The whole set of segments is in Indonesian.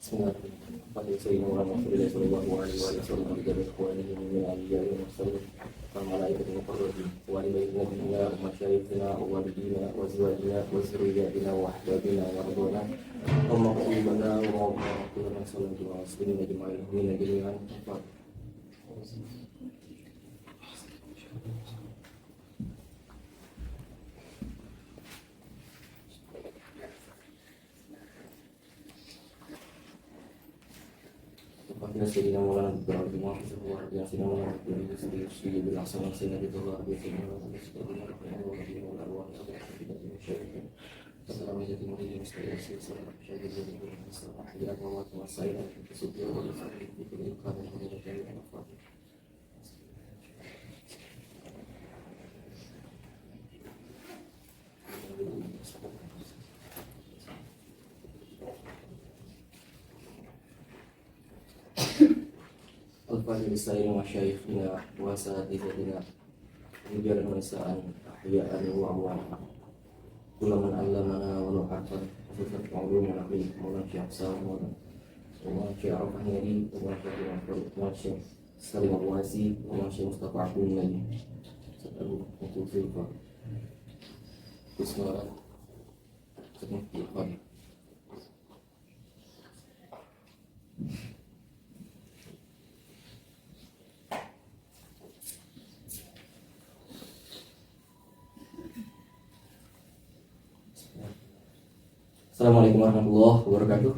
Pada Sayyidina Muhammad sallallahu alaihi wasallam dari ikhwanihi min al-anbiya'i wal mursalin wal malaikati muqarrabin wa ilayna masyayikhina wa walidina wa azwajina wa zurriyyatina wa ahbabina wa ridwana wa maqbulana wa maqbulana sallallahu alaihi wa sallam jami'an. Kita sedih Maulana berarti maafkan luar biasa Maulana dari segi berlangsung sehingga itu luar biasa Maulana seperti Maulana luar biasa tidak disyarikat setelah menjadi murid mustahil setelah syarikat jadi setelah akhirnya bahwa kuasailah kesudian oleh sakit diberi karena menjadi manfaat. Al-Fadhil Sayyidina wa Syayikhina wa Asatidatina Rijalan wa Nisa'an Ahya'an wa Amwatan Kulaman Allamana wa Nuhatan Khususat Ma'ulum wa Naqli Maulan Syekh Salman wa Syekh Arafah Nyari wa Syekh Salim Al-Wasi wa Syekh Mustafa Abdul Nabi Setahu untuk Silva Bismillah Bismillah. Assalamualaikum warahmatullahi wabarakatuh.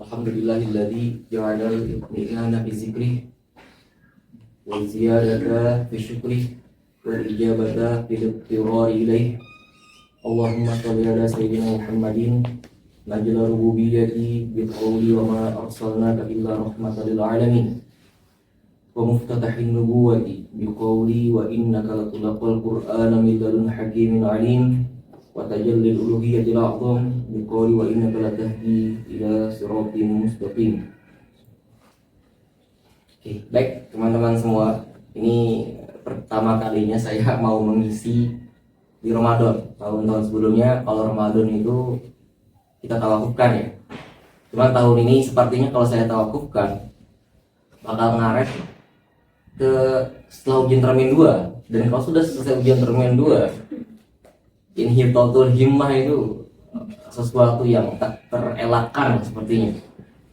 Alhamdulillahilladzi ja'ala al-iqnana fi dzikri wa ziyadata fi syukri wal ijabata fil ittirari ilaih. Allahumma shalli ala sayyidina Muhammadin najla rububiyyati bi qawli wa ma arsalnaka illa rahmatan lil alamin wa muftatahin nubuwati bi qawli wa innaka latulqal qur'ana min ladun hakimin alim wa tajallil uluhiyyatil a'zam bi qawli wa innaka latahdi ila siratin mustaqim. Oke, baik teman-teman semua, ini pertama kalinya saya mau mengisi di Ramadan. Tahun-tahun sebelumnya kalau Ramadan itu kita tawakufkan ya. Cuma tahun ini sepertinya kalau saya tawakufkan bakal ngaret ke setelah ujian termin 2, dan kalau sudah selesai ujian termin 2 inhibbatul himmah itu sesuatu yang tak terelakkan sepertinya.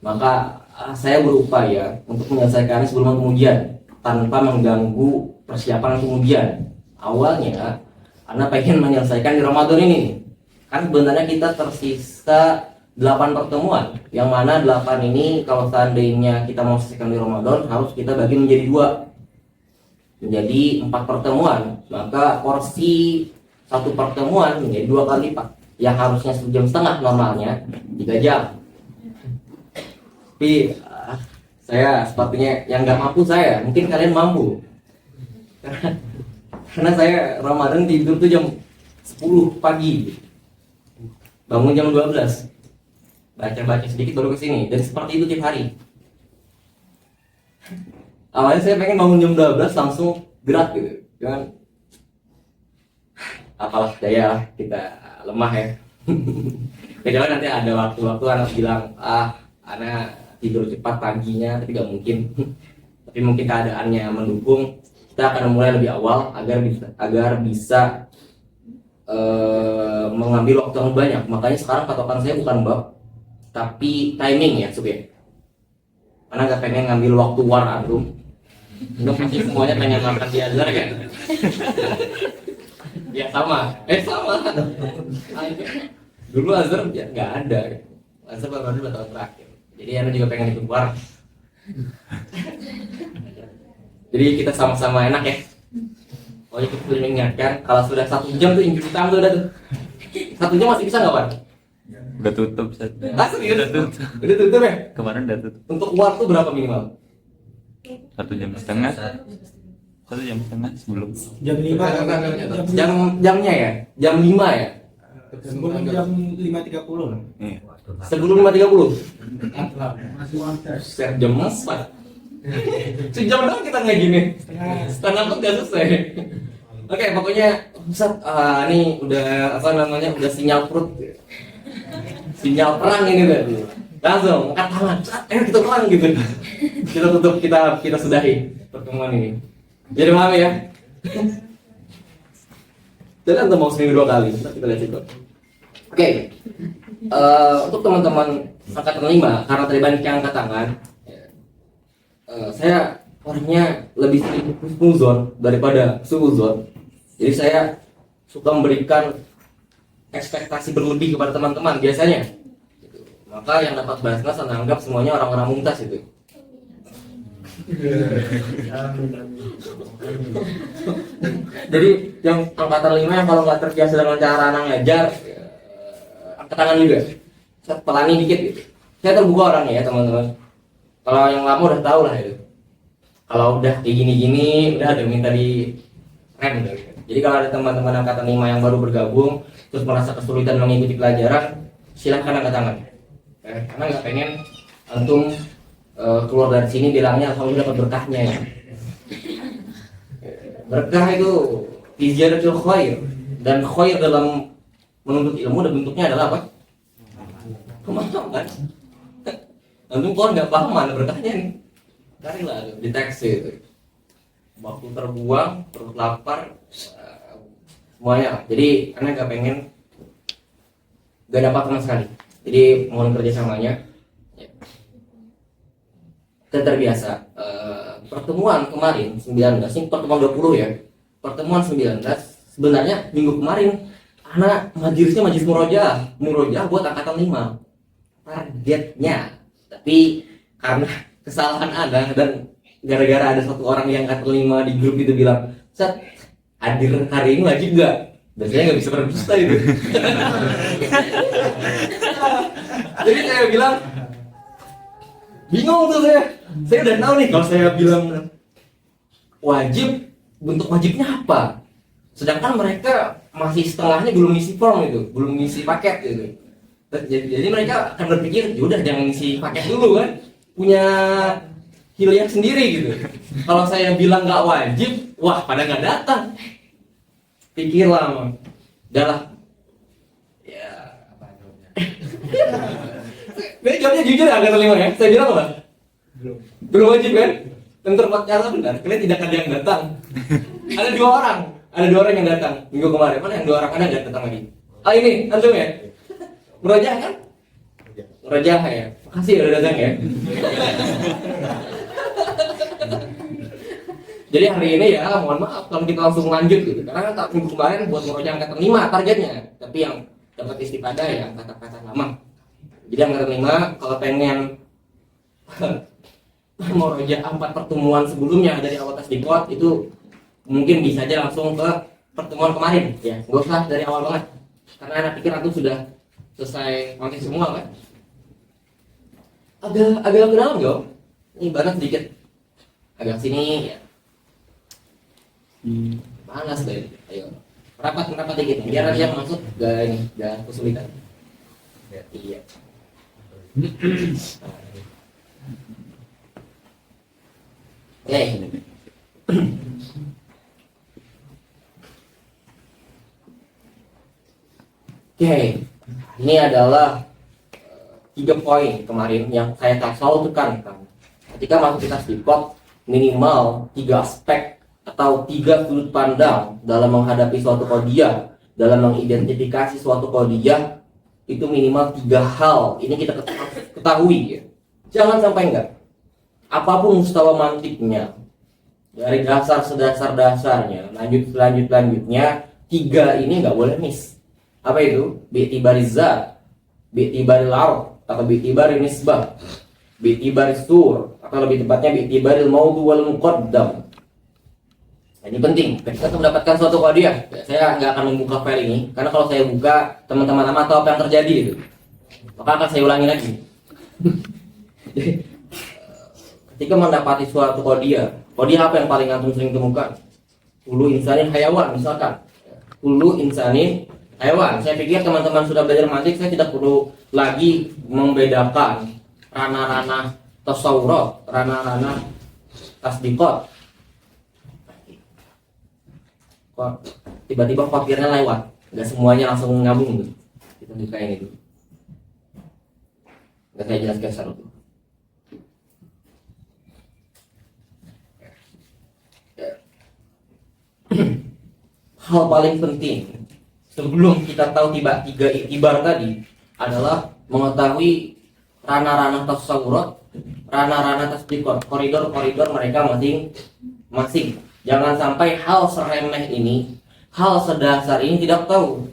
Maka saya berupaya untuk menyelesaikannya sebelum ujian tanpa mengganggu persiapan untuk ujian. Awalnya Anda pengen menyelesaikan di Ramadan ini, kan sebenarnya kita tersisa 8 pertemuan, yang mana 8 ini kalau seandainya kita mau selesaikan di Ramadan harus kita bagi menjadi 2, menjadi 4 pertemuan. Maka porsi 1 pertemuan menjadi 2 kali lipat, yang harusnya 1,5 jam normalnya 3 jam. Tapi saya sepertinya yang nggak mampu, saya mungkin kalian mampu karena saya Ramadan tidur tuh jam 10 pagi, bangun jam 12, baca-baca sedikit baru kesini, dan seperti itu tiap hari. Awalnya saya pengen bangun jam 12 langsung gerak gitu, jangan apalah daya kita lemah ya. Kecuali nanti ada waktu-waktu anak bilang anak tidur cepat paginya, tapi gak mungkin. Tapi mungkin keadaannya mendukung, kita akan mulai lebih awal agar bisa mengambil waktu yang banyak. Makanya sekarang patokan saya bukan bab, tapi timing ya, Sob. Karena gak pengen ngambil waktu war antum. Untuk pasti semuanya pengen makan di Azhar kan? Ya sama. Dulu Azhar ya nggak ada. Azhar baru 2 tahun terakhir. Jadi Anda juga pengen ikut war. Jadi kita sama-sama enak ya. Oh, kita sudah mengingatkan kalau sudah 1 jam tuh injil utama tuh udah tuh. 1 jam masih bisa nggak, Pak? Udah tutup, Ustaz. Udah tutup ya? Kemarin udah tutup. Untuk war tuh berapa minimal? 1,5 jam. 1,5 jam sebelum. Jam 5 Jamnya ya? Jam 5 ya? sebelum jam 5.30 lah. Iya. Sebelum 5.30? Masih wantes. Jam 4. Sejam doang kita nggak gini. Setengah pun nggak selesai. Oke, pokoknya Ustaz, ini udah udah sinyal perut. sinyal perang ini kan. Langsung angkat tangan, kita perang gitu. Kita tutup, kita sudahi pertemuan ini. Jadi paham ya? Jadi kita mau seminggu 2 kali, kita lihat itu. Oke. Untuk teman-teman angkatan 5, karena tadi banyak yang angkat tangan, saya orangnya lebih sering husnuzon daripada suuzon. Jadi saya suka memberikan ekspektasi berlebih kepada teman-teman biasanya. Gitu. Maka yang dapat Basnas menganggap semuanya orang-orang mumtaz itu. Jadi yang angkatan 5 yang kalau nggak terbiasa dengan cara anak ngajar, angkat tangan juga. Saya pelani dikit gitu. Saya terbuka orangnya ya teman-teman. Kalau yang lama udah tahu lah itu. Kalau udah kayak gini-gini, udah ada minta di rem gitu. Jadi kalau ada teman-teman angkatan 5 yang baru bergabung, terus merasa kesulitan mengikuti pelajaran, silahkan angkat tangan. Karena nggak pengen antum keluar dari sini bilangnya alhamdulillah dapat berkahnya ya. Berkah itu izaratul khair, dan khair dalam menuntut ilmu dan bentuknya adalah apa? Pemahaman. Antum kalau nggak paham mana berkahnya nih, carilah di teks itu. Waktu terbuang, perut lapar, semuanya. Jadi karena nggak pengen nggak dapat sama sekali. Jadi mohon kerjasamanya. Kita terbiasa. Pertemuan kemarin 19, ini pertemuan 20 ya. Pertemuan 19 sebenarnya minggu kemarin anak majelisnya majelis murojaah buat angkatan 5 targetnya. Tapi karena kesalahan ada dan gara-gara ada satu orang yang angkatan 5 di grup itu bilang, "Sat, hadir hari ini wajib gak?" Biasanya nggak bisa berdusta itu. Jadi saya bilang, bingung tuh saya. Saya udah tahu nih kalau saya bilang wajib, bentuk wajibnya apa. Sedangkan mereka masih setengahnya belum ngisi form itu, belum ngisi paket gitu. Jadi mereka akan berpikir, yaudah jangan ngisi paket dulu kan, punya hilya sendiri gitu. Kalau saya bilang nggak wajib, wah pada nggak datang. Pikirlah, udahlah. Ya, apa jawabnya? Jadi jawabnya jujur agak terima ya. Saya bilang apa? Belum wajib kan? Dan ternyata benar, kalian tidak ada yang datang. Ada 2 orang, yang datang minggu kemarin. Mana yang 2 orang ada nggak datang lagi? Ah ini, antum ya? Merajah kan? Merajah ya. Makasih ya udah datang ya. Jadi hari ini ya mohon maaf kalau kita langsung lanjut gitu. Karena minggu kemarin buat merajah angkatan 5 targetnya. Tapi yang dapat istifadah ya kata-kata lama. Jadi angkatan 5 kalau pengen merajah 4 pertemuan sebelumnya dari awal tasdikot itu mungkin bisa aja langsung ke pertemuan kemarin ya. Nggak usah dari awal banget. Karena anak pikir aku sudah selesai mati semua kan. Agak ke dalam yo. Ini banget sedikit. Agak sini ya. Panas deh. Ayo. Rapat dikit. Biar dia masuk gak kesulitan. Ya, iya. Oke. Ini adalah 3 poin kemarin yang saya selalu tekankan. Ketika masuk kita tasdikot, minimal 3 aspek atau 3 sudut pandang dalam menghadapi suatu qadiyah, dalam mengidentifikasi suatu qadiyah, itu minimal 3 hal. Ini kita ketahui ya. Jangan sampai enggak. Apapun mustawa mantiknya, dari dasar sedasar-dasarnya, lanjutnya, 3 ini nggak boleh miss. Apa itu? Bi'tibari zat, bi'tibari lar, atau bi'tibari nisbah, bi'tibari sur, atau lebih tepatnya bi'tibari maudu wal muqaddam. Ini penting. Ketika mendapatkan suatu qadiyah, saya nggak akan membuka file ini, karena kalau saya buka, teman-teman tahu apa yang terjadi itu. Maka akan saya ulangi lagi. Ketika mendapati suatu qadiyah apa yang paling antum sering temukan? Ulu insanin hayawan misalkan. Ulu insanin hayawan. Saya pikir teman-teman sudah belajar mantik, saya tidak perlu lagi membedakan ranah-ranah tasawurat, ranah-ranah tasdikot. Kok tiba-tiba fakirnya lewat, nggak semuanya langsung ngabung gitu. Kita bukain itu. Saya jelaskan satu. Hal paling penting sebelum kita tahu tiga itibar tadi adalah mengetahui ranah-ranah tasawurat, ranah-ranah tasdiqat, koridor-koridor mereka masing-masing. Jangan sampai hal seremeh ini, hal sedasar ini tidak tahu.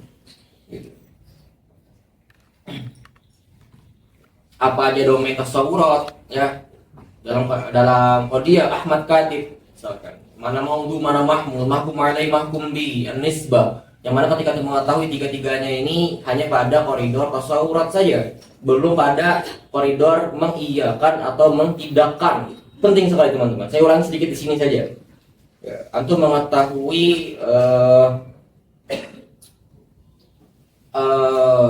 Apa aja domain tasawurat ya dalam qadiyah Ahmad Khatib misalkan. Mana maudhu, mana mahmul, mahkum alai, mahkum bi, an-nisbah. Yang mana ketika kita mengetahui tiga-tiganya ini hanya pada koridor tasawurat saja, belum pada koridor mengiyakan atau mentidakkan. Penting sekali teman-teman. Saya ulangi sedikit di sini saja. Ya, antum mengetahui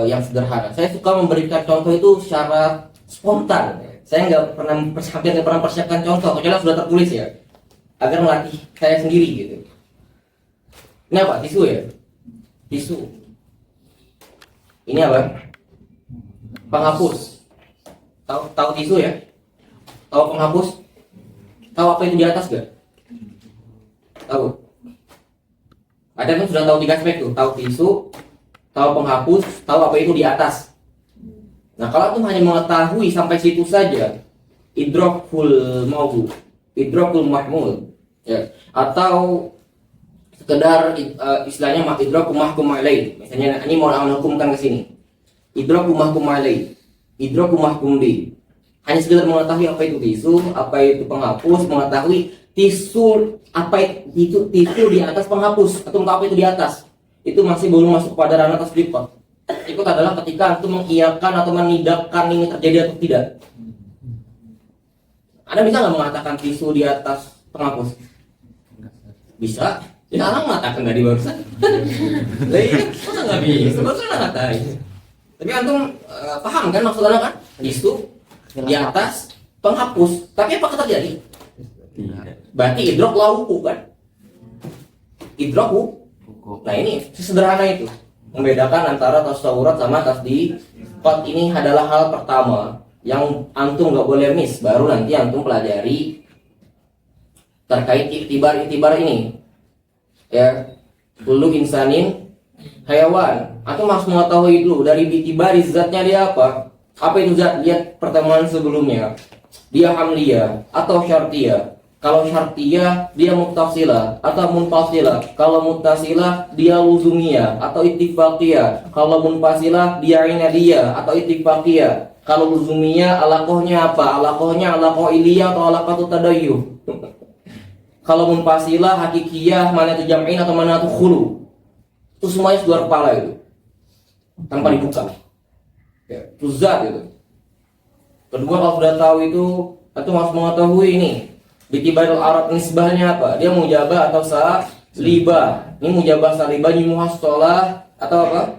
yang sederhana. Saya suka memberikan contoh itu secara spontan. Saya hampir nggak pernah persiapkan contoh, kecuali sudah tertulis ya, agar melatih saya sendiri gitu. Ini apa? Tisu ya? Tisu. Ini apa? Penghapus. Tahu tisu ya? Tahu penghapus? Tahu apa itu di atas gak? Tahu? Ada kan sudah tahu 3 aspek tuh. Tahu tisu, tahu penghapus, tahu apa itu di atas. Nah, kalau tuh hanya mengetahui sampai situ saja, idrakul maudhu, idrakul mahmul, ya, atau sekedar istilahnya idrakul mahkum alaih. Misalnya ini mau hukumkan ke sini. Idrakul mahkum alaih, idrakul mahkum bi. Hanya sekedar mengetahui apa itu tisu, apa itu penghapus, mengetahui tisu apa itu tisu di atas penghapus atau apa itu di atas. Itu masih belum masuk pada ranah tasdiqah. Ikut adalah ketika antum mengiyakan atau menidakkan ini terjadi atau tidak. Anda bisa nggak mengatakan tisu di atas penghapus? Bisa. Ya orang mengatakan tadi barusan. Masa nggak bisa? Barusan nggak ngatain. Tapi antum paham kan maksudnya kan? Tisu di atas penghapus. Tapi apa terjadi? Berarti idrok lauku kan? Idroku. Nah ini sesederhana itu. Membedakan antara tasawurat sama tasdiqat. Ini adalah hal pertama yang antum nggak boleh miss. Baru nanti antum pelajari terkait iktibar ini. Ya, kullu insanin hayawan. Antum harus mengetahui dulu dari iktibar zatnya dia apa. Apa itu zat? Lihat pertemuan sebelumnya. Dia hamliyah atau syartiyah. Kalau syartiyah dia muttasilah atau munfasilah. Kalau muttasilah dia luzumiyah atau ittifaqiyah. Kalau munfasilah dia inadiyah atau ittifaqiyah. Kalau luzumiyah alaqahnya apa? Alaqahnya alaqah iliyah atau alaqah tadayyuh. Kalau munfasilah hakikiyah, mana itu jam'in atau mana itu khulu. Itu semuanya luar kepala itu. Tanpa dibuka. Ya, itu zat itu. Kedua, kalau sudah tahu itu harus mengetahui ini. Bitibarul Arab nisbahnya apa? Dia mujabah atau salibah. Ini mujabah salibah, ini muhassalah atau apa?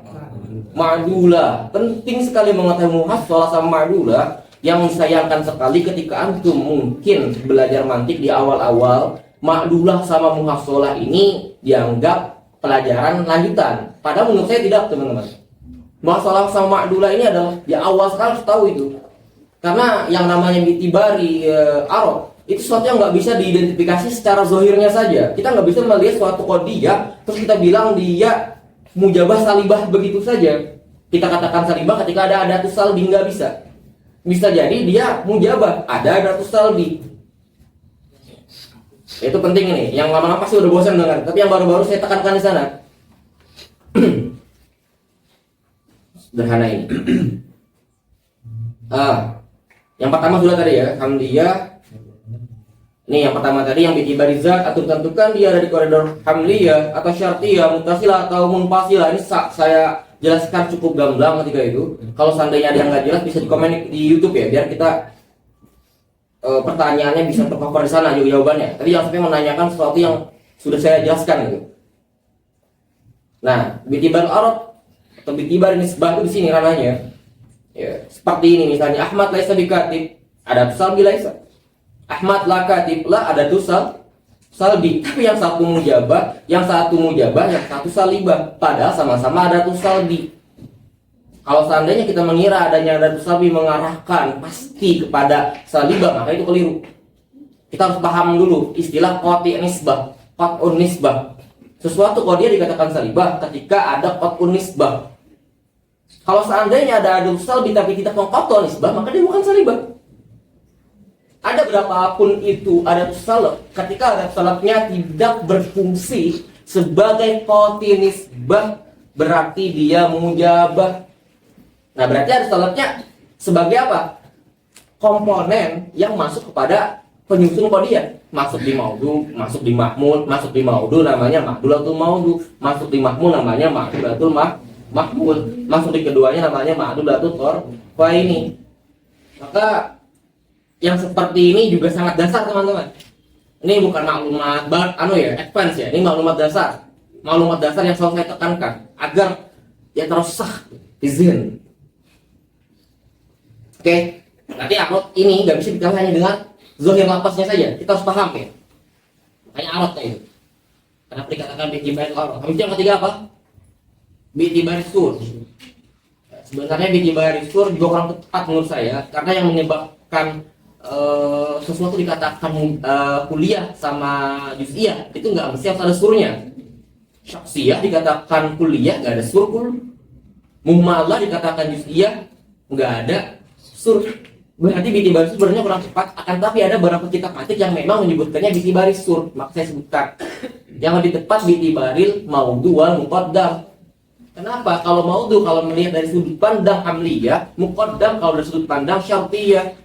Ma'dulah. Penting sekali mengetahui muhassalah sama ma'dulah. Yang disayangkan sekali ketika antum mungkin belajar mantik di awal-awal, ma'dulah sama muhassalah ini dianggap pelajaran lanjutan. Padahal menurut saya tidak, teman-teman. Muhassalah sama ma'dulah ini adalah di awal sekali harus tahu itu. Karena yang namanya bitibari Arab itu sesuatu yang nggak bisa diidentifikasi secara zohirnya saja. Kita nggak bisa melihat suatu qadiyah terus kita bilang dia mujabah salibah begitu saja. Kita katakan salibah ketika ada adatus salbi, nggak bisa. Bisa jadi dia mujabah ada adatus salbi. Itu penting ini. Yang lama-lama pasti udah bosan dengar. Tapi yang baru-baru saya tekankan di sana. Sederhana ini. Yang pertama sudah tadi ya, hamliyah. Ini yang pertama tadi yang bitibari zat atau tentukan dia ada di koridor hamliyah atau syartiyah, muttasilah atau munfasilah. Ini saya jelaskan cukup gamblang ketika itu. Kalau seandainya ada yang nggak jelas bisa dikomen di YouTube ya, biar kita pertanyaannya bisa tercover di sana juga jawabannya. Tadi yang sampai menanyakan sesuatu yang sudah saya jelaskan gitu. Nah, bitibar Arab atau bitibar nisbah itu di sini ranahnya. Ya, seperti ini misalnya Ahmad laisa bikatib, ada salbi laisa. Ahmad la katib la ada salbi, tapi yang satu mujabah, yang satu salibah, padahal sama-sama ada salbi. Kalau seandainya kita mengira adanya adatu salbi mengarahkan pasti kepada salibah, maka itu keliru. Kita harus paham dulu istilah qati' nisbah, qat'un nisbah. Sesuatu kalau dia dikatakan salibah ketika ada qat'un nisbah. Kalau seandainya ada adatu salbi tapi tidak mengqat'u nisbah, maka dia bukan salibah. Ada berapapun itu adatu salab, ketika adatu salabnya tidak berfungsi sebagai qati' nisbah, berarti dia mujabah. Nah, berarti adatu salabnya sebagai apa? Komponen yang masuk kepada penyusun qadiyah. Masuk di maudu, masuk di mahmul, masuk di maudu namanya mahdulatul maudu, masuk di mahmul namanya mahdulatul mahmul, masuk di keduanya namanya mahdulatul torfa ini. Maka yang seperti ini juga sangat dasar, teman-teman. Ini bukan maklumat advance ya, ini maklumat dasar. Maklumat dasar yang selalu saya tekankan agar ya terus sah izin. Oke, nanti upload ini nggak bisa dikawal hanya dengan zahir lapasnya saja. Kita harus paham ya. Makanya alatnya itu. Kenapa dikatakan bi'tibar al-arad? Habis yang ketiga apa? Bi'tibar sur. Sebenarnya bi'tibar sur juga kurang tepat menurut saya, karena yang menyebabkan sesuatu dikatakan kuliah sama juz'iyah itu nggak mesti harus ada surnya. Syaksiyah dikatakan kuliah nggak ada sur. Muhmalah dikatakan juz'iyah nggak ada sur. Berarti bi'tibar sur sebenarnya kurang tepat. Akan tapi ada beberapa kitab matik yang memang menyebutkannya bi'tibar sur. Maka saya sebutkan yang lebih tepat bi'tibaril maudu wal muqaddam. Kenapa? Kalau maudu kalau melihat dari sudut pandang hamliyah, muqaddam kalau dari sudut pandang syartiyah.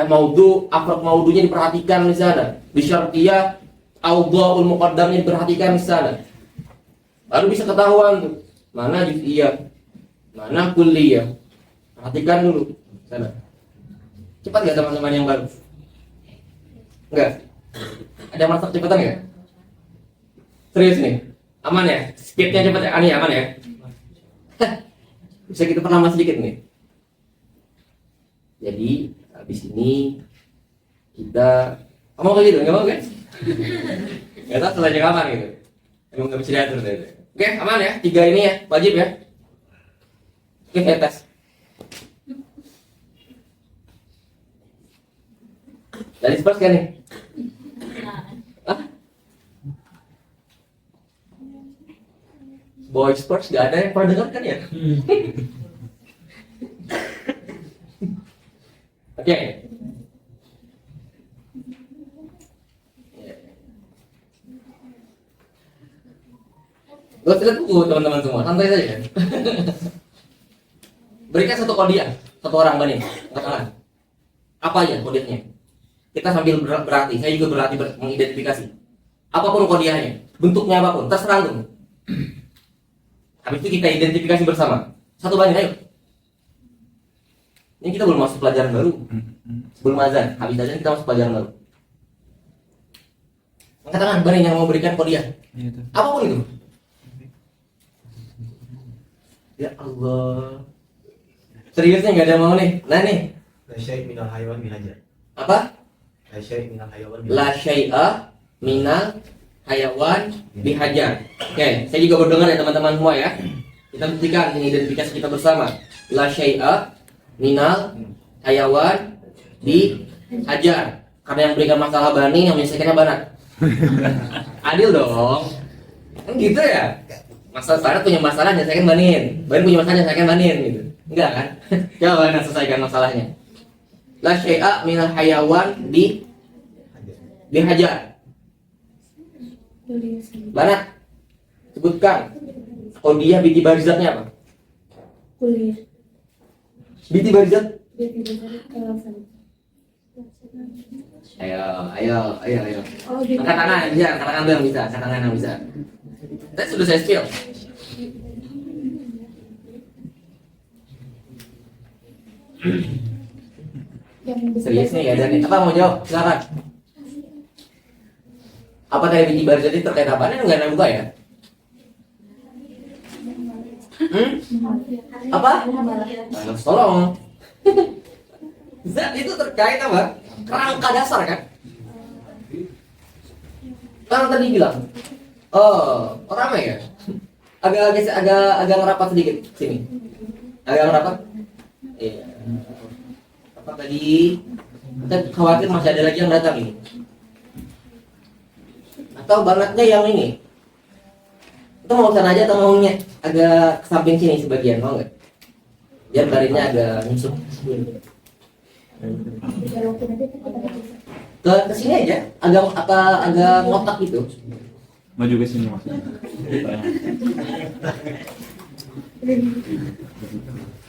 Maudu, afrod maudunya diperhatikan di sana. Di syartiyah, awdha'ul muqaddamnya diperhatikan di sana. Baru bisa ketahuan tuh mana juz'iyah, mana kulliyah. Perhatikan dulu sana. Cepat nggak teman-teman yang baru? Enggak? Ada masa kecepatan nggak? Serius nih? Aman ya? Speednya cepat ya? Ini aman ya? Bisa kita perlama sedikit nih. Jadi habis ini kita mau kayak gitu, nggak mau kan? Nggak tahu selesai kapan gitu. Emang nggak bisa diatur deh. Oke, aman ya? 3 ini ya, wajib ya. Oke, saya tes. Dari Spurs kan nih? Hah? Boy Spurs nggak ada yang pernah dengar kan ya? Oke. Gue lihat buku teman-teman semua, santai saja. Berikan satu kodiah, satu orang Bani, katakan apa aja kodiahnya. Kita sambil berarti, saya juga berarti mengidentifikasi. Apapun kodiahnya, bentuknya apapun, terserah tuh. Habis itu kita identifikasi bersama. Satu Bani, ayo. Ini kita belum masuk pelajaran baru. Sebelum azan, habis azan kita masuk pelajaran baru. Katakan Bani yang mau berikan kodiah. Apapun itu. Ya Allah. Seriusnya nggak ada yang mau nih. Nah nih. La syai' minal hayawan bihajar. Apa? La syai' minal hayawan La syai'a minal hayawan bihajar. Oke, saya juga berdengar ya teman-teman semua ya. Kita buktikan ini identifikasi kita bersama. La syai'a minal hayawan bihajar. Karena yang berikan masalah Bani, yang menyelesaikannya Banat. Adil dong. Kan gitu ya. Masalah Banat punya masalah, menyelesaikan Banin. Banin punya masalah, menyelesaikan Banin gitu. Enggak kan? Coba Banat selesaikan masalahnya. La syai'a minal hayawan bihajar. Banat, sebutkan kodiah binti barizatnya apa? Kuliah. Binti barizat? Ayo. Oh, gitu. Angkat tangan yang bisa, angkat tangan yang bisa, angkat tangan yang bisa. Tadi sudah saya spill. Serius nih ya Dan. Apa mau jawab? Silakan. Apa tadi binti barizat itu terkait apa? Ini enggak ada buka ya? Apa? Tolong. Zat itu terkait apa? Kerangka dasar kan? Kan tadi bilang, oh, ramai ya? agak ngerapat sedikit sini. Agak ngerapat. Iya. Apa tadi? Kita khawatir masih ada lagi yang datang ini. Atau bangetnya yang ini. Itu mau sana aja atau maunya agak ke samping sini sebagian, mau nggak? Biar barinnya agak nyusuk. Ke sini aja, agak ngotak gitu. Maju ke sini maksudnya.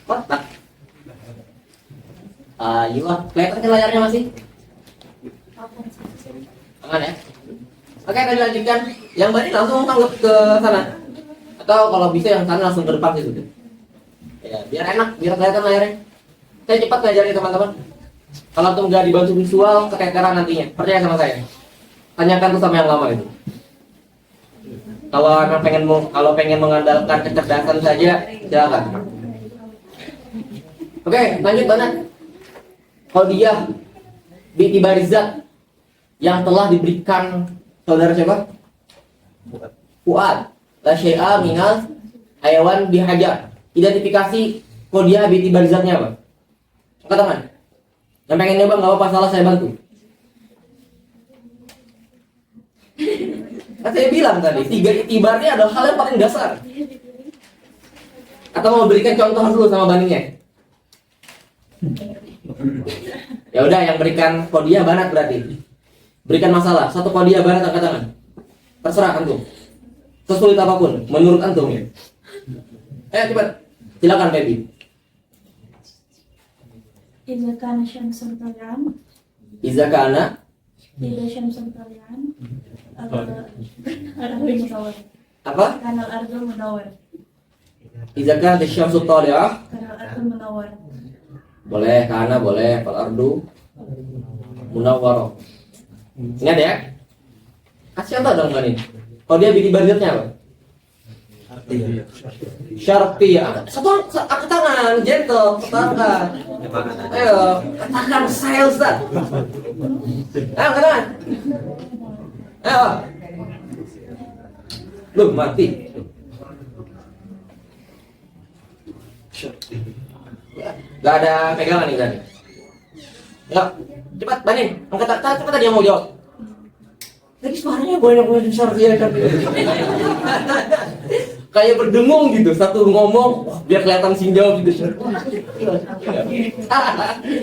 Kotak. Ayo, kelihatan kan layarnya masih? Aman ya? Oke, akan dilanjutkan. Yang bani langsung tanggap ke sana. Atau kalau bisa yang sana langsung ke depan gitu. Ya, biar enak, biar kelihatan layarnya. Saya cepat ngajarin teman-teman. Kalau tuh nggak dibantu visual, keteteran nantinya. Percaya sama saya. Tanyakan tuh sama yang lama itu. Kalau pengen mengandalkan kecerdasan saja, silakan. Oke, lanjut banget. Kalau dia binti Barizat yang telah diberikan saudara siapa? Fuad. La syai'a minal hayawan bihajar. Identifikasi Kodia binti Barizatnya apa? Angkat tangan. Yang pengen nyoba nggak apa-apa, salah saya bantu. Kan saya bilang tadi, 3 itibarnya adalah hal yang paling dasar. Atau mau berikan contoh dulu sama bandingnya? Ya udah, yang berikan Kodia banat berarti. Berikan masalah, satu Kodia banat angkat tangan. Terserah antum. Sesulit apapun, menurut antum ya. Cepat. Silakan baby. Iza kana syamsun talian. Iza kana Iza syamsun talian. Ardu mudawwar. apa? Kanal ardu mudawwar. Iza kana syamsu thali'ah. Kanal ardu munawwar. Boleh, karena boleh. Fal ardu munawwarah. Ingat ya? Kasih contoh dong kan ini. Kalau dia bikin barizatnya apa? Syartiyah. Satu angkat tangan, gentle, katakan. Ayo, katakan saya Ustaz. Ayo, katakan. Ayo. Lu mati. Gak ada pegangan nih kan? Ya, cepat Banin, angkat tangan, cepat tadi yang mau jawab. Tadi suaranya banyak syartiyah. Kayak berdengung gitu, satu ngomong biar kelihatan sing jawab gitu.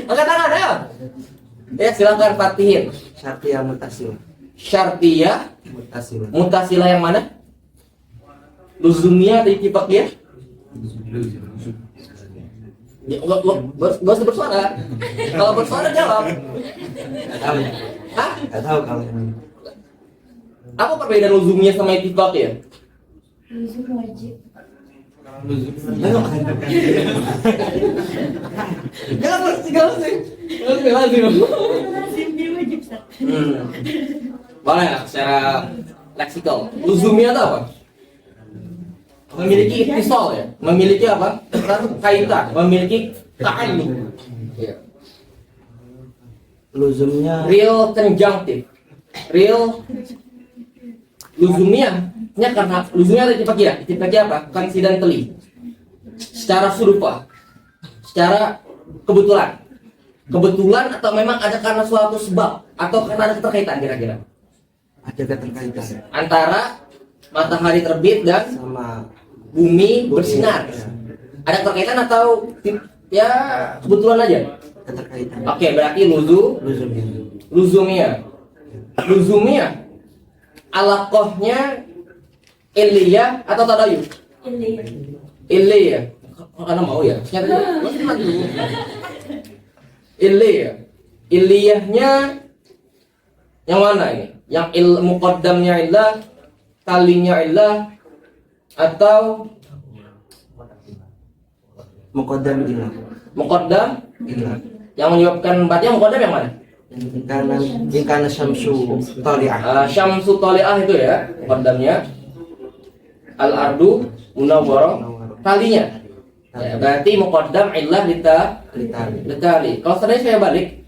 Angkat tangan, ayo. Ya, silakan Fatihin. Syartiyah mutasil. Syartiyah Mutasil. mutasilah yang mana? Luzumiyah atau ittifaqiyah? Ya, gak usah bersuara. Kalau bersuara jawab. Hah? Gak tahu kalau Apa perbedaan luzumiyah sama ittifaqiyah? Luzum wajib. Jangan lazim. Lazim dia wajib Ustaz. Boleh nggak secara leksikal? Luzumiyah itu apa? Memiliki ittisal ya, memiliki apa? Kaitan, memiliki kaitan. Ya. luzumnya Real conjunctive, real luzumiyahnya karena luzumiyah ada ittifaqiyah apa? Coincidentally, secara surupa, secara kebetulan atau memang ada karena suatu sebab atau karena ada keterkaitan kira-kira ada keterkaitan antara matahari terbit dan sama bumi bersinar. Ada keterkaitan atau ya kebetulan aja? keterkaitan. Oke, berarti Luzumnya. luzumiyah alaqahnya iliyah atau tadayuf? Iliyah. Karena mau ya. Iliyahnya yang mana ini? Yang muqaddamnya illah, talinya illah, atau Muqaddam ilah. muqaddam Ilah. yang menyebabkan batin muqaddam yang mana? Yang karena syamsu tali'ah. Syamsu tali'ah itu ya muqaddamnya. Al-ardu munawwarah talinya. Ya, berarti muqaddam illah litali. Kalau seandainya saya balik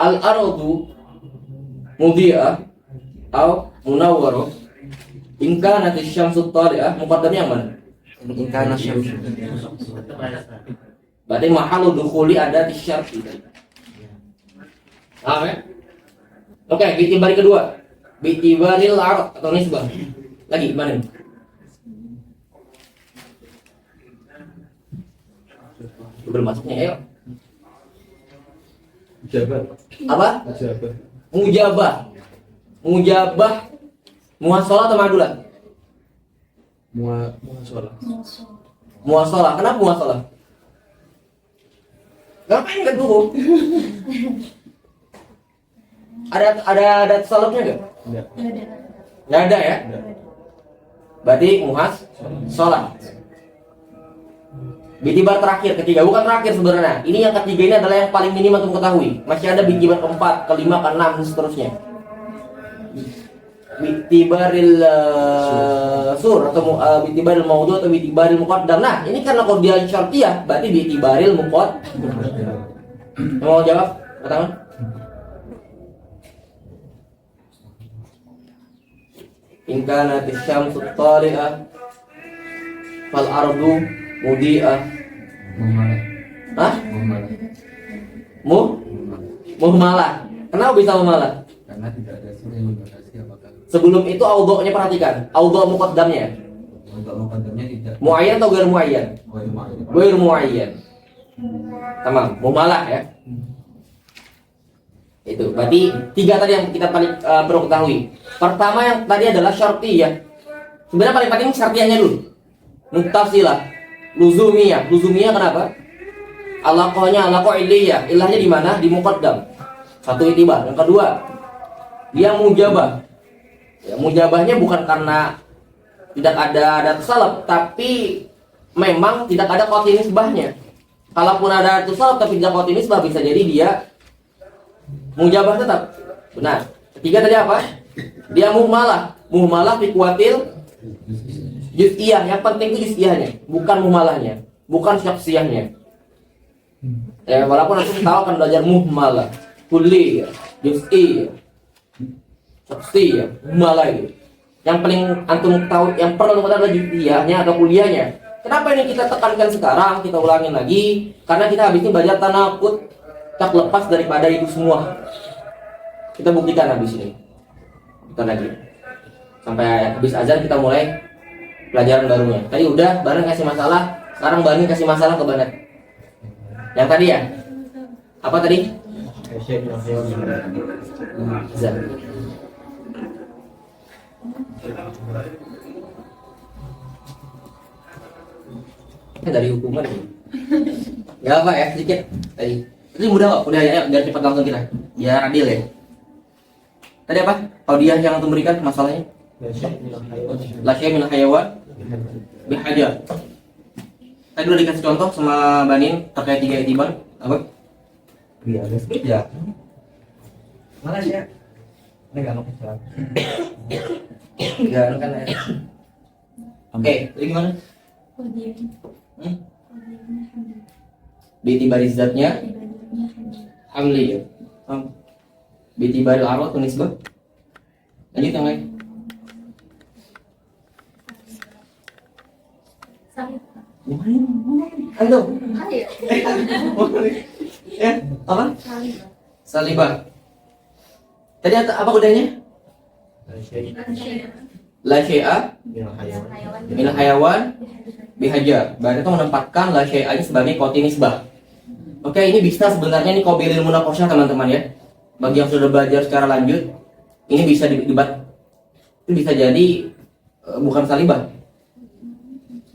al-ardu mudhi'ah atau munawwarah, Ingka nanti syamsu tali'ah, muqaddamnya yang mana? In kana syamsu. Berarti mahalu dukhuli ada di syarti tadi. Paham ya? Oke, bitibari kedua. Bitibaril arad atau nisbah. Lagi gimana nih? Belum masuknya, ayo. Jabat. Apa? Jabat. Mujabah. Mujabah. Muhasalah atau madulah? Muhasalah. Masuk. Muhasalah. Kenapa muhasalah? Ngapain kan dulu? ada salafnya enggak? Enggak. Ada. Enggak ada ya? Enggak. Berarti muhas sholat. Bitibar terakhir, ketiga, bukan terakhir sebenarnya. Ini yang ketiga ini adalah yang paling minim untuk ketahui. Masih ada bitibar keempat, kelima, keenam dan seterusnya. Bitibaril sur atau bitibaril maudu atau bitibaril muqaddam. Nah, ini karena dia syartiyah, berarti bitibaril muqaddam. Mau jawab? Pertama. In kanat asy-syamsu tali'ah fal ardu mudi'ah. Hah? Muhmalah. Kenapa bisa muhmalah? Karena tidak ada suri yang membatasi apakah Sebelum itu audhu'nya perhatikan. Audhu' muqaddamnya. untuk muqaddamnya tidak Muayyan atau ghair muayyan? Ghair muayyan. Tamam, muhmalah ya. Itu berarti tiga tadi yang kita paling perlu ketahui. Pertama yang tadi adalah syartiyah. Sebenarnya paling penting syartiyahnya dulu. Muttasilah, luzumiyah. Luzumiyah kenapa? Alaqahnya alaqah illiyah. Ilahnya di mana? Di muqaddam. Satu itibar. Yang kedua, dia mujabah. Ya, mujabahnya bukan karena tidak ada salaf, tapi memang tidak ada qati nisbahnya. Kalaupun ada salaf tapi tidak qati nisbah, bisa jadi dia mujabah tetap. Benar. Ketiga tadi apa? Dia muhmalah. Muhmalah fi kuatil juz'iyah. Yang penting itu juz'iyahnya, bukan muhmalahnya, bukan syakhsiyahnya. Ya, walaupun nanti kita akan belajar muhmalah, kulliyah, juz'iyah, syakhsiyah, muhmalah itu. Yang paling antum tahu, yang perlu kita adalah juz'iyahnya atau kuliahnya. Kenapa ini kita tekankan sekarang, kita ulangin lagi? Karena kita habis ini belajar tanaqud, tak lepas daripada itu semua. Kita buktikan habis ini. Kita lagi. Sampai habis azan kita mulai pelajaran barunya. Tadi udah bareng kasih masalah, sekarang bareng kasih masalah ke Banat. Yang tadi ya? Apa tadi? Azan. Dari hukuman. Ya apa ya sedikit tadi. Ini mudah kok, udah ya, biar cepat langsung kita. Biar adil ya. Tadi apa? Audiah yang antum berikan masalahnya? La syai' min hayawan bihajar. Tadi udah dikasih contoh sama Banin terkait tiga itibar. Apa? Iya, ya. Mana sih ya? Ini enggak mau kesalahan. Enggak kan ya. Oke, jadi gimana? Qadim. Hmm? Qadimnya hamil. Bi'tibari zatnya Ibadahnya hamil. hamli ya. Bi'tibari al-arwah atau nisbah? Lanjut yang lain. Salib. Antum. Ayo. Ya, apa? Salib. Salibah. Tadi apa kodenya? La syai'a min hayawan bihajar. Berarti itu menempatkan la syai'anya sebagai qati nisbah. Oke, ini bisa sebenarnya ini qabilil munaqasyah teman-teman ya. Bagi yang sudah belajar secara lanjut, ini bisa didebat. Itu bisa jadi bukan salibah.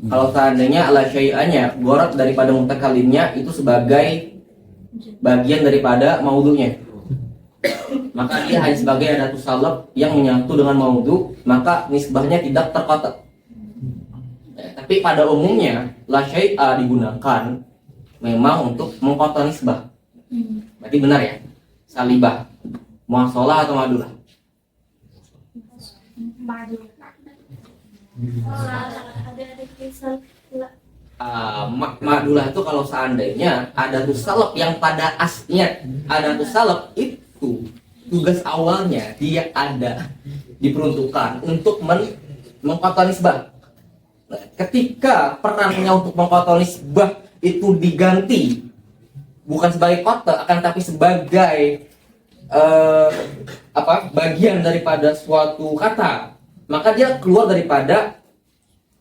Kalau seandainya la syai'anya gharat daripada mutakalimnya itu sebagai bagian daripada maudhu'nya, maka dia hanya sebagai adatus salaf yang menyatu dengan maudhu, maka nisbahnya tidak terkotak. Tapi pada umumnya la syai'a digunakan memang untuk mengkotak nisbah. Berarti benar ya? Salibah, muhasalah atau madulah? Madu. Ada kisah. Madulah itu kalau seandainya ada tuh salaf yang pada aslinya ada tuh salaf itu tugas awalnya dia ada diperuntukkan untuk mengkotor nisbah. Nah, ketika perannya untuk mengkotor nisbah itu diganti bukan sebagai kota akan tapi sebagai bagian daripada suatu kata, maka dia keluar daripada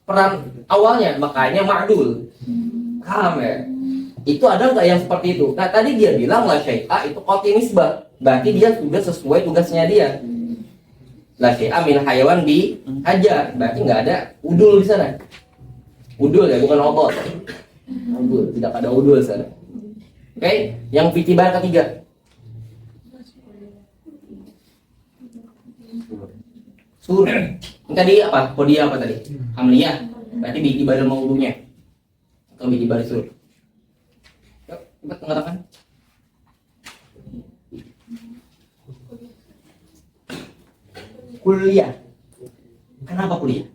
peran awalnya, makanya ma'dul. Paham ya? Itu ada nggak yang seperti itu? Nah tadi dia bilang la syai'a itu qati nisbah, berarti dia sudah sesuai tugasnya dia. La syai'a min hayawan bi hajar, berarti nggak ada udul di sana. Udul ya, bukan obot. Udul, tidak ada udul di sana. Oke, yang fitibar ketiga. Sur. Ini tadi apa? Kodia apa tadi? Hamliyah. Berarti fitibar maudunya. Atau fitibar sur. Yuk, cepat mengatakan. Kuliah. Kenapa kuliah?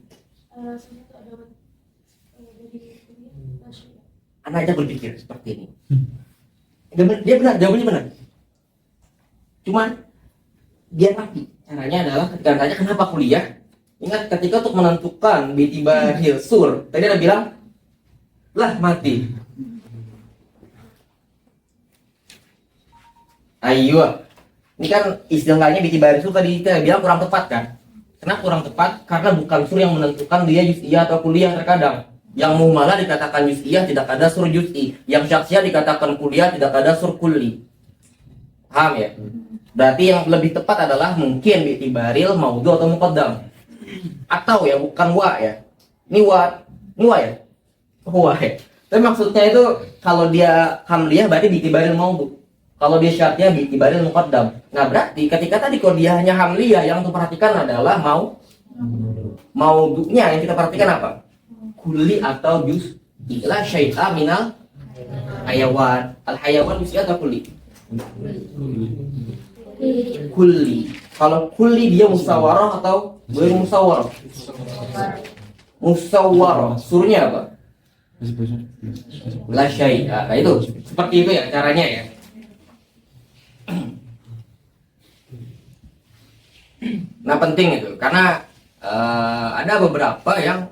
Anak aja berpikir seperti ini. Dia benar, jawabannya benar. Cuman biar rapi. Caranya adalah ketika tanya kenapa kuliah, ingat ketika untuk menentukan bitiba hilsur, tadi ada bilang lah mati. Ayo, ini kan istilahnya bitiba hilsur tadi kita bilang kurang tepat kan? Kenapa kurang tepat? Karena bukan sur yang menentukan dia juz'iyah atau kuliah terkadang. Yang mumalah dikatakan juz'iyah tidak ada sur juz'i, yang syaksiyah dikatakan kuliah tidak ada sur kulli. Paham ya? Berarti yang lebih tepat adalah mungkin bi'tibaril maudhu atau muqaddam. Atau ya bukan wa ya. Ini wa ya. Wa ya. Tapi maksudnya itu kalau dia hamliyah berarti bi'tibaril maudhu. Kalau dia syaratnya bi'tibaril muqaddam. Nah, berarti ketika tadi kalau dia hanya hamliyah yang untuk perhatikan adalah maudhunya yang kita perhatikan apa? Kulli atau juz'i. La syai'a minal hayawan. Al hayawan juz'i atau kulli? Kulli. Kalau kulli dia musawarah atau ghairu musawarah? Musawarah. Surnya apa? La syai'a. Nah itu seperti itu ya caranya ya. Nah penting itu karena ada beberapa yang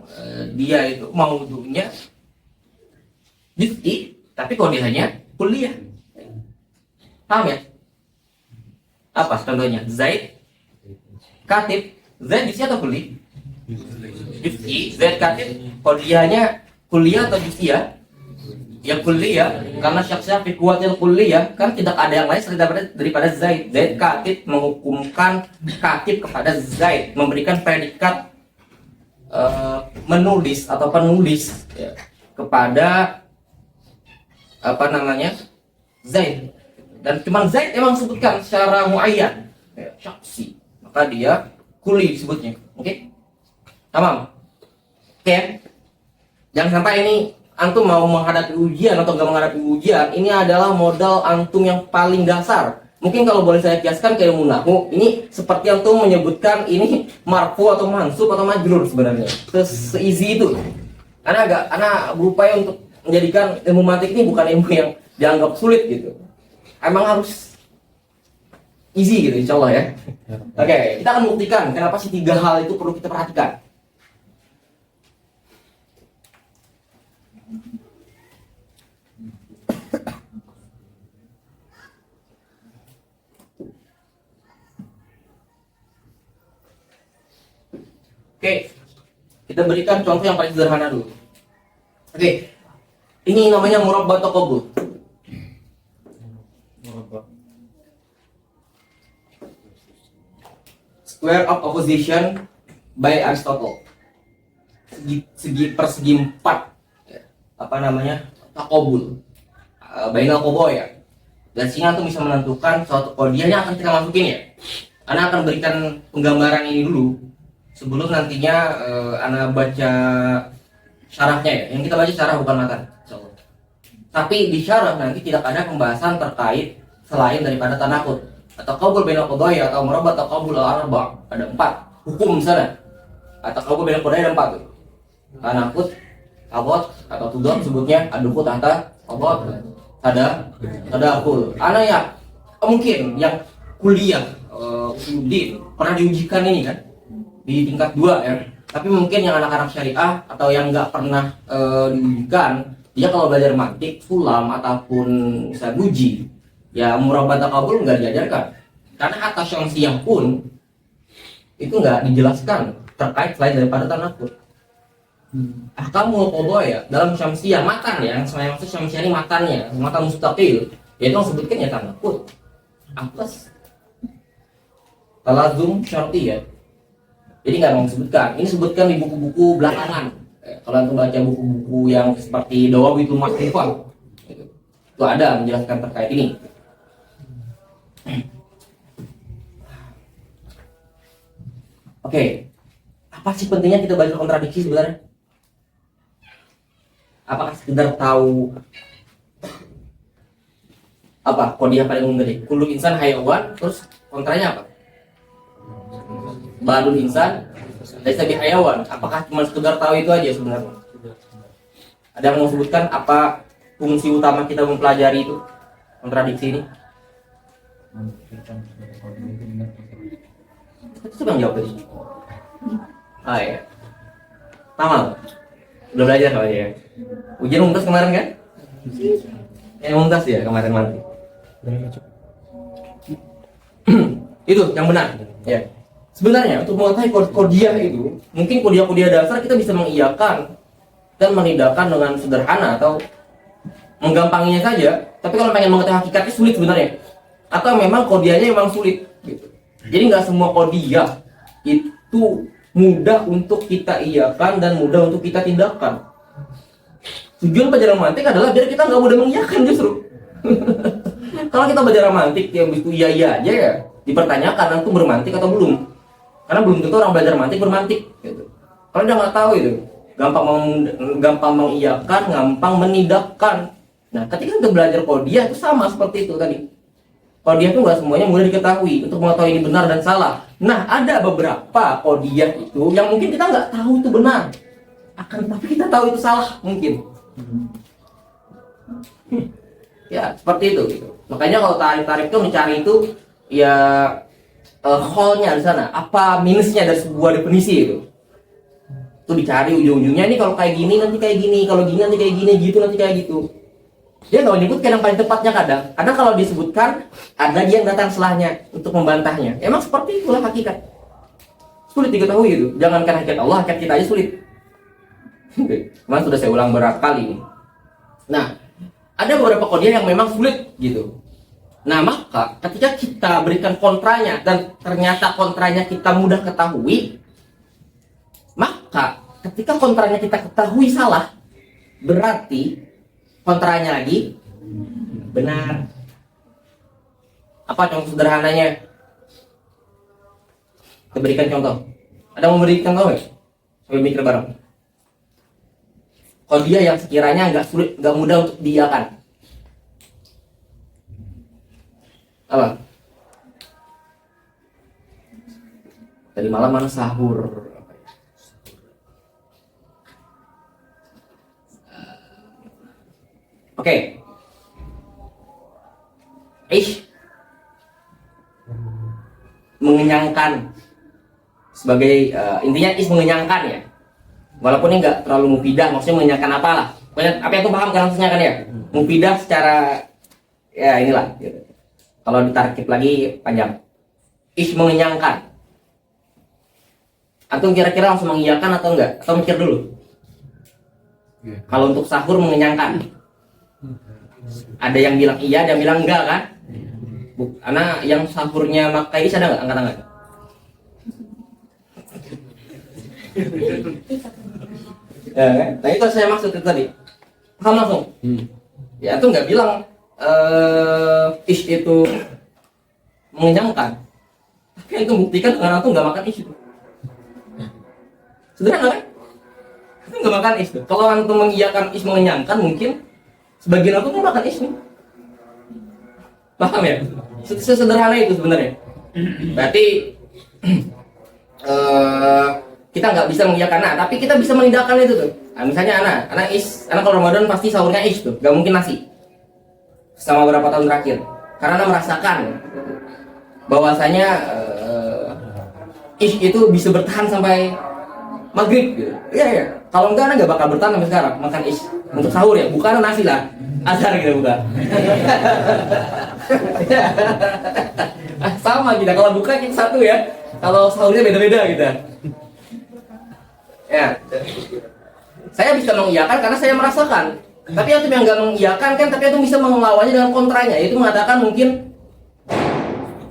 dia itu maudhunya juz'i, tapi kalau dia hanya kuliah. Paham ya? Apa contohnya? Zaid katib. Zaid juz'i atau kulli? Juz'i. Zaid katib. Kalau dia hanya kuliah atau juz'i ya? Ya kuliah. Karena syaksnya fi kuwatil kuliah kan tidak ada yang lain selain daripada Zaid. Zaid katib menghukumkan katib kepada Zaid, memberikan predikat menulis atau penulis ya, kepada apa namanya Zaid. Dan cuma Zaid emang sebutkan secara muayyan ya, syaksi, maka dia kuli disebutnya. Oke? Tamam. Oke. Jangan sampai ini antum mau menghadapi ujian atau enggak menghadapi ujian, ini adalah modal antum yang paling dasar. Mungkin kalau boleh saya kiaskan ke ilmu nahwu, ini seperti antum menyebutkan ini marfu atau mansub atau majrur sebenarnya. Se-easy itu. Karena berupaya untuk menjadikan ilmu mantik ini bukan ilmu yang dianggap sulit gitu. Emang harus easy gitu insyaallah ya. Oke, kita akan buktikan kenapa sih 3 hal itu perlu kita perhatikan. Oke, kita berikan contoh yang paling sederhana dulu. Oke, ini namanya murabbah taqabbul. Square of opposition by Aristotle. Persegi 4 ya, apa namanya? Taqabbul. Bainal qaboya. Dan sini antum bisa menentukan suatu qadiyahnya akan kita masukin ya. Ana akan berikan penggambaran ini dulu sebelum nantinya Ana baca syarahnya ya. Yang kita baca syarah bukan matan, insyaallah. Tapi di syarah nanti tidak ada pembahasan terkait selain daripada tanaqud atau qabul bainal qadaya atau murabbah taqabbul al-arba'. Ada 4 hukum misalnya. Atau qabul bainal qadaya ada 4 tuh. Tanaqud, qabul atau tudab sebutnya adukut anta qabul. Ada aku. Ana ya mungkin yang kuliah usuluddin pernah diujikan ini kan di tingkat 2 ya. Tapi mungkin yang anak-anak syariah atau yang nggak pernah diujikan, dia kalau belajar mantik, sulam ataupun misalnya buji, ya murabata kabul nggak diajarkan. Karena atas syamsiyah pun itu nggak dijelaskan terkait selain daripada tanakut. Ahkamul qadaya dalam syamsiyah matan ya, yang saya maksud syamsiyah ini matannya, matan mustaqil, yaitu yang sebutkan ya tanakut. Atas talazum syarti ya. Jadi nggak mau disebutkan. Ini sebutkan di buku-buku belakangan. Kalau antum baca buku-buku yang seperti Dawawitul Makrifah, itu ada menjelaskan terkait ini. Oke, apa sih pentingnya kita baca kontradiksi sebenarnya? Apakah sekedar tahu apa kodiah paling umum tadi? Kullu insan hayawan, terus kontranya apa? Balul insan laisa bi hayawan. Apakah cuma sekedar tahu itu aja sebenarnya? Ada yang mau sebutkan apa fungsi utama kita mempelajari itu kontradiksi ini? Itu yang jawab tadi. Ah ya. Tamal. Udah belajar kalau ya. Ujian mumtaz kemarin kan? Mumtaz ya kemarin nanti. Itu yang benar. Ya. Sebenarnya untuk mengetahui kodiah itu, mungkin kodiah-kodiah dasar kita bisa mengiyakan dan menidakkan dengan sederhana atau menggampanginya saja. Tapi kalau pengen mengetahui hakikatnya sulit sebenarnya. Atau memang kodiahnya memang sulit. Gitu. Jadi nggak semua kodiah itu mudah untuk kita iyakan dan mudah untuk kita tindakan. Tujuan pelajaran mantik adalah biar kita nggak mudah mengiyakan justru. Kalau kita belajar mantik ya begitu iya aja ya dipertanyakan itu bermantik atau belum. Karena belum tentu orang belajar mantik bermantik. Gitu. Kalau udah nggak tahu itu, gampang mengiyakan, gampang menidakkan. Nah, ketika kita belajar kodiah itu sama seperti itu tadi. Kodiah itu nggak semuanya mudah diketahui untuk mengetahui ini benar dan salah. Nah, ada beberapa kodiah itu yang mungkin kita nggak tahu itu benar, tapi kita tahu itu salah mungkin. Ya, seperti itu. Gitu. Makanya kalau tarif-tarif itu mencari itu ya hole-nya di sana. Apa minusnya dari sebuah definisi itu? Itu dicari ujung-ujungnya ini kalau kayak gini nanti kayak gini, kalau gini nanti kayak gini, gitu nanti kayak gitu. Dia nggak menyebutkan yang paling tepatnya kadang. Karena kalau disebutkan ada yang datang setelahnya untuk membantahnya. Emang seperti itulah hakikat. Sulit diketahui itu. Jangankan hakikat Allah, hakikat kita aja sulit. Kemarin sudah saya ulang beberapa kali. Nah, ada beberapa kodiah yang memang sulit gitu. Nah, maka ketika kita berikan kontranya dan ternyata kontranya kita mudah ketahui, maka ketika kontranya kita ketahui salah, berarti kontranya lagi benar. Apa contoh sederhananya? Kita berikan contoh. Ada yang mau berikan contoh nggak? Sambil mikir bareng. Kodiah yang sekiranya nggak sulit, nggak mudah untuk diiyakan. Apa? Tadi malam mana sahur? Oke. Mengenyangkan sebagai intinya mengenyangkan ya. Walaupun ini nggak terlalu mufidah, maksudnya mengenyangkan apalah. Pokoknya apa yang aku paham kan maksudnya kan ya. Mufidah secara ya inilah gitu. Kalau ditarkib lagi panjang. Mengenyangkan. Antum kira-kira langsung mengiyakan atau enggak? Atau mikir dulu? Kalau untuk sahur mengenyangkan. Ada yang bilang iya, ada yang bilang enggak kan? Karena yang sahurnya makai ada enggak? Angkat tangan. Ya kan? Nah itu saya maksud itu tadi. Paham langsung? Ya itu enggak bilang itu mengenyangkan. Tapi itu buktikan dengan antum enggak makan itu. Sederhana kan? Itu enggak makan itu. Kalau antum mengiyakan mengenyangkan mungkin sebagian aku tuh makan ismi. Paham ya? Sesederhana itu sebenarnya. Berarti kita nggak bisa mengiyakan tapi kita bisa menidakkan itu tuh. Nah, misalnya anak kalau Ramadan pasti sahurnya tuh, nggak mungkin nasi. Selama beberapa tahun terakhir, karena anak merasakan bahwasanya itu bisa bertahan sampai maghrib gitu. Iya. Kalau enggak, nggak bakal bertahan sampai sekarang. Makan untuk sahur ya, bukan nasi lah. Azhar kita buka. Sama kita, kalau buka kita satu ya. Kalau sahurnya beda-beda kita. Ya. Saya bisa mengiyakan karena saya merasakan. Tapi yang nggak mengiyakan kan, tapi itu bisa melawannya dengan kontranya, yaitu mengatakan mungkin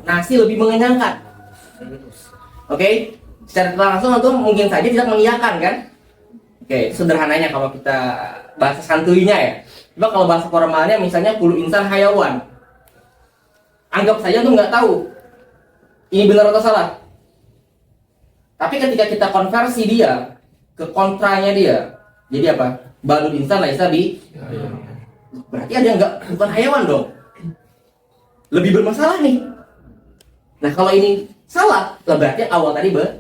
nasi lebih mengenyangkan. Oke? Secara tidak langsung itu mungkin saja tidak mengiyakan kan? Oke, sederhananya kalau kita bahasa santuinya ya. Coba kalau bahasa formalnya misalnya kullu insan hayawan. Anggap saja tuh nggak tahu ini benar atau salah. Tapi ketika kita konversi dia ke kontranya dia, jadi apa? Balul insan laisa bi. Berarti ada yang bukan hayawan dong. Lebih bermasalah nih. Nah, kalau ini salah, lah berarti awal tadi nah,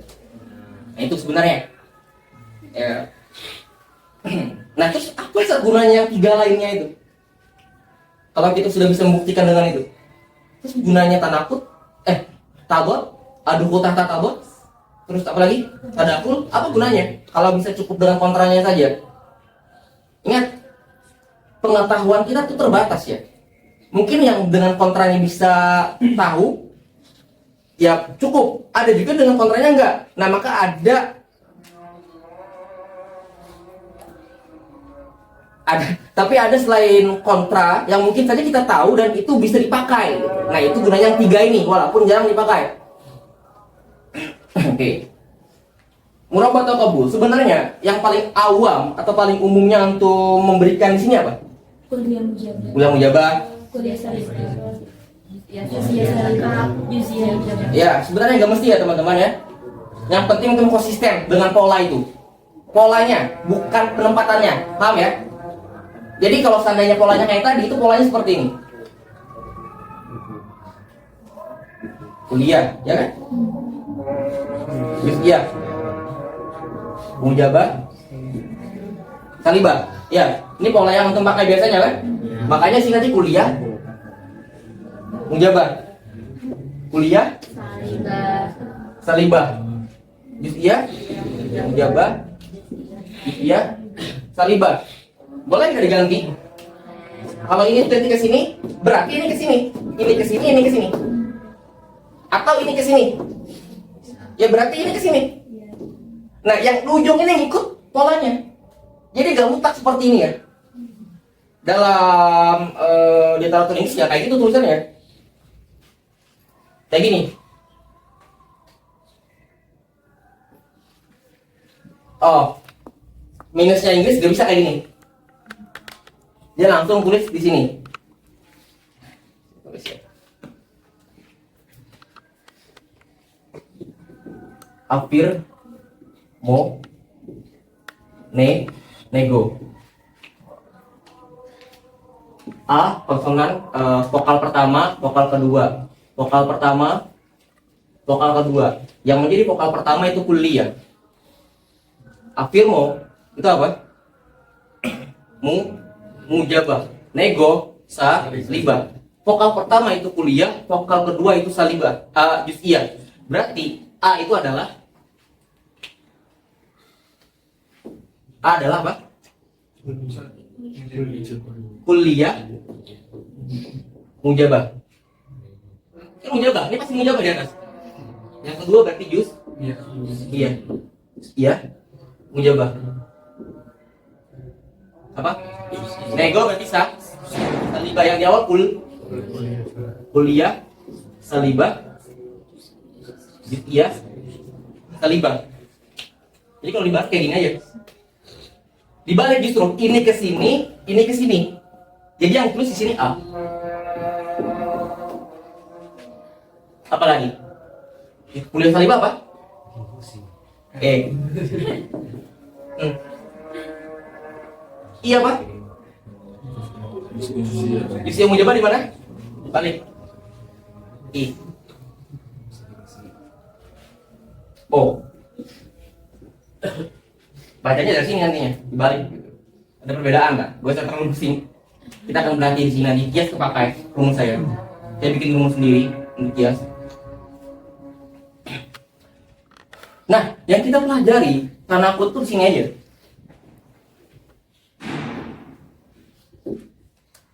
itu sebenarnya. Ya. Nah, terus apa gunanya yang tiga lainnya itu? Kalau kita sudah bisa membuktikan dengan itu. Terus gunanya tanakut, tabot, aduh tahta tabot, terus apa lagi? Tadakul, apa gunanya? Kalau bisa cukup dengan kontranya saja. Ingat, pengetahuan kita tuh terbatas ya. Mungkin yang dengan kontranya bisa tahu, ya cukup. Ada juga dengan kontranya enggak. Nah, maka ada, tapi ada selain kontra yang mungkin saja kita tahu dan itu bisa dipakai. Nah, itu gunanya yang tiga ini, walaupun jarang dipakai. Oke. Murabba atau kabul, sebenarnya yang paling awam atau paling umumnya untuk memberikan di sini apa? Kuliah mujabah. Kuliah mujabah. Kuliah salib. Kuliah salib. Juziah mujabah. Ya, sebenarnya nggak mesti ya teman-teman ya. Yang penting itu konsisten dengan pola itu. Polanya, bukan penempatannya. Paham ya? Jadi kalau seandainya polanya kayak tadi, itu polanya seperti ini. Kuliah, ya kan? Iya. Mujabah, salibah. Ya, ini pola yang untuk pakai biasanya kan? Makanya sih nanti kuliah, mujabah, kuliah, salibah, juz'iyah, mujabah, juz'iyah, salibah. Boleh nggak diganti? Kalau ini nanti ke sini, berarti ini ke sini, ini ke sini, ini ke sini, atau ini ke sini. Ya berarti ini ke sini. Nah, yang ujung ini ngikut polanya. Jadi gak mutlak seperti ini ya. Dalam literatur Inggris ya kayak gitu tulisannya. Kayak gini. Oh, minusnya Inggris gak bisa kayak gini. Dia langsung tulis di sini. Afir mo nego. A konsonan vokal pertama, vokal kedua. Vokal pertama, vokal kedua. Yang menjadi vokal pertama itu kuliah. Afirmo itu apa? Mujabah. Nego salibah. Vokal pertama itu kuliah, vokal kedua itu salibah. Juz'iyah. Berarti A itu adalah apa? Kuliah mujabah. Ini mujabah, ini pasti mujabah di atas. Yang kedua berarti juz. Iya. Mujabah. Apa? Nego berarti salibah yang di awal kuliah salibah. Iya, salibah. Jadi kalau dibalik kayak gini aja. Dibalik justru ini ke sini, ini ke sini. Jadi yang tulis di sini A. Apa lagi? Kuliah salibah apa? Iya Pak. Juz'iyah mujabah di mana? Balik. I. Oh, bacanya dari sini nantinya dibalik. Ada perbedaan nggak? Gue usah terlalu pusing. Kita akan berhenti di sini nanti. Kias kepakai rumus saya. Saya bikin rumus sendiri untuk kias. Nah, yang kita pelajari Tanakut tuh di sini aja.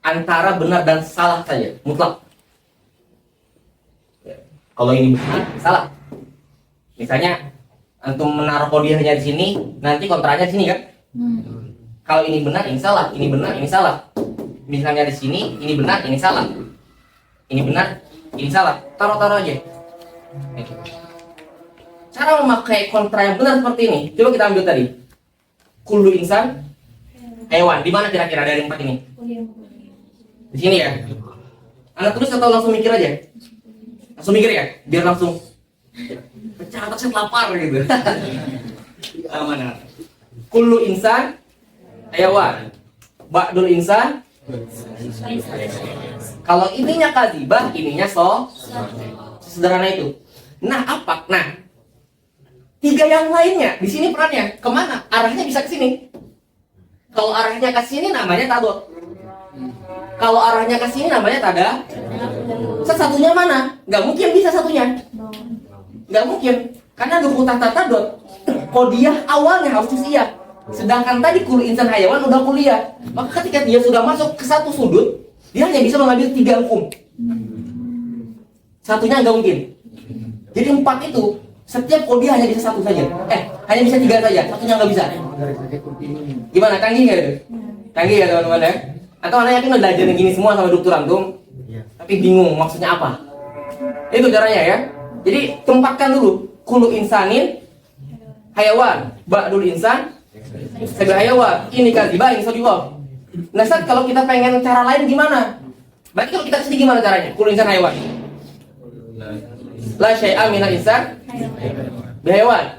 Antara benar dan salah saja, mutlak. Ya. Kalau ini benar, salah. Misalnya antum menaruh kodiahnya di sini, nanti kontranya di sini kan? Kalau ini benar, ini salah. Ini benar, ini salah. Misalnya di sini, ini benar, ini salah. Ini benar, ini salah. Taruh-taruh aja. Gitu. Cara memakai kontra yang benar seperti ini, coba kita ambil tadi. Kullu insan, hewan. Di mana kira-kira dari 4 ini? Di sini ya. Anda tulis atau langsung mikir aja? Langsung mikir ya, biar langsung pecah otak saya lapar gitu. Mana? Kullu insan, hewan. Ba'dul insan. Kalau ininya kadzibah, ininya sederhana itu. Nah, apa? Nah, 3 yang lainnya di sini perannya kemana? Arahnya bisa ke sini. Kalau arahnya ke sini namanya tadot. Kalau arahnya ke sini namanya tada. Satunya mana? Nggak mungkin bisa satunya. Nggak mungkin. Karena dukutan tadot. Kodiah awalnya harus iya. Sedangkan tadi kulu insan hayawan udah kuliah. Maka ketika dia sudah masuk ke satu sudut, dia hanya bisa mengambil 3 hukum. Satunya nggak mungkin. Jadi 4 itu setiap kodiah hanya bisa 1 saja. Hanya bisa 3 saja. Satunya nggak bisa. Gimana? Canggih nggak itu? Canggih ya teman-teman ya? Atau anda yakin udah ajarin gini semua sama dokter antum, tapi bingung maksudnya apa? Itu caranya ya. Jadi tempatkan dulu kulu insanin hayawan, ba'dul insan sebagai hayawan. Ini kadzibah, ini shadiqah. Nah, Ustaz, kalau kita pengen cara lain gimana? Berarti kalau kita kesini gimana caranya? Kulu insan hayawan. La syai'a minal insan bihayawan.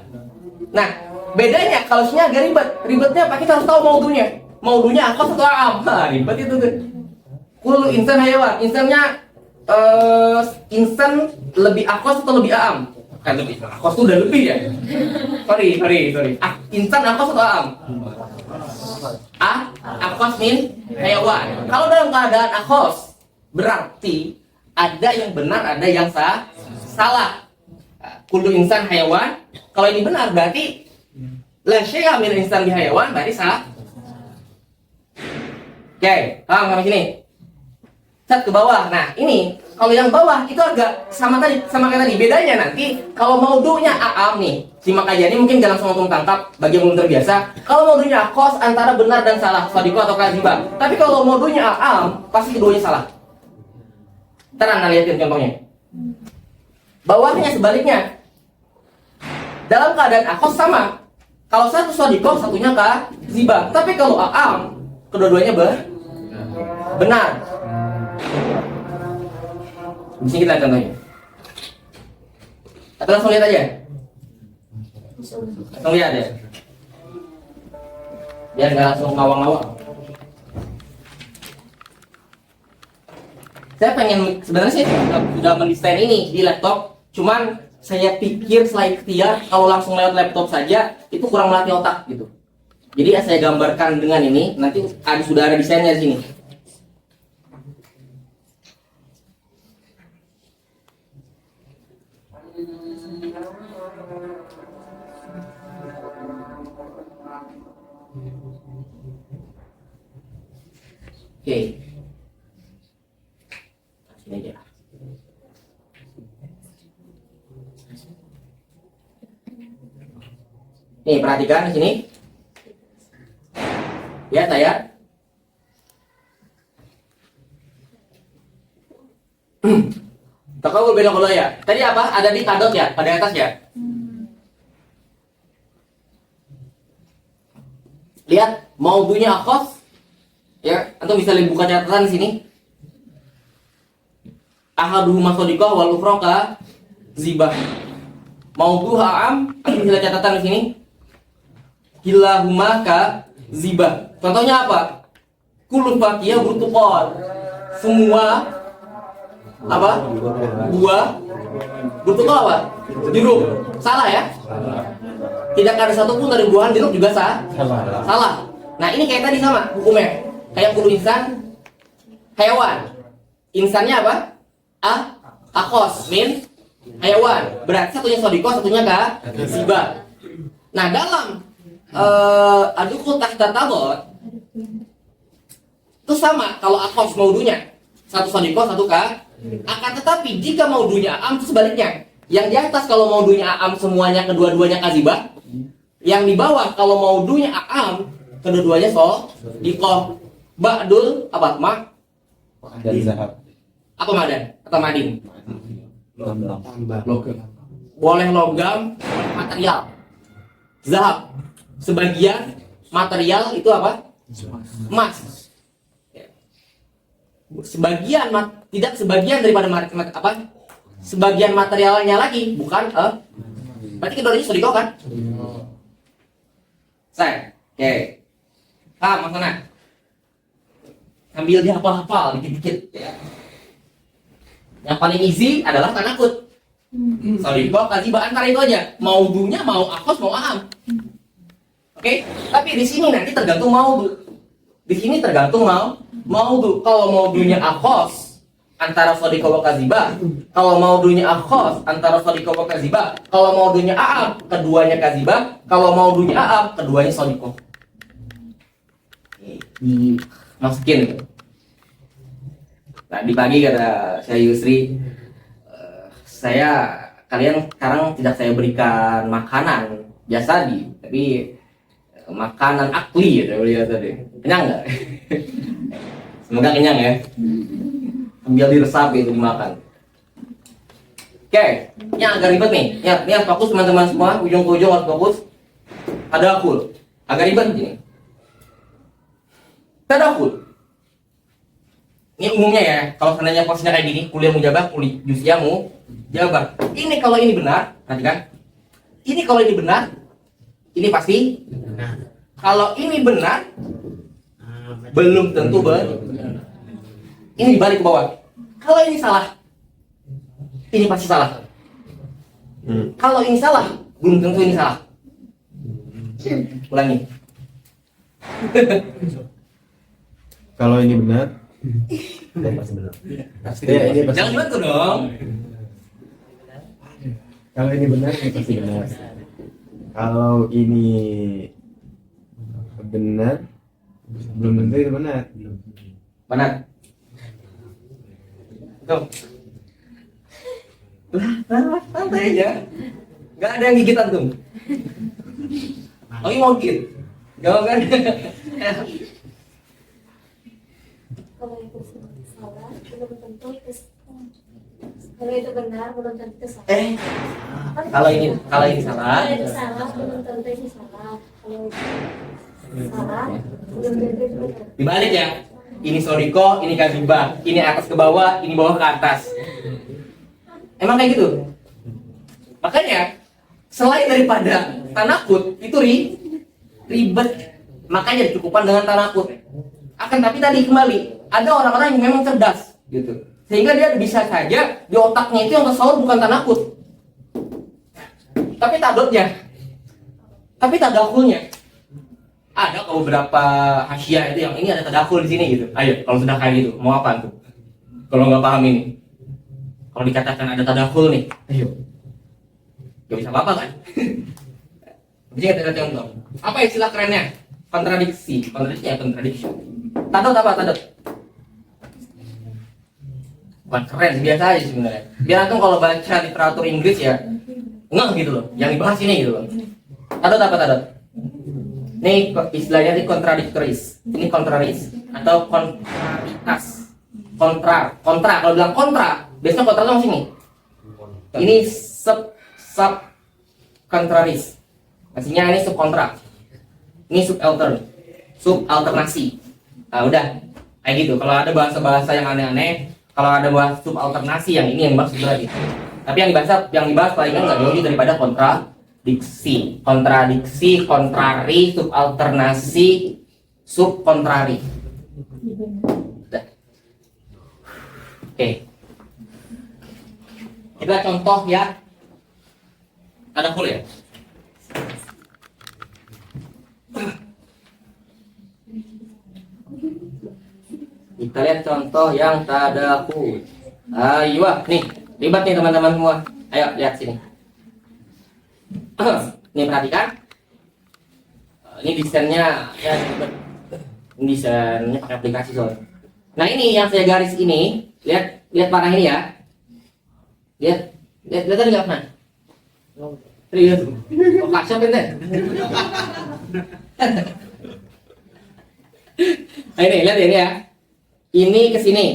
Nah, bedanya kalau sini agak ribet. Ribetnya apa? Kita harus tahu maudunya. Maudunya akhos atau am? Ribet itu tuh. Kullu insan hayawan. Insannya insan lebih akhos atau lebih am? Kan lebih. Akhos itu udah lebih ya. Sorry. Insan akhos atau am? Akhos min hayawan. Kalau dalam keadaan akhos, berarti ada yang benar, ada yang salah. Kullu insan hayawan. Kalau ini benar berarti la syai'a min insan bihayawan, berarti salah. Oke, paham sampai sini? Set ke bawah. Nah, ini kalau yang bawah itu agak sama kayak tadi. Bedanya nanti kalau maudunya a'am nih, simak aja. Ini mungkin jangan langsung tangkap bagi yang belum terbiasa. Kalau maudunya akhos antara benar dan salah, shadiqah atau kadzibah. Tapi kalau maudunya a'am, pasti keduanya salah. Ntar Anda lihatin contohnya. Bawahnya sebaliknya. Dalam keadaan akhos sama. Kalau satu shadiqah, satunya kadzibah. Tapi kalau a'am, kedua-duanya benar. Di sini kita lihat contohnya. Atau langsung lihat aja. Langsung lihat ya. Biar nggak langsung ngawang-ngawang. Saya pengen sebenarnya sih sudah mendesain ini di laptop. Cuman saya pikir setelah ikhtiar kalau langsung lewat laptop saja itu kurang melatih otak gitu. Jadi saya gambarkan dengan ini, nanti sudah ada desainnya di sini. Oke. Sini aja. Nih, perhatikan di sini. Ya, saya. Takawul beda kalau ya. Tadi apa? Ada di tadot ya, pada atas ya. Lihat, maudunya akhos. Ya, atau bisa buka catatan di sini. Ahaduhuma shadiqah wal ukhra kadzibah. Maudu ha'am, bisa catatan di sini. Kilahuma kadzibah. Contohnya apa? Kullu fakiyah burtuqal. Semua apa? Buah burtuqal apa? Jeruk. Salah ya? Tidak ada satupun dari buahan jeruk juga salah. Nah, ini kayak tadi sama hukumnya. Kayak kullu insan hayawan. Insannya apa? Akhos min hayawan. Berarti satunya shadiqah, satunya kadzibah. Nah, dalam adukul tahta tabot itu sama kalau akos maudunya satu sodiko satu ka. Akan tetapi jika maudunya am itu sebaliknya. Yang di atas kalau maudunya am semuanya kedua-duanya kazibah. Yang di bawah kalau maudunya am kedua-duanya sodiko. Ba'dul apa mak? Dan zahab. Apa madan atau madin? Tambah. Boleh logam, boleh material. Zahab. Sebagian material itu apa? Emas. Sebagian tidak sebagian daripada apa? Sebagian materialnya lagi, bukan berarti keduanya sedikit kan? Saya. Oke. Mas Sana. Ambil dia hafal-hafal dikit-dikit ya. Yang paling easy adalah tanakut. Sodiko kazibah antara itu aja. Maudunya mau akos mau aham. Oke, tapi di sini nanti tergantung maudu. Di sini tergantung maudu. Kalau maudunya akos antara sodiko wa kazibah, kalau maudunya akos antara sodiko wa kazibah, kalau maudunya aham keduanya kazibah, kalau maudunya aham keduanya sodiko. Masukin. Nah, di pagi kata saya Yusri, kalian sekarang tidak saya berikan makanan jasadi, tapi makanan akli ya beliau tadi. Kenyang nggak? Semoga kenyang ya. Sambil diresapi itu dimakan. Oke, ini agak ribet nih. Ya, ini harus fokus teman-teman semua, ujung ke ujung harus fokus. Tadakul. Agak ribet ini. Tadakul. Ini umumnya ya, kalau seandainya posisinya kayak gini, kuliah mujabah, kuliah juziah mujabah. Ini kalau ini benar, perhatikan. Ini kalau ini benar, ini pasti. Kalau ini benar, belum tentu benar. Ini dibalik ke bawah. Kalau ini salah, ini pasti salah. Kalau ini salah, belum tentu ini salah. Ulangi. Kalau ini benar, Pasti benar. ini pasti. Jangan dibantu dong. Kalau ini benar, ini pasti benar. Kalau ini benar, belum tentu itu benar. Benar. Tuh. Santai aja. Gak ada yang gigit antum. Oh, ini mau gigit. Gak kan? Kalau itu salah, belum tentu itu kalau itu benar, belum tentu itu salah. Kalau ini salah. Kalau itu salah, belum tentu itu salah. Kalau itu salah, belum tentu itu benar. Dibalik ya. Ini sodiko, ini kazibah. Ini atas ke bawah, ini bawah ke atas. Emang kayak gitu. Makanya selain daripada tanakut itu ribet. Makanya cukupan dengan tanakut. Akan tapi tadi kembali ada orang-orang yang memang cerdas gitu. Sehingga dia bisa saja di otaknya itu yang tasawur bukan tanakut. Tapi tadotnya. Tapi tadakulnya. Ada beberapa hasyiah itu yang ini ada tadakul di sini gitu. Ayo, kalau sudah kayak gitu, mau apa tuh? Kalau nggak paham ini, kalau dikatakan ada tadakul nih, ayo, gak bisa apa-apa kan? Jadi kita contoh. Apa istilah kerennya? Kontradiksi ya, contradiction. Tadot apa tadot? Bukan keren, biasa aja sebenarnya. Biar antum kalau baca literatur Inggris ya, ngeh gitu loh. Yang dibahas ini gitu loh. Tadot apa tadot? Ini istilahnya di contradictories. Ini contraries atau kontraritas. Kontra. Kalau bilang kontra, biasanya kontra langsung sini. Ini sub contraries. Maksudnya ini sub kontra. Ini subalternasi. Nah, udah kayak gitu. Kalau ada bahasa-bahasa yang aneh-aneh, kalau ada bahasa subalternasi yang ini yang maksud lagi. Tapi yang dibahas palingan nggak jauh daripada kontradiksi, kontrari, subalternasi, subkontrari. Udah. Oke. Kita contoh ya. Ada full ya. Kita lihat contoh yang tadaku. Ayo, nih, libat nih teman-teman semua. Ayo lihat sini. Nih perhatikan. Ini desainnya ya ribet. Ini desainnya pakai aplikasi soalnya. Nah ini yang saya garis ini, lihat panah ini ya. Lihat tadi nggak pernah? Serius? Oh, kasih apa ini? Nah, ini lihat ini ya. Ini ke sini.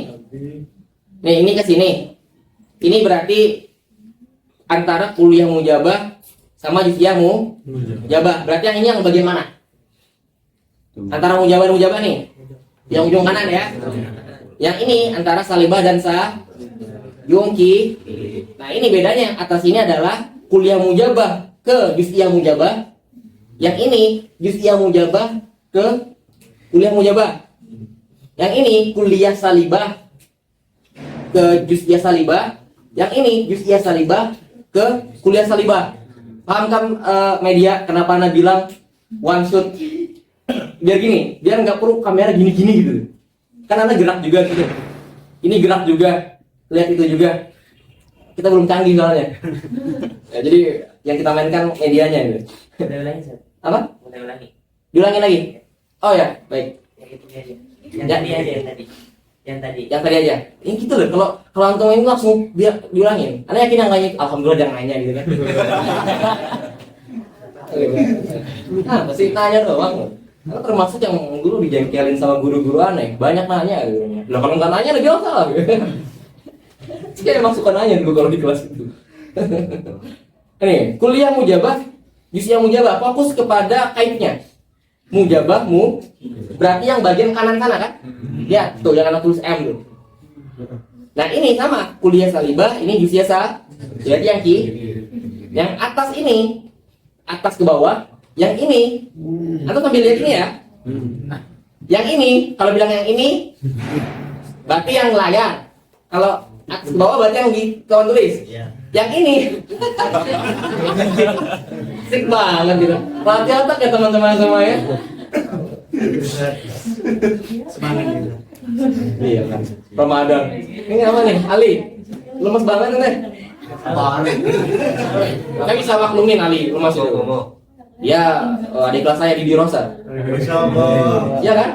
Nih, ini ke sini. Ini berarti antara kuliah mujabah sama juz'iyah mujabah. Berarti yang ini yang bagian mana? Antara mujabah dan mujabah nih. Yang ujung kanan ya. Yang ini antara salibah dan yungki. Nah, ini bedanya. Yang atas ini adalah kuliah mujabah ke juz'iyah mujabah. Yang ini juz'iyah mujabah ke kuliah mujabah. Yang ini kuliah salibah ke juz'iyah salibah. Yang ini juz'iyah salibah ke kuliah salibah. Paham kan media kenapa Anda bilang one shot? Biar gini, biar nggak perlu kamera gini-gini gitu. Kan Anda gerak juga gitu. Ini gerak juga, lihat itu juga. Kita belum canggih soalnya. Ya, jadi yang kita mainkan medianya gitu. Ulangi, Seth. Apa? Ulangi. Diulangin lagi. Oh ya, baik. Yang itu aja. Yang tadi aja, yang tadi. Yang tadi aja. Ini gitu loh. Kalau antum ini langsung diulangin. Anda yakin yang nanya? Alhamdulillah jangan nanya gitu kan. Nah, pasti tanya doang. Karena termasuk yang dulu dijengkelin sama guru-guru aneh. Banyak nanya gitu. Lah kalau nggak nanya dia salah gitu. Dia emang suka nanya dulu kalau di kelas itu. Ini kuliah mujabah, juz'iyah mujabah fokus kepada kaitnya. Mujabah berarti yang bagian kanan-kanan kan? Ya, tuh yang anak tulis M tuh. Nah, ini sama kuliah salibah, ini juz'iyah berarti yang yang atas ini atas ke bawah, yang ini atau sambil lihat ini ya. Yang ini kalau bilang yang ini berarti yang layar. Kalau atas ke bawah berarti yang kawan tulis. Yang ini sik banget gitu. Latih otak ya teman-teman semua ya. Semangat gitu. Iya kan. Ramadan. Ini apa nih? Ali. Lemes banget nih. Saya bisa maklumin Ali, lemes itu. Ya, adik kelas saya di Dirosa. Iya kan?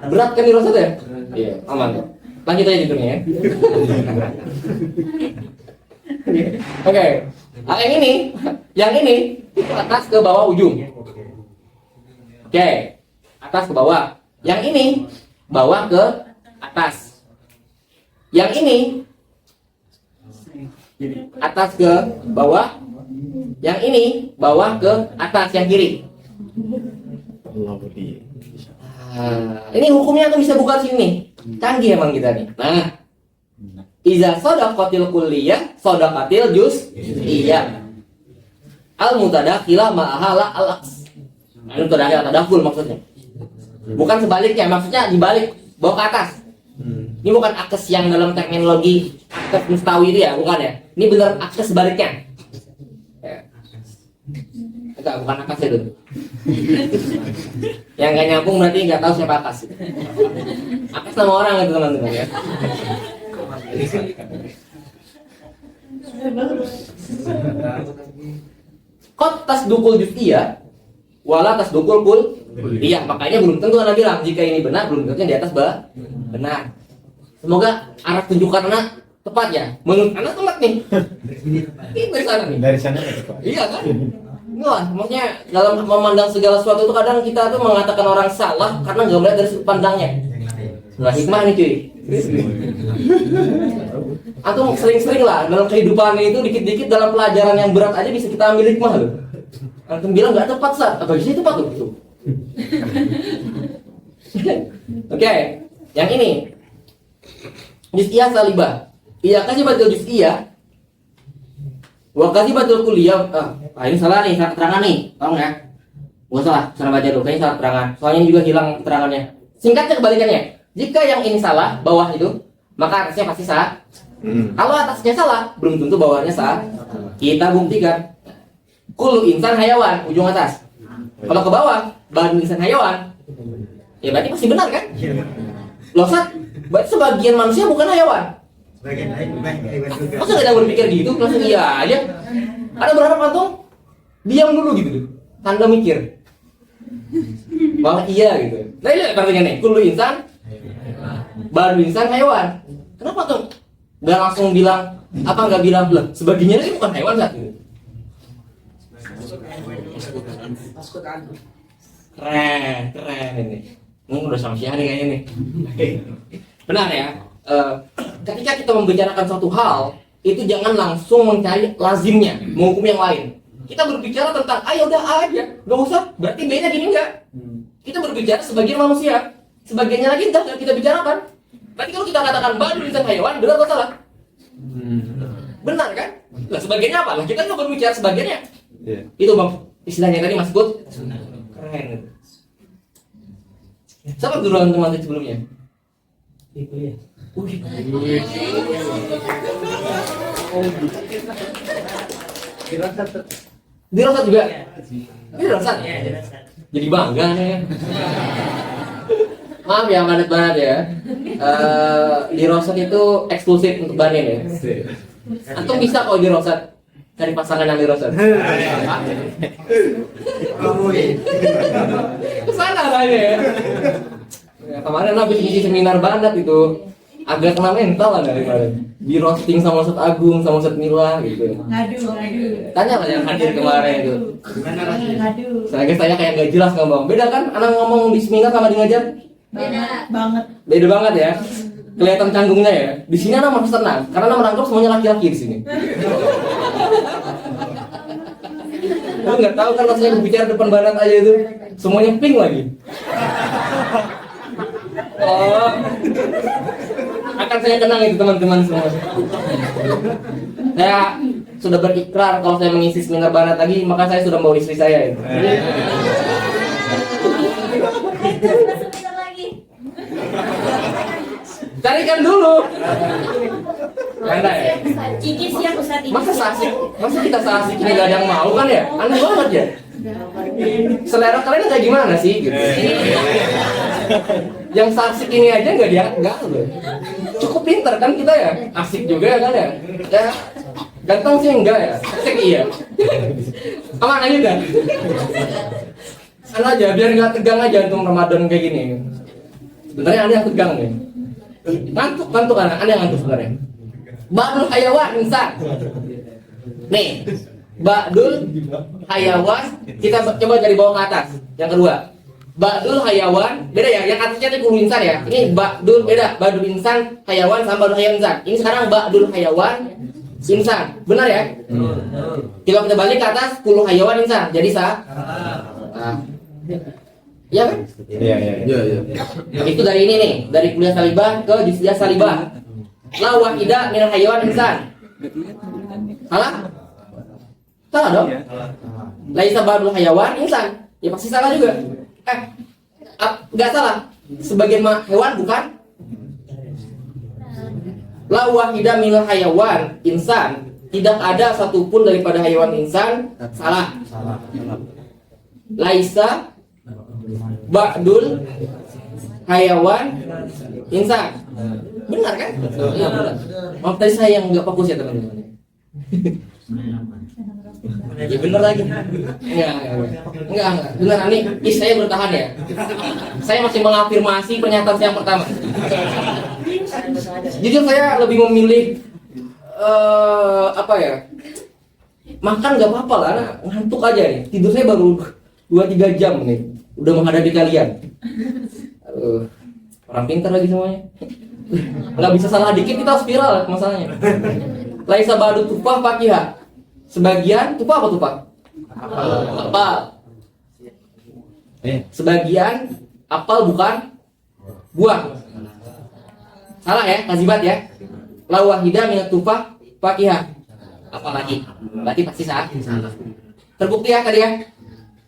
Berat kan Dirosa tuh ya? Iya, aman kok. Lanjut aja tidurnya ya. Oke. Nah, yang ini itu atas ke bawah ujung. Oke. Atas ke bawah. Yang ini bawah ke atas. Yang ini atas ke bawah. Yang ini bawah ke atas yang kiri. Ini hukumnya tuh bisa buka sini. Canggih emang kita nih. Nah, iza shadaqatil kulliyah shadaqatil juz'iyah. Al mutadakhilah ma'ahala al-aqs. Ini mutadakhil tadakhul maksudnya. Bukan sebaliknya, maksudnya dibalik, bawa ke atas. Ini bukan akes yang dalam teknologi akes mustawi itu ya, bukan ya. Ini benar akes sebaliknya. Ya. Enggak, bukan akes itu. Yang nggak nyambung berarti nggak tahu siapa akes. Akes nama orang itu teman-teman ya. Kot tasdukul juz'iyah wala tasdukul kulliyah. Makanya belum tentu Anda bilang jika ini benar, belum tentu yang di atas benar. Semoga arah tunjukan Anda tepat ya. Menurut Anda tepat nih. Ini dari sana nih. Dari sana tepat. Iya kan? Enggak, maksudnya dalam memandang segala sesuatu itu kadang kita tuh mengatakan orang salah karena nggak melihat dari sudut pandangnya. Nggak hikmah nih cuy. Atau sering-sering lah dalam kehidupan itu dikit-dikit dalam pelajaran yang berat aja bisa kita ambil hikmah loh. Antum bilang nggak tepat saat, apa bisa tepat loh gitu. Oke, yang ini juz'iyah salibah. Iya kasih batul juz'iyah. Wa kasih batul kulliyah. Ini salah nih, salah keterangan nih. Tolong ya. Gak salah, cara baca dulu. Kayaknya salah keterangan. Soalnya ini juga hilang keterangannya. Singkatnya kebalikannya. Jika yang ini salah, bawah itu, maka atasnya pasti salah. Kalau atasnya salah, belum tentu bawahnya salah. Kita buktikan. Kullu insan hayawan, ujung atas. Kalau ke bawah, bahan insan hayawan. Ya berarti pasti benar kan? Loh Sat, berarti sebagian manusia bukan hayawan. Masa gak ada berpikir gitu? Langsung iya aja. Ada berharap antum? Diam dulu gitu. Tanda mikir. Malah iya gitu. Nah ini artinya nih, kullu insan baru insan hewan. Kenapa tuh nggak langsung bilang, apa nggak bilang lah sebagiannya ini bukan hewan saat gitu. Keren ini. Udah samsiah nih kayaknya nih. Benar ya. Ketika kita membicarakan suatu hal, itu jangan langsung mencari lazimnya, menghukum yang lain. Kita berbicara tentang, ayo udah A aja, nggak usah. Berarti B-nya gini nggak? Kita berbicara sebagian manusia, sebagiannya lagi nggak kita bicarakan. Berarti kalau kita katakan baru insan hewan, benar atau salah? Benar kan? Lah sebagiannya apa? Lah kita nggak berbicara sebagiannya. Itu bang, istilahnya tadi Mas Bud. Keren. Siapa duluan teman sebelumnya? Itu ya. Dirosat juga? Dirosat? Iya, dirosat. Jadi bangga nih. Maaf ya, padat banget ya. Dirosat itu eksklusif untuk Banin ya. Antum bisa kalau dirosat cari pasangan yang dirosat. Kesana arahnya ya. Kemarin habis ngisi seminar banget itu agak kena mental lah dari kemarin. Di roasting sama Ustadz Agung sama Ustadz Mila gitu. Ngadu. Tanya lah yang hadir kemarin itu. Ngadu. Saya kayak gak jelas ngomong. Beda kan anak ngomong di seminar sama di ngajar? Banget. Beda banget ya. Kelihatan canggungnya ya. Di sini anak merasa tenang karena anak merangkap semuanya laki-laki di sini. Lu nggak tahu kan rasanya berbicara depan barat aja itu semuanya pink lagi. Oh, akan saya kenang itu teman-teman semua. Saya sudah berikrar kalau saya mengisi seminar barat lagi, maka saya sudah membawa istri saya itu. Sebentar lagi. Carikan dulu. Anda ya? Cici siap Ustaz ini. Masa kita seasik ini gak ada yang mau kan ya? Aneh banget ya. Selera kalian kayak gimana sih gitu? Yang asik ini aja nggak loh. Cukup pintar kan kita ya, asik juga kan ya. Ya ganteng sih enggak ya, asik iya. Aman aja kan? Sana aja biar nggak tegang aja untuk Ramadan kayak gini. Sebenarnya ada yang tegang nih. Ngantuk anak, ada yang ngantuk sebenarnya. Ba'dul hayawan insan. Nih, ba'dul hayawan kita coba dari bawah ke atas. Yang kedua, ba'dul hayawan beda ya, yang atasnya itu kullu insan ya. Ini ba'dul beda, ba'dul insan hayawan sama ba'dul hayawan insan. Ini sekarang ba'dul hayawan insan. Benar ya? Kalau kita balik ke atas kullu hayawan insan. Jadi sah. Iya kan? Iya. Itu dari ini nih, dari kuliah salibah ke juz'iyah salibah. La wahida minal hayawan insan. Salah? Salah dong? Laisa ba'dul hayawan insan. Ya pasti salah juga. Enggak salah. Sebagian hewan bukan? La wahida minal hayawan insan. Tidak ada satupun daripada hewan insan. Salah. Laisa ba'dul hayawan insan. Benar kan? Iya benar. Maaf tadi saya yang nggak fokus ya teman-teman. Ya benar lagi. Enggak. Benar ini saya bertahan ya. Saya masih mengafirmasi pernyataan saya yang pertama. Jujur saya lebih memilih apa ya? Makan nggak apa-apa lah, ngantuk aja nih. Tidur saya baru 2-3 jam nih. Udah menghadapi kalian. Orang pintar lagi semuanya. Nggak bisa salah dikit kita harus viral masalahnya. Laisa ba'du tufah fakiha. Sebagian tufah apa tufah? Apal. Sebagian apal bukan buah. Salah ya, kazibat ya. La wahida minat tufah fakiha. Apalagi? Berarti pasti salah. Terbukti ya tadi ya.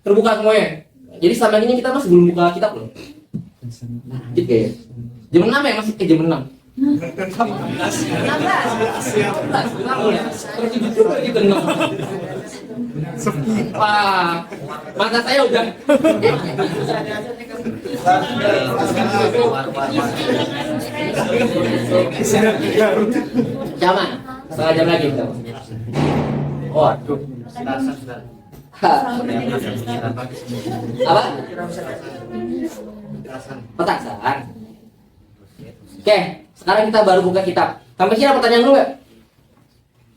Terbuka semuanya. Jadi selama ini kita masih belum buka kitab loh. Gitu ya. Jam 6 ya masih jam 6. 16. Wah, mata saya udah. Jaman, setengah jam lagi kita. Waduh. Apa? Petasan. Oke, sekarang kita baru buka kitab. Sampai sini ada pertanyaan dulu nggak?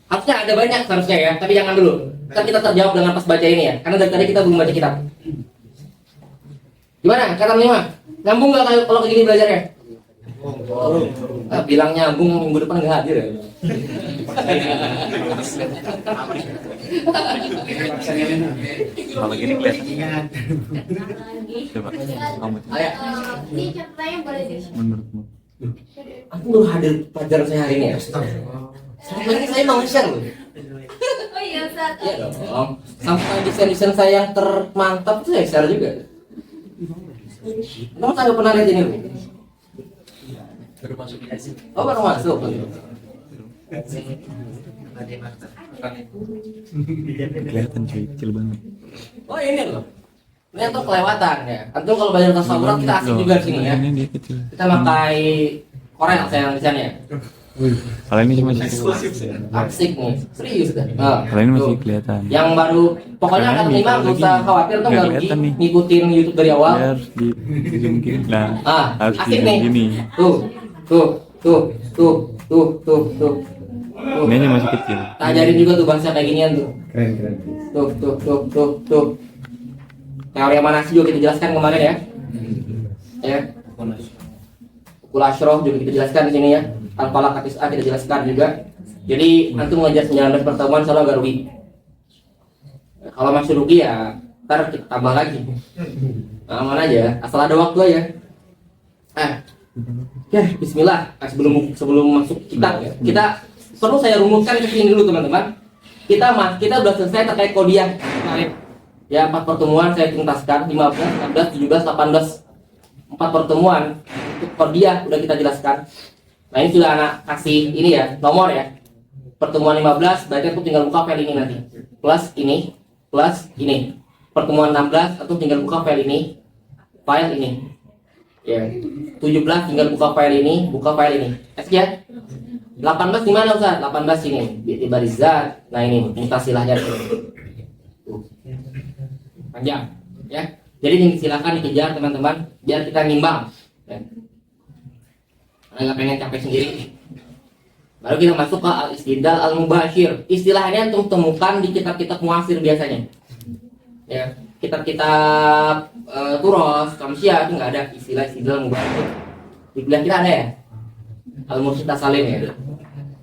Harusnya ada banyak seharusnya ya, tapi jangan dulu. Ntar kita terjawab dengan pas baca ini ya, karena dari tadi kita belum baca kitab. Gimana? Kata 5. Nyambung nggak kalau kayak gini belajarnya? Bilang nyambung minggu depan nggak hadir ya? Kalau gini kelihatan. Coba kamu Ayo, Ini contohnya boleh di menurutmu. aku baru hadir pelajaran saya hari ini ya. Selama ini saya mau share loh. Oh iya, saat Iya dong. Sampai desain-desain saya yang termantap tuh saya share juga. Kamu nggak pernah lihat ini loh? Oh baru masuk. Kelihatan cuy, kecil banget. Oh ini loh. Ini tuh kelewatan ya. Antum kalau belajar tasawuf kita asik juga di sini ya. Ini dia kecil. Kita pakai Corel saya yang desainnya. Kalau ini masih Asik nih, serius dah. Nah, Kalau ini masih tuh. kelihatan. Yang baru, pokoknya Karena kata ini Imam kalau nggak usah lagi khawatir tuh nggak nggak rugi kelihatan nih. ngikutin YouTube dari awal. Biar di mungkin. Nah, harus di Asik nih. gini. Tuh, tuh, tuh, tuh, tuh, tuh, tuh. Ini aja masih kecil. Tak ajarin juga tuh bahasa kayak ginian tuh. Keren. Tuh, tuh, tuh, tuh, tuh. Teori manasi juga kita jelaskan kemarin ya. Ya. Ukul Ashrof juga kita jelaskan di sini ya. Al-Falaq Atis A kita jelaskan juga. Jadi antum mengajar 19 pertemuan selalu agak rugi. Kalau masih rugi ya ntar kita tambah lagi. Aman aja, asal ada waktu aja. Ya, Bismillah. Sebelum masuk kitab ya, kita perlu saya rumuskan ke sini dulu teman-teman. Kita udah selesai terkait kodiah kemarin. Ya 4 pertemuan saya tuntaskan 15, 16, 17, 18. 4 pertemuan untuk kodiah udah kita jelaskan. Nah ini sudah anak kasih ini ya nomor ya. Pertemuan 15 berarti aku tinggal buka file ini nanti. Plus ini. Pertemuan 16 aku tinggal buka file ini. File ini. Ya. 17 tinggal buka file ini, Asik ya? 18 di mana Ustaz? 18 ini. Di barizat. Nah ini mutasilahnya tuh. Panjang ya. Jadi silakan dikejar teman-teman biar kita ngimbang. Ya. Nggak pengen capek sendiri. Lalu kita masuk ke al-istidlal al-mubashir. Istilahnya untuk temukan di kitab-kitab muasir biasanya. Ya, kitab-kitab Turos, Kamsiyah itu nggak ada istilah istidlal mubashir. Di kuliah kita ada ya? Al-Mursyid Salim ya.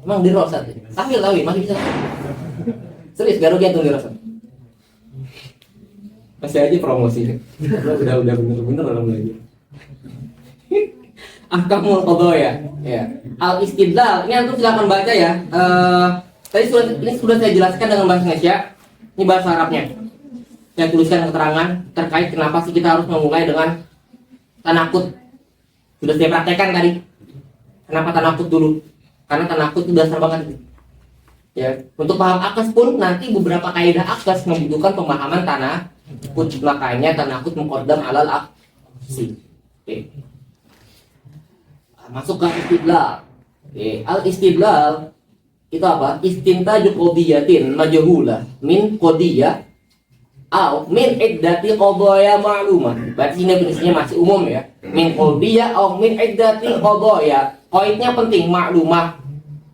Emang di Rosat. Tampil masih bisa. Serius gak rugi tuh di Rosat. Masih aja promosi. Udah bener-bener orang belajar. Ahkamul qadaya ya. Al-istidlal ini antum silakan baca ya. Tadi sudah saya jelaskan dengan bahasa Indonesia. Ini bahasa Arabnya. Saya tuliskan keterangan terkait kenapa sih kita harus memulai dengan tanakut. Sudah saya praktekkan tadi. Kenapa tanakut dulu? Karena tanakut itu dasar banget. Ya, untuk paham akas pun nanti beberapa kaidah akas membutuhkan pemahaman tanakut. Makanya tanakut muqaddam alal aksi. Oke. Masuk ke istidlal. Al-istidlal itu apa? Istintaju qadiyatin majhulah min qadiyah au min iddati qadaya ma'lumah. Berarti ini definisinya masih umum ya. Min qadiyah au min iddati qadaya. Koidnya penting, maklumah.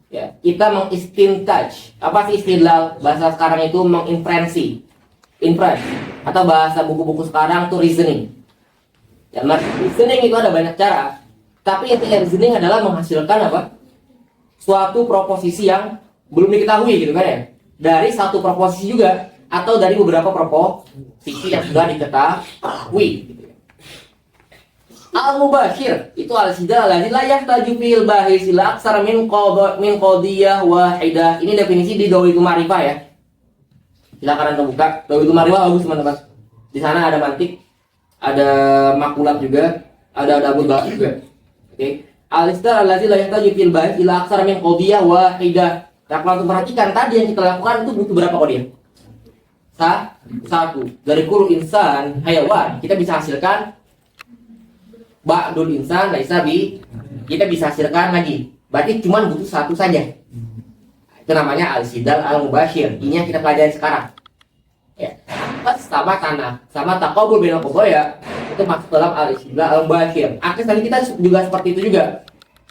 Ya, kita mengistintaj. Apa sih istidlal? Bahasa sekarang itu menginferensi. Inference atau bahasa buku-buku sekarang itu reasoning. Ya, reasoning itu ada banyak cara. Tapi inti reasoning adalah menghasilkan apa? Suatu proposisi yang belum diketahui gitu kan ya. Dari satu proposisi juga atau dari beberapa proposisi yang sudah diketahui gitu ya. Al-mubashir itu al-istidlal alladzi la yahtaju fil bahis ila aksar min qadiyah wahidah. Ini definisi di Dawitul Ma'rifah ya. Silakan Anda buka. Dawitul Ma'rifah bagus teman-teman. Di sana ada mantik, ada makulat juga, ada Abul Bahas juga. Oke. Al-istidlal alladzi la yahtaju fil bahis ila aksar min qadiyah wahidah. Nah, kalau untuk perhatikan tadi yang kita lakukan itu butuh berapa qadiyah? Satu. Dari kullu insan hayawan kita bisa hasilkan ba'dul insan laisa bi, kita bisa hasilkan lagi. Berarti cuma butuh satu saja. Itu namanya al-istidlal al-mubashir. Ini yang kita pelajari sekarang. Ya. akad sama tanah, sama taqabul bainal qadaya, itu masuk dalam al-istidlal al-bashir. Akad tadi kita juga seperti itu juga.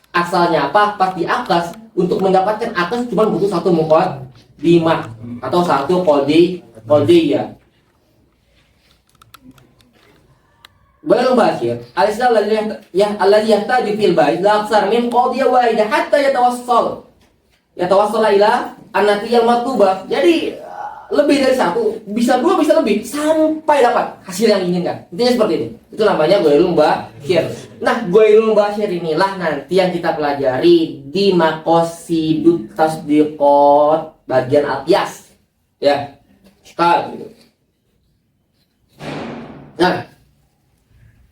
Asalnya apa? Pas di akad untuk mendapatkan akad cuma butuh satu muqaddimah atau satu qadiyah. Bainal bashir, al-istidlal alladhi yahtaju fil bait la aksar min qadiyah wahidah hatta yatawassal ila an-natijah al-matlubah. Jadi lebih dari satu, bisa dua, bisa lebih, sampai dapat hasil yang diinginkan. Intinya seperti itu. Itu namanya ghairul bashir. Nah, ghairul bashir inilah nanti yang kita pelajari di maqasidut tasdiqat bagian al-qiyas. Ya. Sekali gitu. Nah,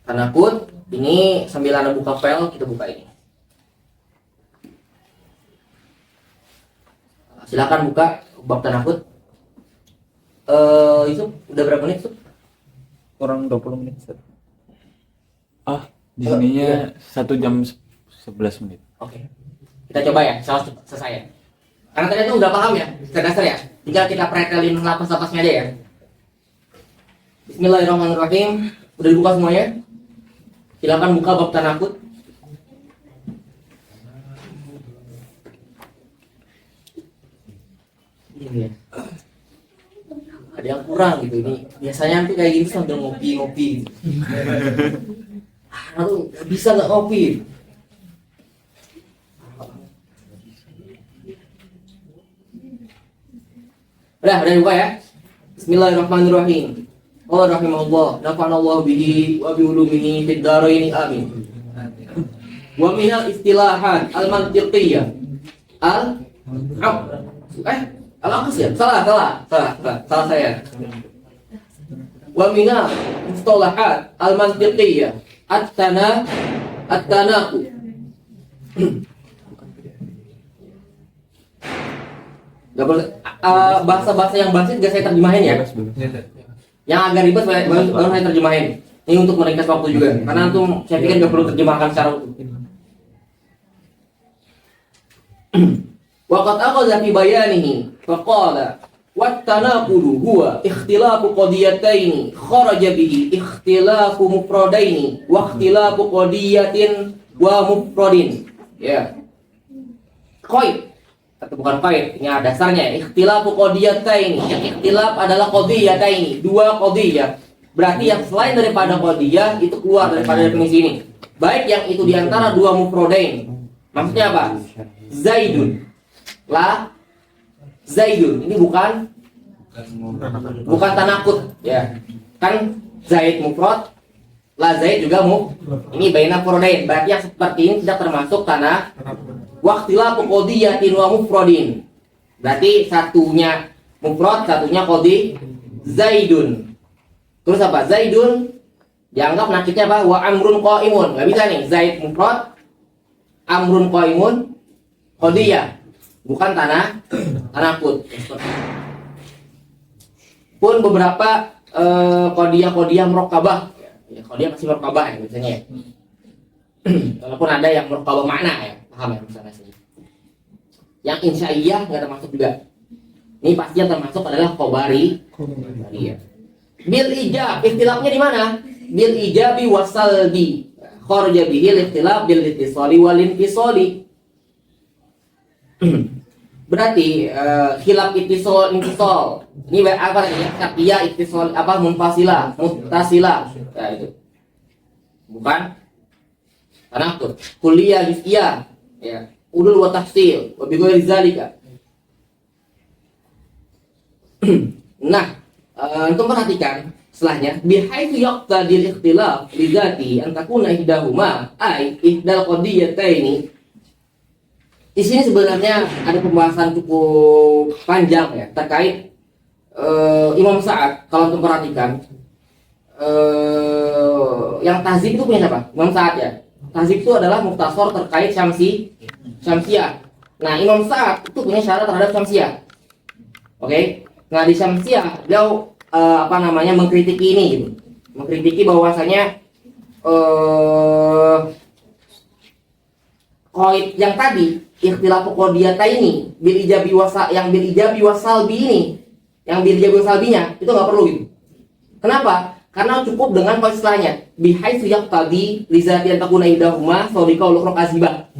karena pun ini sambil Anda buka file, kita buka ini. Silakan buka bab tanakut. Itu udah berapa menit tuh? Kurang 20 menit. Di sininya 1 jam 11 menit. Oke. Kita coba ya, selesai ya. Karena tadi itu udah paham ya, dasar ya. Tinggal kita pretelin lapas-lapasnya aja ya. Bismillahirrahmanirrahim. Udah dibuka semuanya? Silakan buka bab tanakut. Iya. Ada yang kurang gitu ini. Biasanya tuh kayak gini sambil ngopi-ngopi gitu. Lalu bisa nggak ngopi? Udah buka ya. Bismillahirrahmanirrahim. Allah rahimahullah, nafa'anallahu bihi wa bi ulumihi fid dharain amin. Wa minal istilahat al-mantiqiyah al-aqs ya? Salah saya. Wa minal mustalahat al-mantiqiyah at-tanaqu. Bahasa-bahasa yang basit gak saya terjemahin ya. Yang agak ribet baru saya terjemahin. Ini untuk meringkas waktu juga. Karena antum saya pikir gak perlu terjemahkan secara utuh. Waqad aqadha fi bayanihi faqala wat-tanaqulu huwa ikhtilafu qadiyataini kharaja bihi ikhtilafu mufradaini wa ikhtilafu qadiyatin wa mufradin. Ya. Qaid atau bukan qaid, ini ada dasarnya ikhtilafu qadiyataini. Yang ikhtilaf adalah qadiyataini, dua qadiyah. Berarti yang selain daripada qadiyah itu keluar daripada definisi ini. Baik yang itu diantara dua mufradain. Maksudnya apa? Zaidun la Zaidun, ini bukan tanakut ya. Kan Zaid mufrad, la Zaid juga ini baina mufradain. Berarti yang seperti ini tidak termasuk tanah waqtilafu qadiyatin wa mufradin. Berarti satunya mufrad, satunya qadi. Zaidun. Terus apa? Zaidun dianggap nakitnya apa? Wa amrun qaimun. Enggak bisa nih. Zaid mufrad, amrun qaimun, qadiyah. Bukan tanakut. Pun beberapa qadiyah murakkabah. Ya, qadiyah masih murakkabah ya biasanya ya. Walaupun ada yang murakkabah makna ya. Paham ya misalnya sini. Yang insya'iyah nggak termasuk juga. Ini pasti yang termasuk adalah khobari. Ya. Bil ijab, ikhtilafnya di mana? Bil ijabi wasalbi. Kharaja bihil ikhtilaf bil ittisali wal infisali. Berarti khilaf ittisal. Ini apa namanya? Syaqiyah ittisal apa munfasilah, muttasila. Ya itu. Bukan tanakut. Kuliah juz'iyah. Ya, udul wa tahsil wa bi ghairi zalika. Nah, untuk perhatikan setelahnya bihaitsu yaqtadil ikhtilaf li dzati an takuna ihdahuma ay ihdal qadiyataini. Di sini sebenarnya ada pembahasan cukup panjang ya terkait Imam Sa'ad. Kalau untuk perhatikan yang tahzib itu punya siapa? Imam Sa'ad ya. Tahzib itu adalah mukhtasar terkait Syamsiyah. Nah, Imam Sa'ad itu punya syarat terhadap Syamsiyah. Oke. Nah, di Syamsiyah beliau mengkritiki ini gitu. Mengkritiki bahwasanya qaid yang tadi ikhtilafu qadiyataini bil ijabi wasal yang bil ijabi wasalbi ini, yang bil ijabi wasalbinya itu enggak perlu gitu. Kenapa? Karena cukup dengan istilahnya bihai suyak tadi lizati antakuna idahuma sodika ulukrok azibah.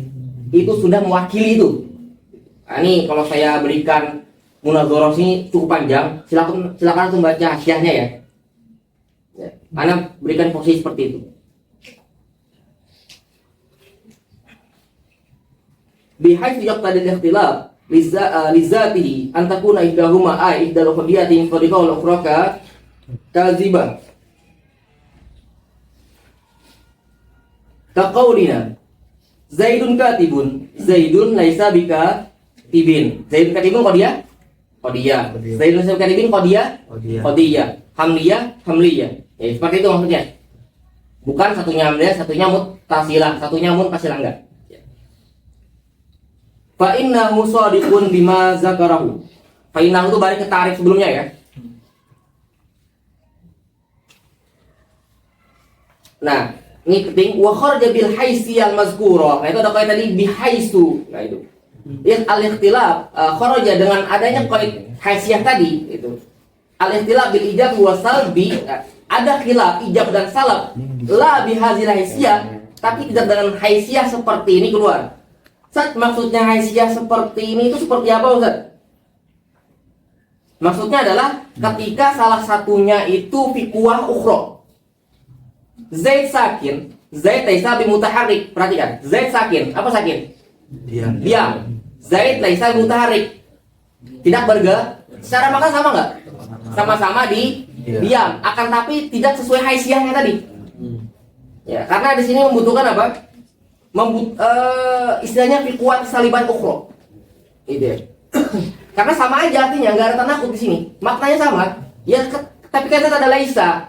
Itu sudah mewakili itu. Nah, ini kalau saya berikan munadzarah ini cukup panjang, silakan untuk baca hasyiahnya ya. Karena berikan posisi seperti itu. Bihai suyak tadi ikhtilaf lizatihi antakuna idahuma ay ihdal ukhdiyatin sodika ulukrok kazibah. Kaqaulina Zaidun katibun, Zaidun laisa bika tibin. Zaidun katibun qadiyah, qadiyah. Zaidun laisa bika tibin qadiyah, qadiyah. Hamliyah, hamliyah. Ya, seperti itu maksudnya. Bukan satunya hamliyah, satunya muttasilah, satunya muttasilah enggak. Fa innahu shadiqun bima zakarahu. Fa innahu itu balik ke tarikh sebelumnya ya. Nah, ini penting, wa kharaja bil haisi al mazkura. Nah, itu ada kaitan tadi bihaisu. Nah, itu. Yang al-ikhtilaf kharaja dengan adanya kait haisiyah tadi itu. Al-ikhtilaf bil ijab wa salbi. Ada khilaf ijab dan salab. La bihazil haisiyah, tapi tidak dengan haisiyah seperti ini keluar. Ustaz, maksudnya haisiyah seperti ini itu seperti apa, Ustaz? Maksudnya adalah ketika salah satunya itu fi kuwah ukhra. Zaid sakin, Zaid laisa bimutaharrik. Perhatikan, Zaid sakin. Apa sakin? Diam. Zaid laisa bimutaharrik. Tidak bergerak. Secara makna sama enggak? Sama-sama di diam. Akan tapi tidak sesuai haisiyahnya tadi. Ya, karena di sini membutuhkan apa? Istilahnya fi kuwat saliban ukhra. Gitu ya. Karena sama aja artinya, enggak ada tanakut di sini. Maknanya sama. Ya, tapi kan ada laisa.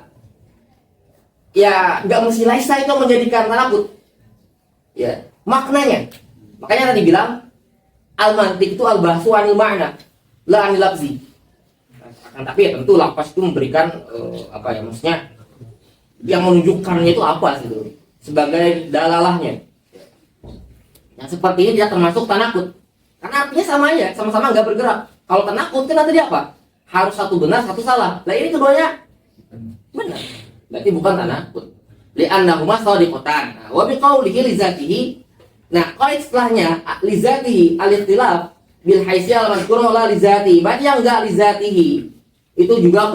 Ya, nggak mesti laisa itu menjadikan tanakut. Ya, maknanya. Makanya tadi bilang al-mantiq itu al-bahsu anil ma'na, la anil lafzi. Akan tapi ya tentu lafaz itu memberikan apa ya, maksudnya yang menunjukkannya itu apa gitu, sebagai dalalahnya. Yang seperti ini tidak termasuk tanakut. Karena artinya sama ya, sama-sama nggak bergerak. Kalau tanakut kan tadi apa? Harus satu benar, satu salah. Nah, ini keduanya benar. Berarti bukan tanakut. Li'annahuma shadiqatan. Wa biqaulihi li zatihi. Nah, qaid setelahnya li zatihi al-ikhtilaf bil haisiyah al-mazkurah la li zatihi. Berarti yang enggak li zatihi itu juga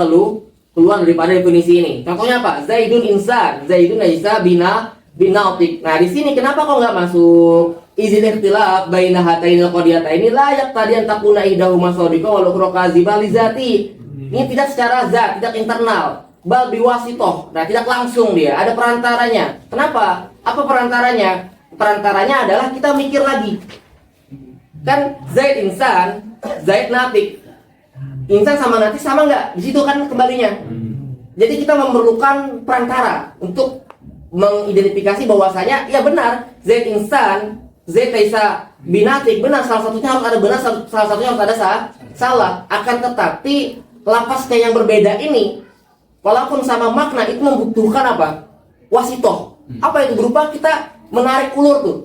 keluar daripada definisi ini. Contohnya apa? Zaidun insan, Zaidun laisa binautik. Nah, di sini kenapa kok enggak masuk izin ikhtilaf baina hatainil qadiyataini la yaqtadi an takuna ihdahuma shadiqah wal ukhra kazibah li zati. Ini tidak secara zat, tidak internal. Bal biwasitoh. Nah, tidak langsung dia, ada perantaranya. Kenapa? Apa perantaranya? Perantaranya adalah kita mikir lagi. Kan Zaid insan, Zaid natik. Insan sama natik sama nggak? Di situ kan kembalinya. Jadi kita memerlukan perantara untuk mengidentifikasi bahwasanya ya benar Zaid insan, Zaid laisa binatik, benar, salah satunya harus ada benar, salah satunya harus ada salah. Akan tetapi lafaz kayak yang berbeda ini, walaupun sama makna, itu membutuhkan apa? Wasitoh. Apa itu? Berupa kita menarik ulur tuh.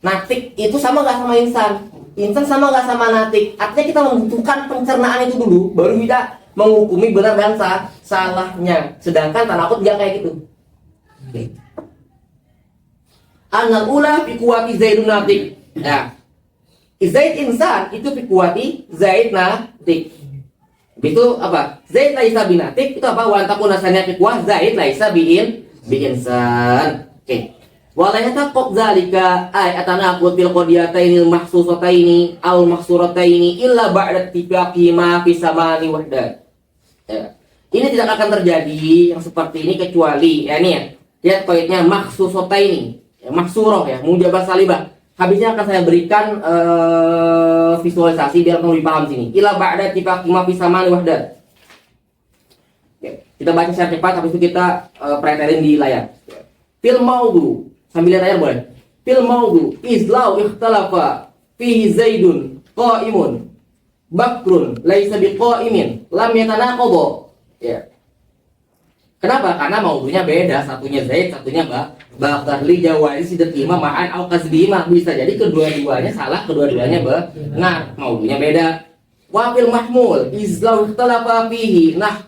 Natik itu sama nggak sama insan? Insan sama nggak sama natik? Artinya kita membutuhkan pencernaan itu dulu, baru kita menghukumi benar dan salahnya. Sedangkan tanakut nggak kayak gitu. Anal ula fi kuwati Zaidun natik. Ya. Zaid insan itu fi kuwati Zaid natik. Itu apa? Zaid laisa binatik itu apa? Wa antakuna saniyat fi kuwah Zaid laisa bi insan. Oke. Wa la yataqqaq zalika ay atanaqud fil qadiyataini mahsusataini aw mahsurataini illa ba'da ittifaqi ma fi samani wahdat. Ya. Ini tidak akan terjadi yang seperti ini kecuali ya ini ya. Lihat poinnya mahsusataini. Ya, mahsurah ya, mujabah salibah. Habisnya akan saya berikan visualisasi biar kamu lebih paham sini. Ila ba'da ittifaqi ma fi samani wahdat. Oke, kita baca secara cepat, habis itu kita pretelin di layar. Fil maudhu, sambil lihat layar boleh. Fil maudhu izlau ikhtalafa fihi Zaidun qa'imun Bakrun laisa biqa'imin lam yatanaqadha. Ya. Kenapa? Karena maudhunya beda, satunya Zaid, satunya Bakar li jawazi sidatima ma'an au kasbima. Bisa jadi kedua-duanya salah, kedua-duanya benar, maudhunya beda. Wa fil mahmul izlau ikhtalafa fihi nah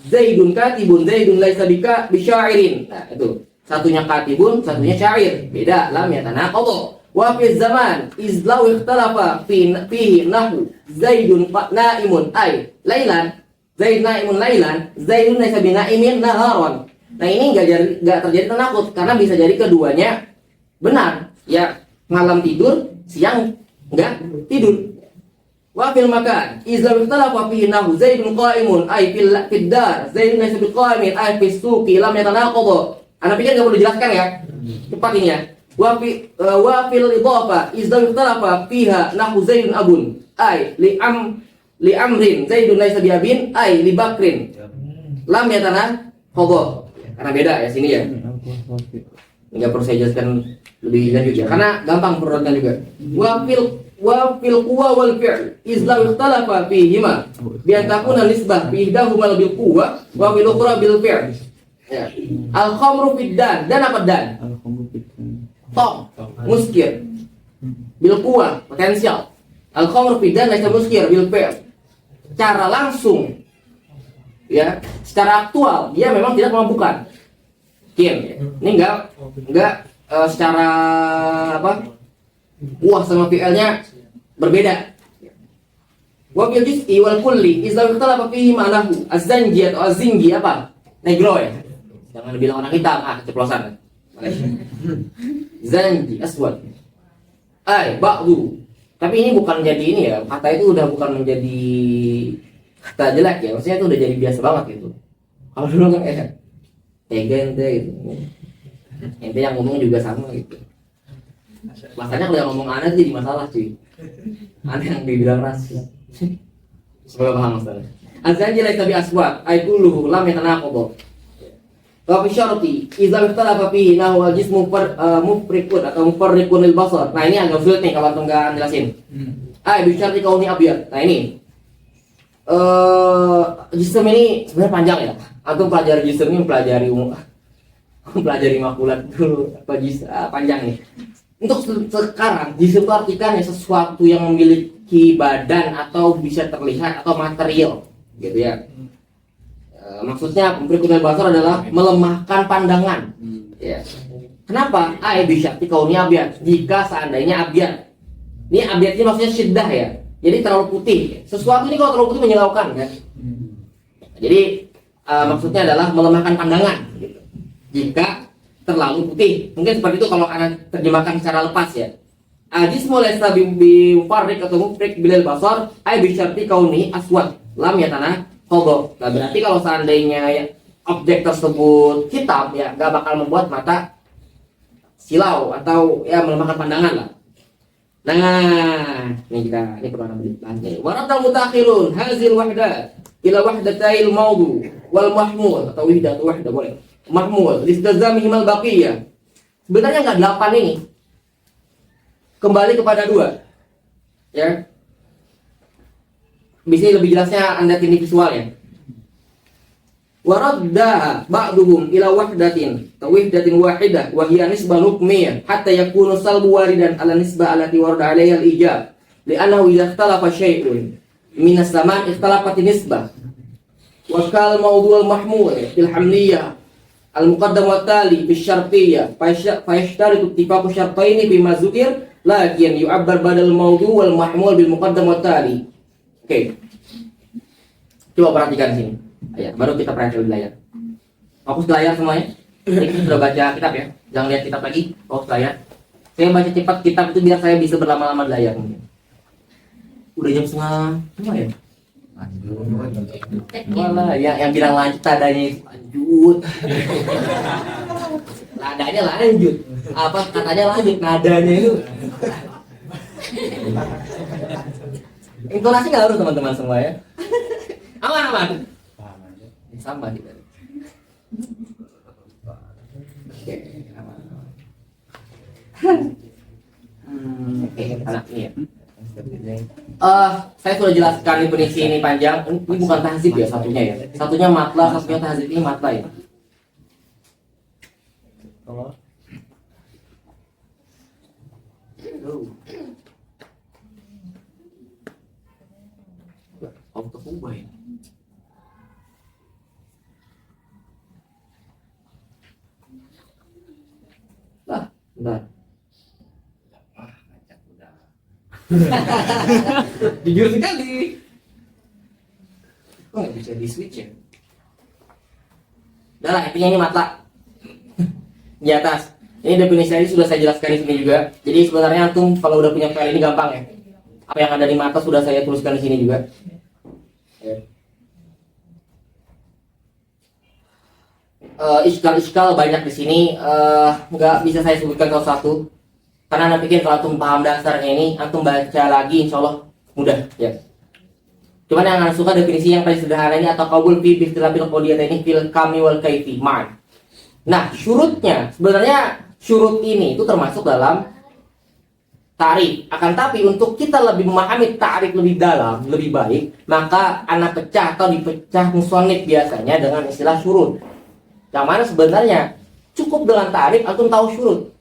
Zaidun katibun, Zaidun laisa bika bisyairin. Nah, itu. Satunya katibun, satunya syair. Beda, lam yatanaqadu. Wa fi zaman izlau ikhtalafa fihi nahu Zaidun naimun ay lailan. Zaid naimun lailan, Zaidun laisa binaimin naharon. Nah, ini enggak terjadi tanakut karena bisa jadi keduanya benar. Ya, malam tidur, siang enggak tidur. Wa fil makan izlau ikhtalafa fihi nahu Zaidun qaimun ay fil dar, Zaidun laisa biqaimin ay fis suqi lam yatanaqadu. Anda pikir nggak perlu dijelaskan ya? Cepat ini ya. Wa fil idhafa izlau ikhtalafa fiha nahu Zaidun abun ay li amrin Zaidun laisa biabin ay li bakrin lam yatanaqadu. Karena beda ya sini ya. Enggak perlu saya jelaskan lebih lanjut ya. Karena gampang perutnya juga. Wa fil quwa wal fi'l izlau ikhtalafa fihima bi an takuna nisbah fi ihdahuma bil quwa wa fil ukhra bil fi'l. Ya. Al khamru fid dan apa dan? Tok, muskir. Bil quwa, potensial. Al khamru fid dan laisa muskir bil fi'l. Cara langsung ya, secara aktual dia memang tidak memabukkan. Ya. Ini enggak secara apa? Kuah sama fi'ilnya berbeda. Wa bil juz'i wal kulli izlau ikhtalafa fihi ma'nahu az-zanji atau az-zinji apa? Negro ya. Jangan bilang orang hitam, keceplosan. Zanji aswad. Ba'du. Tapi ini bukan jadi ini ya. Kata itu udah bukan menjadi kata jelek ya. Maksudnya itu udah jadi biasa banget gitu. Kalau dulu kan ente gitu. Ente yang ngomong juga sama gitu. Makanya kalau yang ngomong aneh jadi masalah cuy. Aneh yang dibilang rasis. Semoga paham maksudnya. Az-zanji laisa bi aswad ay kulluhu lam yatanaqadu. Wa fi syarti idza ikhtalafa fihi nahu al-jismu mufrikun atau mufarriqun lil basar. Nah, ini agak sulit nih kalau antum enggak jelasin. Bi syarti kauni abyad. Nah, ini jism ini sebenarnya panjang ya. Antum pelajari jism ini pelajari makulat dulu apa panjang nih. Untuk sekarang jism itu artikan ya sesuatu yang memiliki badan atau bisa terlihat atau material gitu ya. Maksudnya berikutnya basar adalah melemahkan pandangan. Ya. Kenapa? Bisa kauni abyad. Jika seandainya abyad. Ini abyad ini maksudnya syiddah ya. Jadi terlalu putih. Sesuatu ini kalau terlalu putih menyilaukan kan. Jadi maksudnya adalah melemahkan pandangan. Gitu. Jika terlalu putih. Mungkin seperti itu kalau anak terjemahkan secara lepas ya. Jismu laysa bi mufarriq atau mufriq bilal basar bi syarti kauni aswad lam yatanah kodok. Nah, berarti kalau seandainya objek tersebut hitam ya gak bakal membuat mata silau atau ya melemahkan pandangan lah. Nah, ini perlu bahas nih. Waradal mutakhirun hazil wahda ila wahdatail mawdu wal mahmul atau wahda boleh. Mahmul listazamihim al baqiyah. Sebenarnya enggak 8 ini. Kembali kepada 2. Ya. Bisa lebih jelasnya Anda ini visual ya. Waradda ba'duhum ila wahdatin wahidah wa hiya nisbah hukmiyah hatta yakunu salbu waridan ala nisbah allati warada 'alayha al-ijab li'annahu idza ikhtalafa syai'un min as-zaman ikhtalafat nisbah wa kal mawdu' al-mahmul fil hamliyah al-muqaddam wa tali fi syartiyyah fa yashtaritu ittifaqu syartaini fi ma dzukir lakin yu'abbar badal mawdu' wal mahmul bil muqaddam wa tali. Oke. Coba perhatikan sini. Ya, baru kita perhatikan di layar. Fokus di layar semuanya. Ini kita sudah baca kitab ya. Jangan lihat kitab lagi. Fokus layar. Saya baca cepat kitab itu biar saya bisa berlama-lama di layar mungkin. Udah jam 1:30 ya? Walah, yang bilang lanjut adanya lanjut. Nadanya lanjut. Apa katanya lanjut nadanya itu. Intonasi nggak harus teman-teman semua ya. Aman. Sama kita. Oke, aman. Anak ini ya. Saya sudah jelaskan definisi ini panjang. Ini bukan tahzib ya satunya ya. Satunya matla, satunya tahzib. Ini matla ya. Auto ubah ya. Bentar. Jujur sekali. Kok nggak bisa di switch ya? Udah lah, intinya ini mata di atas. Ini definisi tadi sudah saya jelaskan di sini juga. Jadi sebenarnya antum kalau udah punya file ini gampang ya. Apa yang ada di mata sudah saya tuliskan di sini juga. Ya. Iskal banyak di sini, nggak bisa saya sebutkan satu-satu. Karena anda pikir kalau antum paham dasarnya ini, antum baca lagi insya Allah mudah ya. Cuman yang anda suka definisi yang paling sederhana ini atau qabul fi ikhtilafil qadiyat ini fil kami wal kaifi man. Nah, syurutnya sebenarnya syurut ini itu termasuk dalam ta'rif. Akan tapi untuk kita lebih memahami ta'rif lebih dalam, lebih baik, maka anak pecah atau dipecah musonif biasanya dengan istilah syurut. Yang mana sebenarnya cukup dengan ta'rif atau tahu syurut.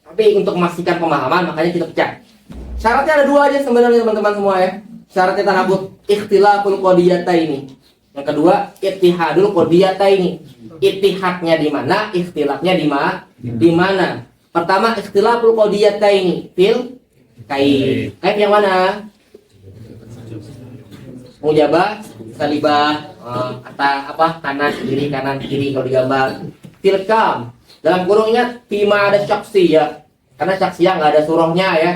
Tapi untuk memastikan pemahaman makanya kita pecah. Syaratnya ada dua aja sebenarnya teman-teman semua ya. Syaratnya tanabut ikhtilaful qadiyataini. Yang kedua ittihadul qadiyataini. Ittihadnya di mana, ikhtilafnya di mana. Pertama ikhtilaful qadiyataini fil kaif. Kaif yang mana? Mujabah, salibah, kata apa? Kanan kiri kalau digambar. Fil kam. Dalam kurung ingat fima ada syaksiyah. Karena syaksiyah nggak ada surahnya ya.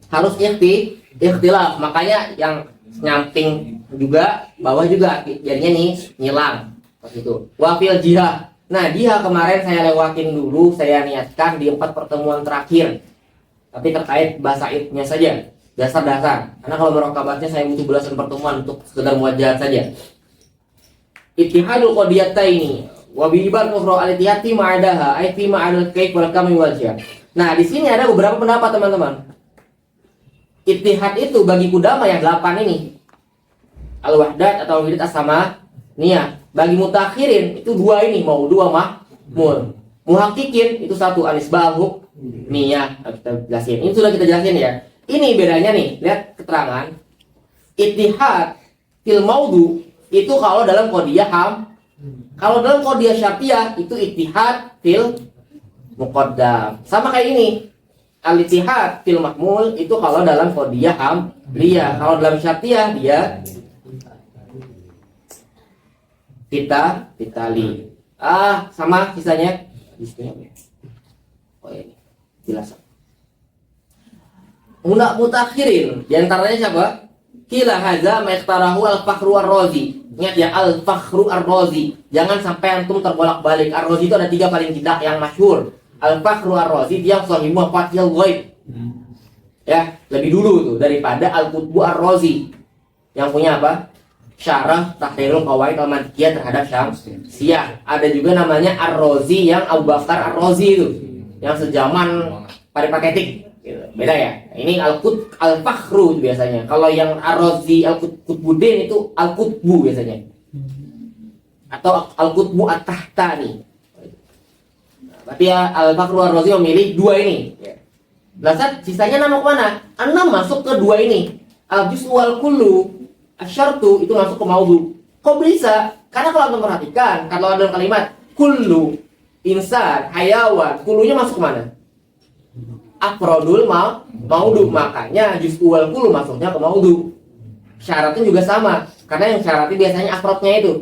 Harus ikhtilaf. Makanya yang nyamping juga, bawah juga jadinya nih nyilang seperti itu. Wafil jihah. Nah, jihah kemarin saya lewatin dulu, saya niatkan di 4 pertemuan terakhir. Tapi terkait bahasa nya saja, dasar-dasar. Karena kalau merokabatnya saya butuh belasan pertemuan untuk sekedar muwajjahat saja. Ittihadul qadiyataini wa bi ibar mufra al-ittihadi ma'adaha ay fi ma'adal kaif wal kam wal jihah. Nah, di sini ada beberapa pendapat teman-teman. Ittihad itu bagi kudama yang 8 ini al-wahdat atau wirid as-sama niyah. Bagi mutakhirin itu 2 ini, mau 2 mahmul. Muhakkikin itu 1 anisbah al-huk niyah. Kita jelasin. Ini sudah kita jelasin ya. Ini bedanya nih, lihat keterangan. Ittihad fil maudu itu kalau dalam qadiyah ham. Kalau dalam qadiyah syartiyah itu ittihad fil muqaddam. Sama kayak ini. Al-ittihad fil mahmul itu kalau dalam qadiyah hamliyah. Kalau dalam syartiyah dia titali. Sama sisanya. Oh ini jelas. Mutakhirin di antaranya siapa? Kila hadza ma ikhtarahu al-Fakhru ar-Razi. Ingat ya, al-Fakhru ar-Razi. Jangan sampai antum terbolak-balik. Ar-Razi itu ada 3 paling tidak yang masyhur. Al-Fakhru ar-Razi dia sahibu Fathul Ghaib. Ya, lebih dulu tuh daripada Al-Qutbu ar-Razi. Yang punya apa? Syarah Tahrirul Qawaid al-Malikiyah terhadap Syamsiyah. Ada juga namanya Ar-Razi yang Abu Bakar ar-Razi itu. Yang sejaman Paripatetik. Beda ya. Ini Al-Fakhru biasanya. Kalau yang Ar-Razi Al-Qutbuddin itu Al-Qutbu biasanya. Atau Al-Qutbu at-Tahtani. Berarti ya Al-Fakhru ar-Razi memilih 2 ini. Nah, sisanya nama kemana? 6 masuk ke 2 ini. Al-Juz'u wal-Kullu asyartu itu masuk ke maudhu. Kok bisa? Karena kalau anda perhatikan, kalau ada kalimat kullu, insan, hayawan, kullunya masuk ke mana? Afrodul maudhu. Makanya juz'u wal-Kullu masuknya ke maudhu. Syaratnya juga sama. Karena yang syaratnya biasanya afrodnya itu.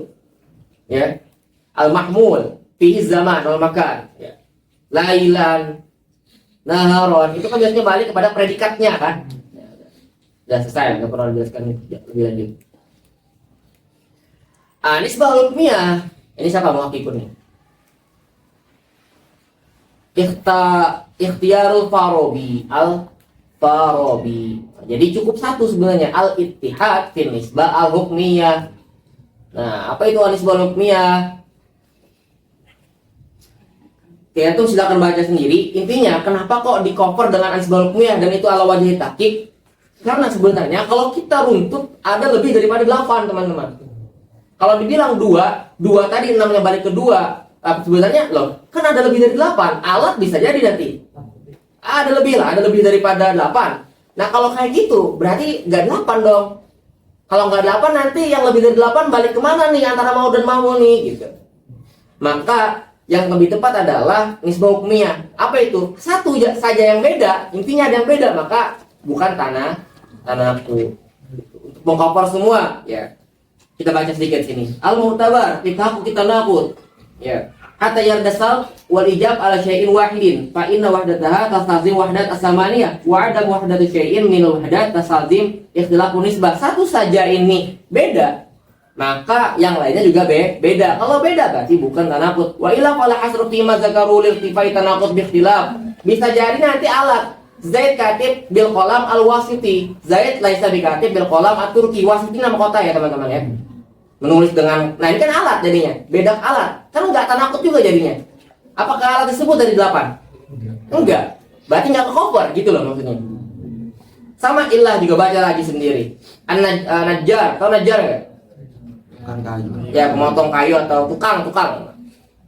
Ya. Al-mahmul fi zaman wal makan. Ya. Lailan, naharon, itu kan biasanya balik kepada predikatnya kan. Sudah selesai, nggak perlu dijelaskan lebih lanjut. Nisbah hukmiyah, ini siapa muhaqqiqun nih? Ikhtiyarul Farabi, al-Farabi. Jadi cukup 1 sebenarnya, al-ittihad fil nisbah al-hukmiyah. Nah, apa itu al-nisbah al-hukmiyah? Oke, itu silakan baca sendiri. Intinya, kenapa kok di cover dengan al-nisbah al-hukmiyah dan itu ala wajhi tahqiq? Karena sebenarnya kalau kita runtut ada lebih daripada 8 teman-teman. Kalau dibilang 2 tadi 6 yang balik ke 2, sebenarnya loh, kan ada lebih dari 8. Alat bisa jadi nanti. Ada lebih daripada 8. Nah, kalau kayak gitu berarti nggak 8 dong. Kalau nggak 8 nanti yang lebih dari 8 balik kemana nih antara mau dan mau nih gitu. Maka yang lebih tepat adalah nisbah hukmiyah. Apa itu? Satu saja yang beda, intinya ada yang beda, maka bukan tanahku. Untuk mengcover semua, ya. Kita baca sedikit sini. Al-Mu'tabar, tithaku kita nakut. Ya. Hatta yardasal wal ijab ala syai'in wahidin, fa inna wahdataha tasazim wahdat as-samaniyah, wa adam wahdatu syai'in min wahdat tasazim ikhtilafu nisbah. Satu saja ini beda, maka yang lainnya juga beda. Kalau beda berarti bukan tanakut. Wa illa fala hasru fi ma zakaru lil tifai tanakut bi ikhtilaf. Bisa jadi nanti alat Zaid katib bil qalam al-wasiti. Zaid laisa bi katib bil qalam at-turki. Wasiti nama kota ya teman-teman ya. Menulis dengan, nah ini kan alat jadinya. Beda alat. Kan enggak tanakut juga jadinya. Apakah alat disebut dari 8? Enggak. Berarti enggak ke-cover gitu loh maksudnya. Sama illah juga baca lagi sendiri. An-najjar, tahu najjar enggak? Bukan kayu. Ya, pemotong kayu atau tukang.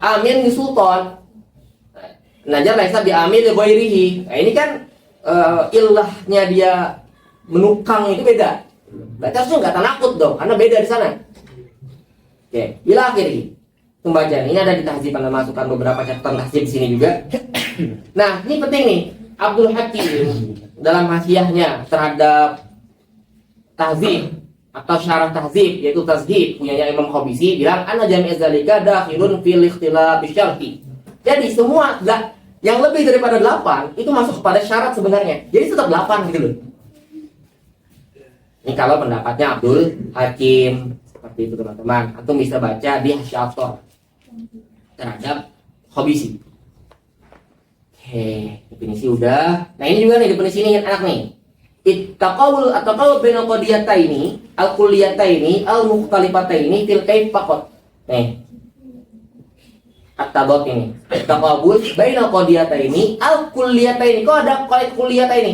Amin di sultan. Najar laisa bi amin li ghairihi. Nah, ini kan ilahnya dia menukang itu beda. Berarti harusnya enggak tanakut dong, karena beda di sana. Oke, ila akhiri. Pembacaan ini ada di tahzib, Anda masukkan beberapa catatan tahzib di sini juga. Nah, ini penting nih. Abdul Hakim dalam hasyiahnya terhadap tahzib atau syarah tahzib, yaitu tazhib punyanya Imam Khabisi, bilang anna jami' zalika dakhilun fil ikhtilaf syar'i. Jadi semua yang lebih daripada 8 itu masuk kepada syarat sebenarnya. Jadi tetap 8 gitu loh. Ini kalau pendapatnya Abdul Hakim seperti itu teman-teman. Antum bisa baca di Hasyator terhadap Khabisi. Oke, definisi udah. Nah ini juga nih definisi ini anak nih. Ittaqawul atau kalau bainal qadiyataini al-kulliyataini al-mukhtalifataini fil kaif faqat. Nih. At-tabot ini. Taqabul bainal qadiyataini al-kulliyataini. Kok ada qaid kulliyataini?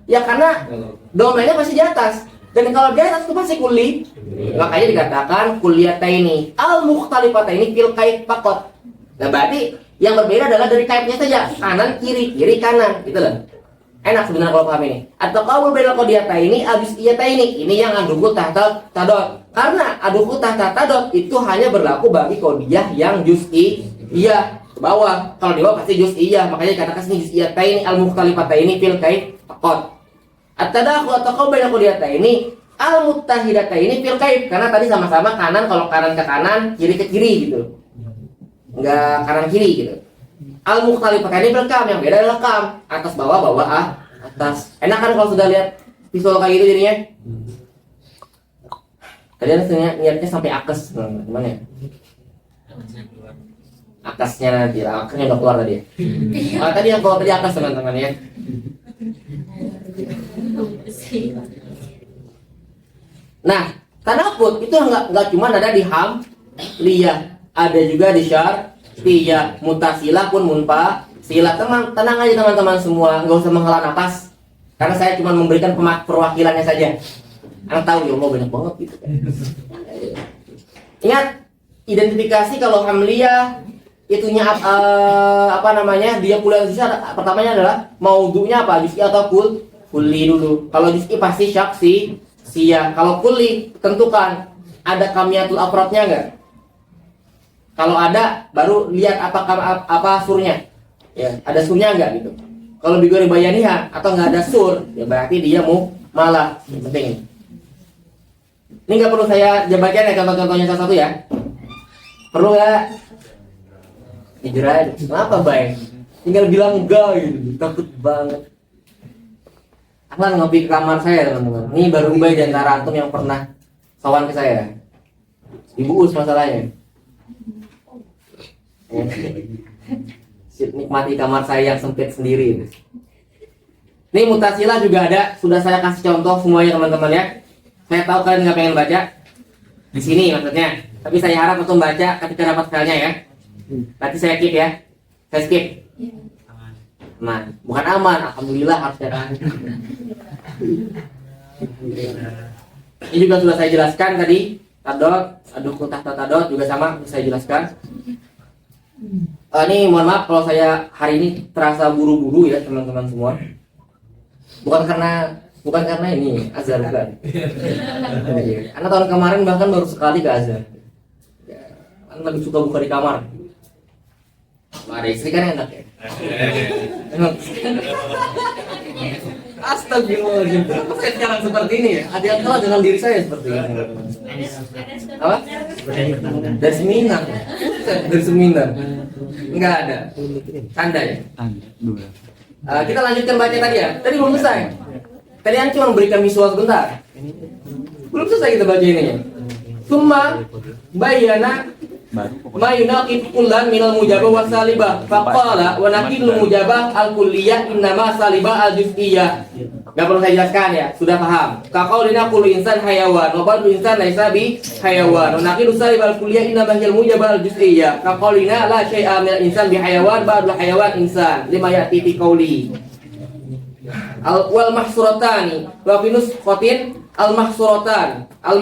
Ya karena domainnya masih di atas. Dan kalau di atas itu masih kulli. Makanya dikatakan kulliyataini al-mukhtalifataini fil kaif faqat. Nah, berarti yang berbeda adalah dari kaifnya saja. Kanan kiri, kiri kanan, gitu loh. Enak sebenarnya kalau paham ini. Atau kalau berbeda qadiyata ini, abis iyata ini yang aduku tahta tadot. Karena aduku tahta tadot itu hanya berlaku bagi qadiyah yang juz'i iya ke bawah. Kalau di bawah pasti juz'i iya. Makanya dikatakan sini juz'i iyata ini al-mukhtalifata ini fil kaif faqat. At-tadakhul atau kalau berbeda qadiyata ini al-muttahidata ini fil kaif. Karena tadi sama-sama kanan, kalau kanan ke kanan, kiri ke kiri gitu. Enggak kanan kiri gitu. Al-mukhtalifah ini belkam, yang beda adalah kam, atas bawah atas. Enak kan kalau sudah lihat visual kayak gitu jadinya? Kalian niatnya sampai akes, gimana ya? Akasnya nanti, akasnya udah keluar tadi ya. Tadi yang keluar tadi akas teman-teman ya. Nah, tanakut itu nggak cuma ada di hamliyah, ada juga di syartiyah, mutasilah pun munfasilah. Tenang aja teman-teman semua, nggak usah menghela nafas, karena saya cuma memberikan perwakilannya saja. Anda tahu ya Allah banyak banget gitu. Ingat, identifikasi kalau hamliyah itunya apa namanya? Dia kuliah di sana, pertamanya adalah maudunya apa? Juz'i atau kulli dulu. Kalau juz'i pasti syaksi, sia. Kalau kulli tentukan ada kamiyatul afrodnya enggak? Kalau ada, baru lihat apa surnya. Ya, ada surnya enggak gitu. Kalau bigori bayaniha atau enggak ada sur, ya berarti dia malah. Yang penting ini. Ini enggak perlu saya jabarkan ya contoh-contohnya satu-satu ya. Perlu enggak? Jujur aja. Kenapa, Bay? Tinggal bilang enggak gitu. Takut banget. Akan ngopi ke kamar saya, teman-teman. Ini baru Bay di antara antum yang pernah sowan ke saya. Ibu Us masalahnya. Nikmati kamar saya yang sempit sendiri. Ini mutasilah juga ada, sudah saya kasih contoh semuanya teman-teman ya. Saya tahu kalian nggak pengen baca di sini maksudnya, tapi saya harap untuk baca ketika dapat filenya ya. Nanti saya skip ya, saya skip. Aman, bukan aman, alhamdulillah harusnya kan. Ini juga sudah saya jelaskan tadi. Tadot, aduh tahta tadot juga sama saya jelaskan. Ini mohon maaf kalau saya hari ini terasa buru-buru ya teman-teman semua. Bukan karena ini azhar bukan. Karena tahun kemarin bahkan baru sekali ke azhar. Ya, kan lebih suka buka di kamar. ada istri kan enak ya. Astagfirullahaladzim. Kenapa saya sekarang seperti ini ya? Ada yang salah dengan diri saya seperti ini. Apa? Dari seminar. Dari seminar. Enggak ada. Tanda ya. Kita lanjutkan baca tadi ya. Tadi belum selesai. Tadi yang cuma memberikan visual sebentar. Belum selesai kita baca ini ya. Summa bayana ma yunaqid kullan minal mujabah wa salibah faqala wa naqidul mujabah al kulliyah innama salibah al juz'iyah. Enggak perlu saya jelaskan ya, sudah paham. Kaqaulina kullu insan hayawan wa ba'du insan laisa bi hayawan. Wa naqidu salibah al kulliyah innama hiya al mujabah al juz'iyah. Kaqaulina la syai'a min al insan bi hayawan ba'du hayawan insan. Lima ya'ti fi qauli. Al wal mahsuratani wa fi nusqatin al mahsuratan al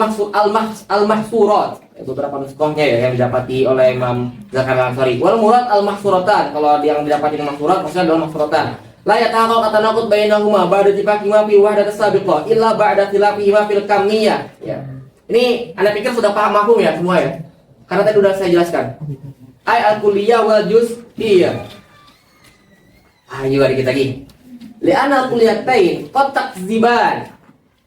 mahsurat, beberapa nuskahnya ya yang didapati oleh Imam Zakaria Al-Ansari. Wal murad al mahsuratan, kalau yang didapati dengan mahsurat maksudnya adalah mahsuratan. La yata'aqaq tanaqud bainahuma ba'da tifaqihima fi wahdat as-sabiqah illa ba'da khilafihima fil kamiyah. Ya. Ini Anda pikir sudah paham mafhum ya semua ya? Karena tadi sudah saya jelaskan. Ai al-kulliyah wal juz'iyah. Ayo dikit lagi. Li'anna al-kulliyatain qad takziban.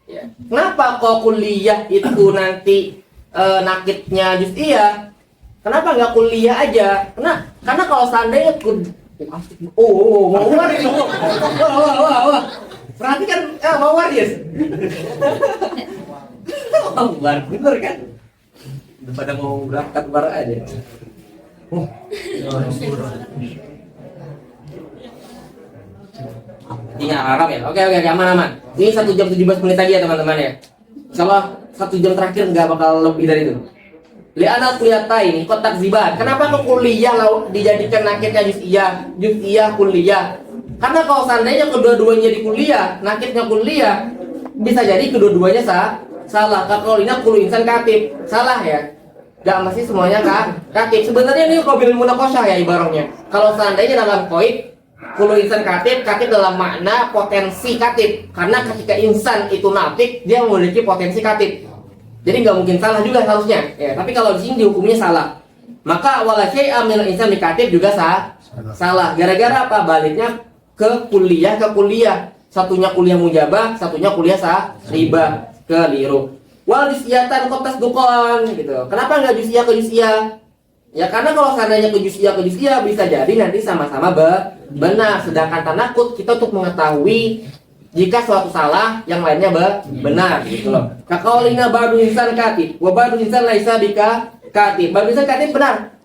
Ya. Kenapa kok kuliah itu nanti nakitnya juz'iyah? Kenapa nggak kuliah aja? Karena kalau seandainya mau waris, wah. Perhatikan, mau waris. Bener kan? Pada mau berangkat bareng aja. Ini Arab ya? Oke, aman. Ini 1 jam 17 menit lagi ya teman-teman ya. Insyaallah 1 jam terakhir nggak bakal lebih dari itu. Li'anal kuliyatain kotak ziban. Kenapa kok kuliah dijadikan nakitnya juz'iyah kuliah? Karena kalau seandainya kedua-duanya di kuliah, nakitnya kuliah, bisa jadi kedua-duanya salah. Kalau ini kulu insan katib, salah ya. Gak mesti semuanya katib. Sebenarnya ini qabil munaqasyah ya ibaratnya. Kalau seandainya dalam qaid kulu insan katib dalam makna potensi katib. Karena ketika insan itu nafik, dia memiliki potensi katib. Jadi nggak mungkin salah juga harusnya. Ya, tapi kalau di sini dihukumnya salah. Maka wala syai'a minal insan di katib juga salah. Gara-gara apa? Baliknya ke kuliah. Satunya kuliah mujabah, satunya kuliah riba, keliru. Wal juz'iyatan qad tasduqan gitu. Kenapa nggak juz'iyah ke juz'iyah? Ya karena kalau seandainya ke juz'iyah bisa jadi nanti sama-sama benar. Sedangkan tanakut kita untuk mengetahui jika suatu salah yang lainnya benar gitu loh. Kaqaulina ba'du insan katib wa ba'du insan laisa bika katib. Ba'du insan katib benar.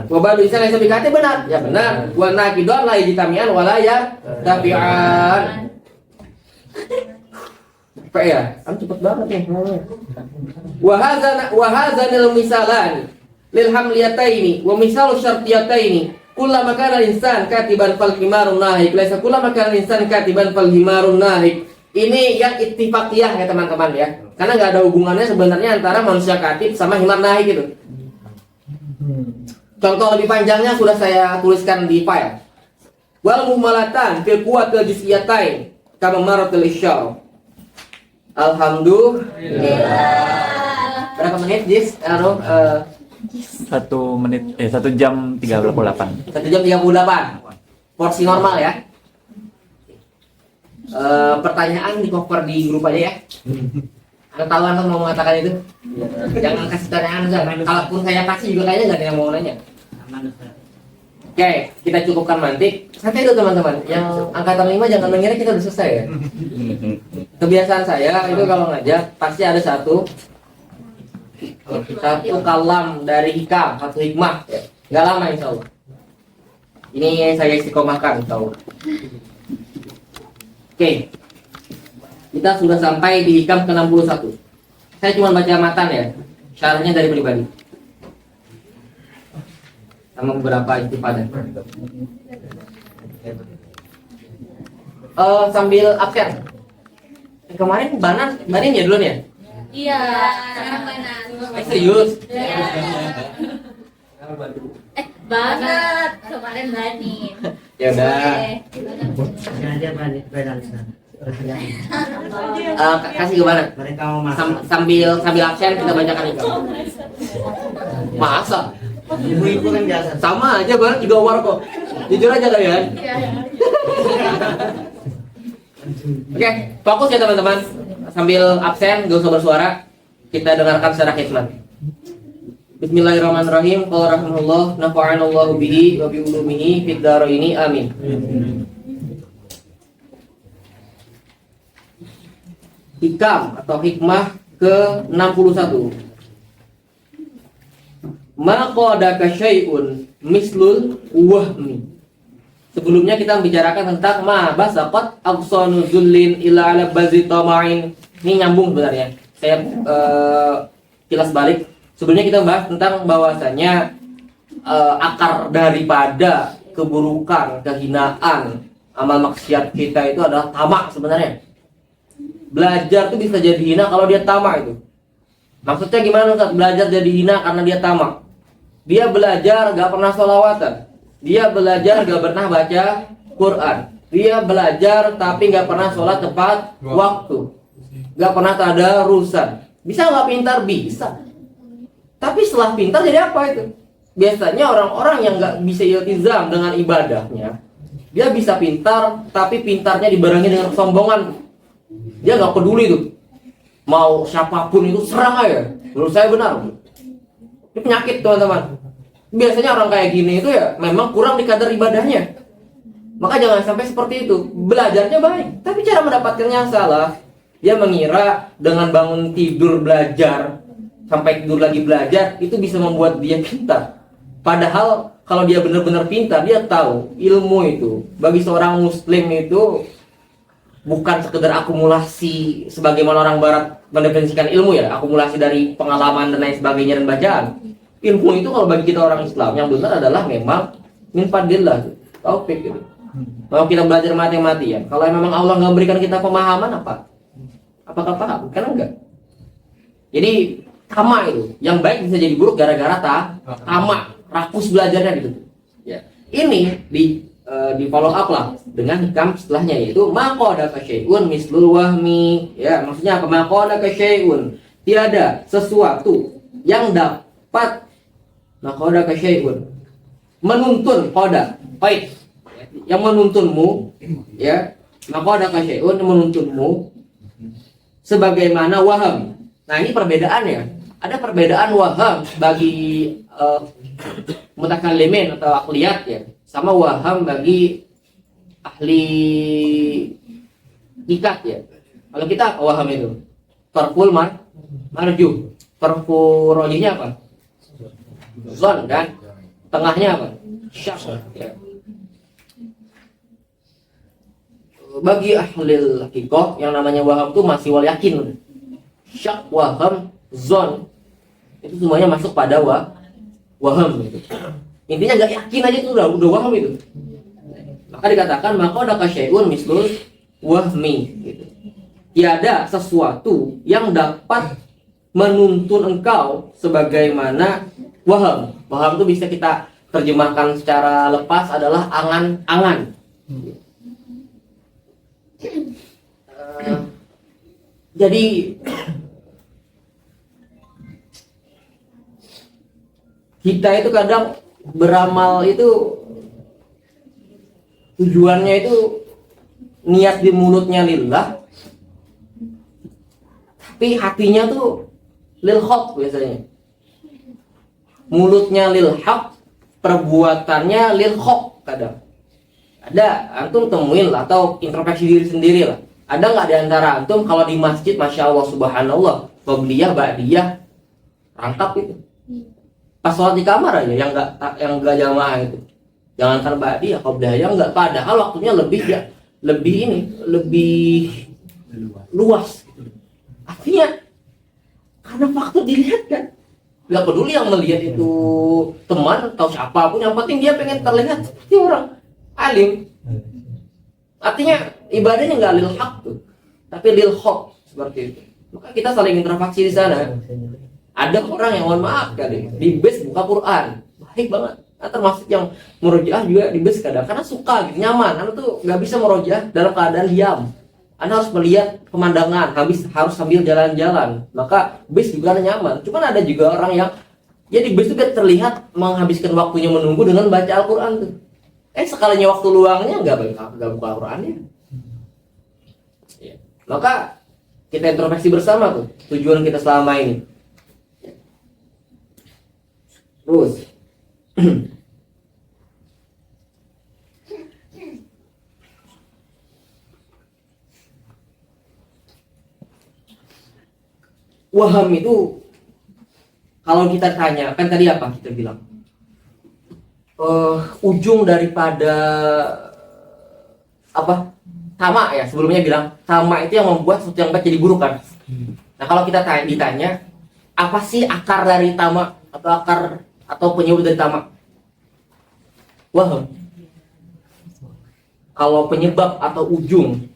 Wa ba'du insan laisa bika katib benar. Ya benar. Wa naqidun la yajtami'an wa la yartafi'an. Pak ya, kamu cepet banget nih. Wa hadzanil misalan lil hamliyataini wa misalu syartiyataini kullama kana insan katiban fal himarun nahik laisa kullama kana insan katiban fal himarun nahik. Ini yang ittifaqiyah ya teman-teman ya. Karena nggak ada hubungannya sebenarnya antara manusia katib sama himar nahik gitu. Contoh lebih panjangnya sudah saya tuliskan di file. Wal mumalatan fil quwwatil juz'iyatain kama maratil isyar. Alhamdulillah. Berapa menit, Jis? 1 menit 1 jam 38. 1 jam 38. Porsi normal ya. Pertanyaan di cover di grup aja ya. Anda tahu Anda mau mengatakan itu? Jangan kasih pertanyaan. Kalaupun saya kasih juga kayaknya nggak ada yang mau nanya. Oke, kita cukupkan mantik. Santai itu teman-teman. Yang angkatan 5 jangan mengira kita udah selesai ya. Kebiasaan saya itu kalau ngajar pasti ada satu kalam dari hikam, satu hikmah. Nggak lama insya Allah. Ini saya istiqomahkan insya Allah. Oke. Kita sudah sampai di hikam ke-61. Saya cuma baca matan ya. Syarahnya dari pribadi. Sama beberapa istifadah. Sambil absen. Kemarin banin ya duluan ya? Iya, sekarang banan. Serius? Banget. Kemarin banin. Ya udah. Kasih ke mana? Sambil absen kita bacakan itu. Masa? Ibu-ibu kan biasa. Sama aja banget juga war kok. Jujur aja kalian. Oke, fokus ya teman-teman. Sambil absen, gak usah bersuara. Kita dengarkan secara khidmat. Bismillahirrahmanirrahim. Qala rahimahullah, nafa'anallahu bihi wa bi ulumihi fid dharaini amin. Hikam atau hikmah ke-61. Ma qadaka syai'un mislul wahmi. Sebelumnya kita membicarakan tentang ma basaqat absanu zullin ila ala bazi tama'in. Ini nyambung sebenarnya. Saya kilas balik. Sebelumnya kita bahas tentang bahwasanya akar daripada keburukan, kehinaan, amal maksiat kita itu adalah tamak sebenarnya. Belajar itu bisa jadi hina kalau dia tamak itu. Maksudnya gimana Ustaz? Belajar jadi hina karena dia tamak. Dia belajar gak pernah sholawatan. Dia belajar gak pernah baca Quran. Dia belajar tapi gak pernah sholat tepat waktu. Gak pernah tadarusan. Bisa gak pintar? Bisa. Tapi setelah pintar jadi apa itu? Biasanya orang-orang yang gak bisa iltizam dengan ibadahnya, dia bisa pintar tapi pintarnya dibarengi dengan kesombongan. Dia gak peduli tuh. Mau siapapun itu serang aja. Menurut saya benar. Ini penyakit teman-teman. Biasanya orang kayak gini itu ya memang kurang di kadar ibadahnya. Maka jangan sampai seperti itu. Belajarnya baik, tapi cara mendapatkannya salah. Dia mengira dengan bangun tidur belajar sampai tidur lagi belajar itu bisa membuat dia pintar. Padahal kalau dia benar-benar pintar, dia tahu ilmu itu bagi seorang muslim itu bukan sekedar akumulasi sebagaimana orang barat mendefinisikan ilmu ya, akumulasi dari pengalaman dan lain sebagainya dan bacaan. Ilmu itu kalau bagi kita orang Islam yang benar adalah memang min fadlillah, taufik gitu. Kalau kita belajar mati-matian, ya, kalau memang Allah nggak memberikan kita pemahaman apa? Apakah paham? Kan enggak. Jadi tamak itu, yang baik bisa jadi buruk gara-gara tamak, rakus belajarnya gitu. Ya. Ini di follow up lah dengan hikam setelahnya, yaitu maqadaka syai'un mislul wahmi. Ya, maksudnya apa? Maqadaka syai'un, tiada sesuatu yang dapat, maqadaka syai'un, menuntun qada, qaid, yang menuntunmu, ya, maqadaka syai'un, menuntunmu sebagaimana waham. Nah, ini perbedaannya. Ada perbedaan waham bagi mutakallimin atau akliyat ya, sama waham bagi ahli ikat ya. Kalau kita waham itu tarful marju, tarfu rojihnya apa? Zon kan? Tengahnya apa? Syak ya. Bagi ahli hakikoh yang namanya waham itu masih wal yakin. Syak, waham, zon itu semuanya masuk pada waham gitu. Intinya nggak yakin aja itu udah waham itu. Maka dikatakan maqadaka syai'un mislul wahmi gitu. Tiada sesuatu yang dapat menuntun engkau sebagaimana waham. Waham itu bisa kita terjemahkan secara lepas adalah angan-angan. Jadi kita itu kadang beramal itu tujuannya itu niat di mulutnya lillah, tapi hatinya tuh lil haq biasanya. Mulutnya lil haq, perbuatannya lil haq kadang. Ada, antum temuin lah atau introspeksi diri sendiri lah. Ada nggak di antara antum kalau di masjid, masya Allah subhanallah, qabliyah, ba'diyah, rangkap itu. Pas sholat di kamar aja yang nggak jamaah itu, jangankan ba'diyah, qabliyah nggak. Padahal waktunya lebih luas. Artinya karena faktor dilihat kan, nggak peduli yang melihat itu teman atau siapapun, yang penting dia pengen terlihat seperti orang alim. Artinya ibadahnya nggak lil haq tuh, tapi lil haq seperti itu. Maka kita saling interaksi di sana. Ada orang yang mohon maaf kali di bus buka Quran, baik banget. Nah, termasuk yang merojaah juga di bus kadang karena suka gitu, nyaman. Anda tuh nggak bisa merojaah dalam keadaan diam. Anda harus melihat pemandangan, harus sambil jalan-jalan. Maka bus juga nyaman. Cuman ada juga orang yang Jadi bis itu kan terlihat menghabiskan waktunya menunggu dengan baca Al-Quran tuh. Sekalinya waktu luangnya nggak buka Al-Qurannya. Ya. Maka kita introspeksi bersama tuh tujuan kita selama ini. Terus waham itu kalau kita tanya, kan tadi apa kita bilang? Ujung daripada apa? Tamak ya, sebelumnya bilang tamak itu yang membuat sesuatu yang baik jadi buruk kan. Nah kalau kita ditanya, apa sih akar dari tamak atau penyebab dari tamak? Waham. Kalau penyebab atau ujung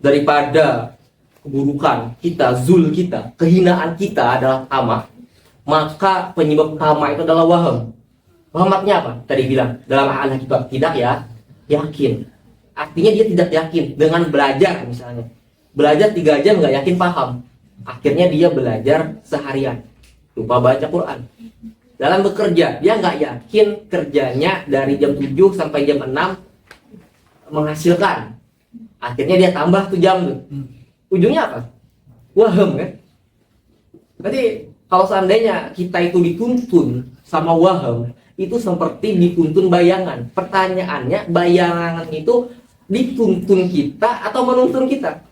daripada keburukan kita, zul kita, kehinaan kita adalah tamak, maka penyebab tamak itu adalah waham. Wahamatnya apa? Tadi bilang dalam anak kitab tidak ya yakin. Artinya dia tidak yakin dengan belajar misalnya. Belajar 3 jam nggak yakin paham. Akhirnya dia belajar seharian. Lupa baca Quran. Dalam bekerja dia nggak yakin kerjanya dari jam 7 sampai jam 6 menghasilkan. Akhirnya dia tambah 1 jam tuh. Ujungnya apa? Waham kan? Berarti kalau seandainya kita itu dituntun sama waham, itu seperti dituntun bayangan. Pertanyaannya, bayangan itu dituntun kita atau menuntun kita?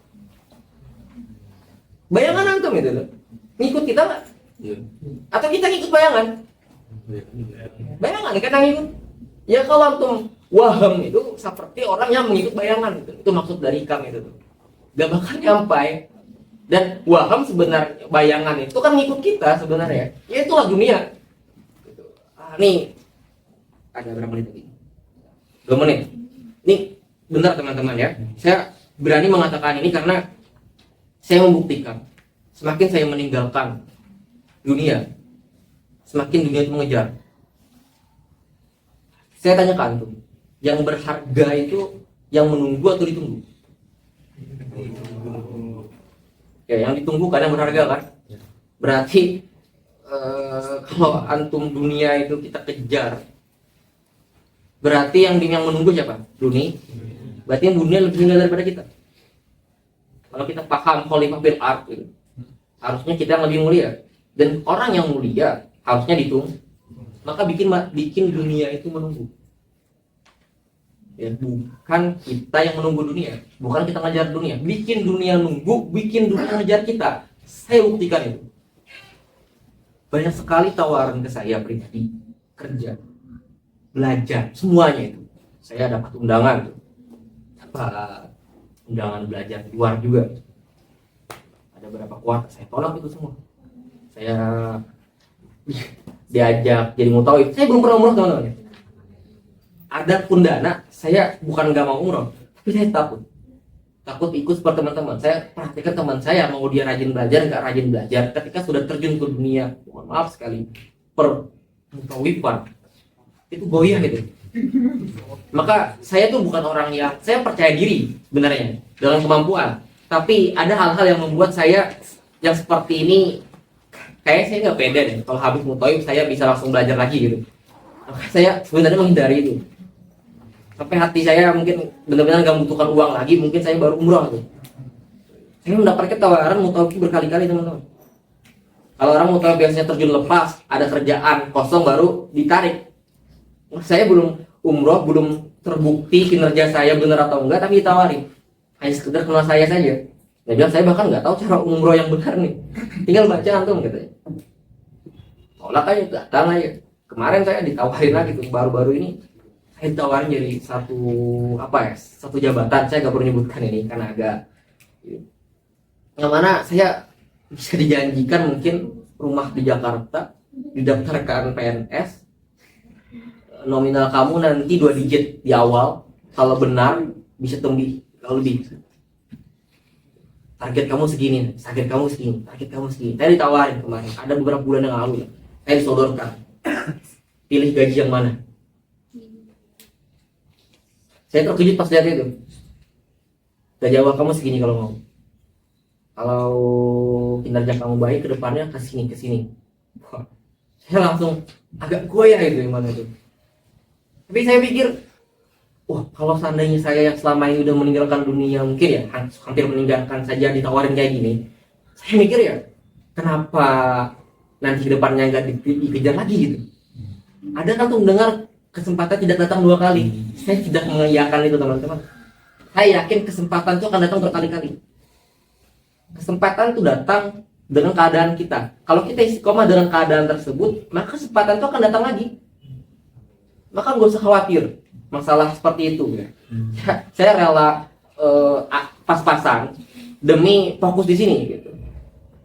Bayangan antum itu loh. Ngikut kita nggak? Atau kita ngikut bayangan? Bayangan kan yang ngikut. Ya kalau antum waham itu seperti orang yang mengikut bayangan. Itu maksud dari hikam itu tuh. Gak bakal nyampai. Dan waham sebenarnya bayangan itu kan ngikut kita sebenarnya. Ya itulah dunia. Nih ada berapa menit lagi? 2 menit. Nih benar teman-teman ya. Saya berani mengatakan ini karena saya membuktikan semakin saya meninggalkan dunia, semakin dunia itu mengejar. Saya tanyakan tuh, yang berharga itu yang menunggu atau ditunggu? Ya, yang ditunggu kan yang berharga kan. Berarti kalau antum dunia itu kita kejar, berarti yang menunggu siapa? Dunia. Berarti yang dunia lebih mulia daripada kita. Kalau kita paham khalifah bil ard gitu, harusnya kita yang lebih mulia. Dan orang yang mulia harusnya ditunggu. Maka bikin dunia itu menunggu. Ya, bukan kita yang menunggu dunia, bukan kita ngejar dunia. Bikin dunia nunggu, bikin dunia ngejar kita. Saya buktikan itu. Banyak sekali tawaran ke saya pribadi, kerja, belajar, semuanya itu. Saya dapat undangan, undangan belajar di luar juga. Ada berapa kuarter, saya tolak itu semua. Saya diajak jadi mutawif, saya belum pernah umroh teman-teman. Ada pun dana, saya bukan nggak mau umroh, tapi saya takut ikut seperti teman-teman. Saya perhatikan teman saya, mau dia rajin belajar nggak rajin belajar, ketika sudah terjun ke dunia, mohon maaf sekali, permutawifan itu goyah gitu. Maka saya tuh bukan orang yang, saya percaya diri sebenarnya dalam kemampuan, tapi ada hal-hal yang membuat saya yang seperti ini kayak saya nggak pede deh. Kalau habis mutawif saya bisa langsung belajar lagi gitu. Maka saya sebenarnya menghindari itu. Sampai hati saya mungkin benar-benar nggak membutuhkan uang lagi, mungkin saya baru umroh tuh. Saya mendapatkan tawaran mutawif berkali-kali teman-teman. Kalau orang mutawif biasanya terjun lepas, ada kerjaan kosong baru ditarik. Saya belum umroh, belum terbukti kinerja saya benar atau enggak, tapi ditawarin. Hanya sekedar kenal saya saja. Dia bilang saya bahkan nggak tahu cara umroh yang benar nih. Tinggal baca antum katanya. Tolak aja, datang aja. Kemarin saya ditawarin lagi tuh baru-baru ini. Saya ditawarin jadi satu jabatan. Saya nggak perlu nyebutkan ini karena agak. Yang mana saya bisa dijanjikan mungkin rumah di Jakarta, didaftarkan PNS. Nominal kamu nanti 2 digit di awal, kalau benar bisa tumbuh kalau lebih. Target kamu segini, target kamu segini, target kamu segini. Saya ditawarin kemarin, ada beberapa bulan yang lalu ya. Saya disodorkan, pilih gaji yang mana. Saya terkejut pas lihat itu. Gaji awal kamu segini kalau mau. Kalau kinerja kamu baik ke depannya ke sini. Wah, Saya langsung agak goyah itu iman itu. Tapi saya pikir, wah kalau seandainya saya yang selama ini udah meninggalkan dunia, mungkin ya hampir meninggalkan saja ditawarin kayak gini, saya mikir ya kenapa nanti depannya nggak dikejar lagi gitu. Ada kan tuh mendengar kesempatan tidak datang 2 kali. Saya tidak mengiyakan itu teman-teman. Saya yakin kesempatan itu akan datang berkali-kali. Kesempatan itu datang dengan keadaan kita. Kalau kita istiqomah dengan keadaan tersebut, maka kesempatan itu akan datang lagi. Maka nggak usah khawatir masalah seperti itu. Ya. Saya rela pas-pasan demi fokus di sini. Gitu.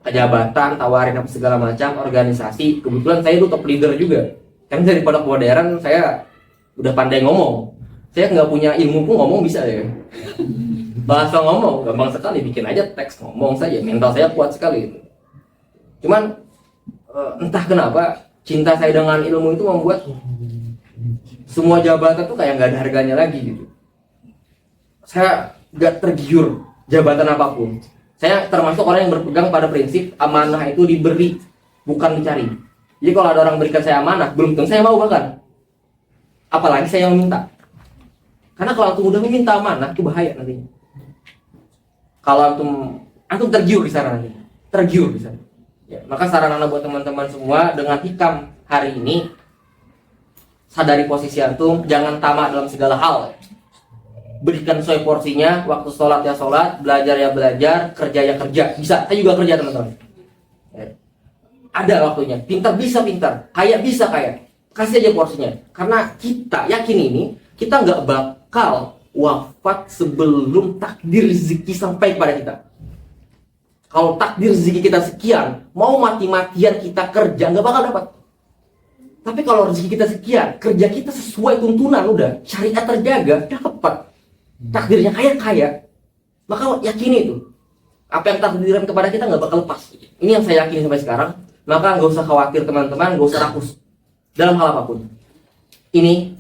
Kejabatan, tawarin apa segala macam, organisasi. Kebetulan saya itu top leader juga. Kan dari pondok modern saya udah pandai ngomong. Saya nggak punya ilmu pun ngomong bisa ya. Bahasa ngomong gampang sekali, bikin aja teks ngomong saja. Mental saya kuat sekali. Gitu. Cuman entah kenapa cinta saya dengan ilmu itu membuat semua jabatan tuh kayak nggak ada harganya lagi gitu. Saya nggak tergiur jabatan apapun. Saya termasuk orang yang berpegang pada prinsip amanah itu diberi, bukan dicari. Jadi kalau ada orang berikan saya amanah, belum tentu saya mau bahkan. Apalagi saya yang minta. Karena kalau antum udah meminta amanah, itu bahaya nantinya. Kalau antum tergiur di sana nanti, tergiur di sana. Ya, maka saran anak buat teman-teman semua dengan hikam hari ini, sadari posisi antum, jangan tamak dalam segala hal. Berikan sesuai porsinya, waktu sholat ya sholat, belajar ya belajar, kerja ya kerja. Bisa, saya juga kerja teman-teman. Ya. Ada waktunya, pintar bisa pintar, kaya bisa kaya. Kasih aja porsinya. Karena kita yakin ini, kita nggak bakal wafat sebelum takdir rezeki sampai kepada kita. Kalau takdir rezeki kita sekian, mau mati-matian kita kerja, nggak bakal dapat. Tapi kalau rezeki kita sekian, kerja kita sesuai tuntunan, udah syariat terjaga, dapat. Takdirnya kaya-kaya, maka yakini itu. Apa yang takdirkan kepada kita nggak bakal lepas. Ini yang saya yakini sampai sekarang. Maka nggak usah khawatir teman-teman, nggak usah rakus dalam hal apapun. Ini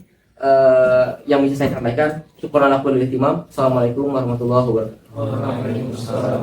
yang bisa saya sampaikan. Syukur ala kulli ihtimam. Assalamualaikum warahmatullahi wabarakatuh. Waalaikumsalam.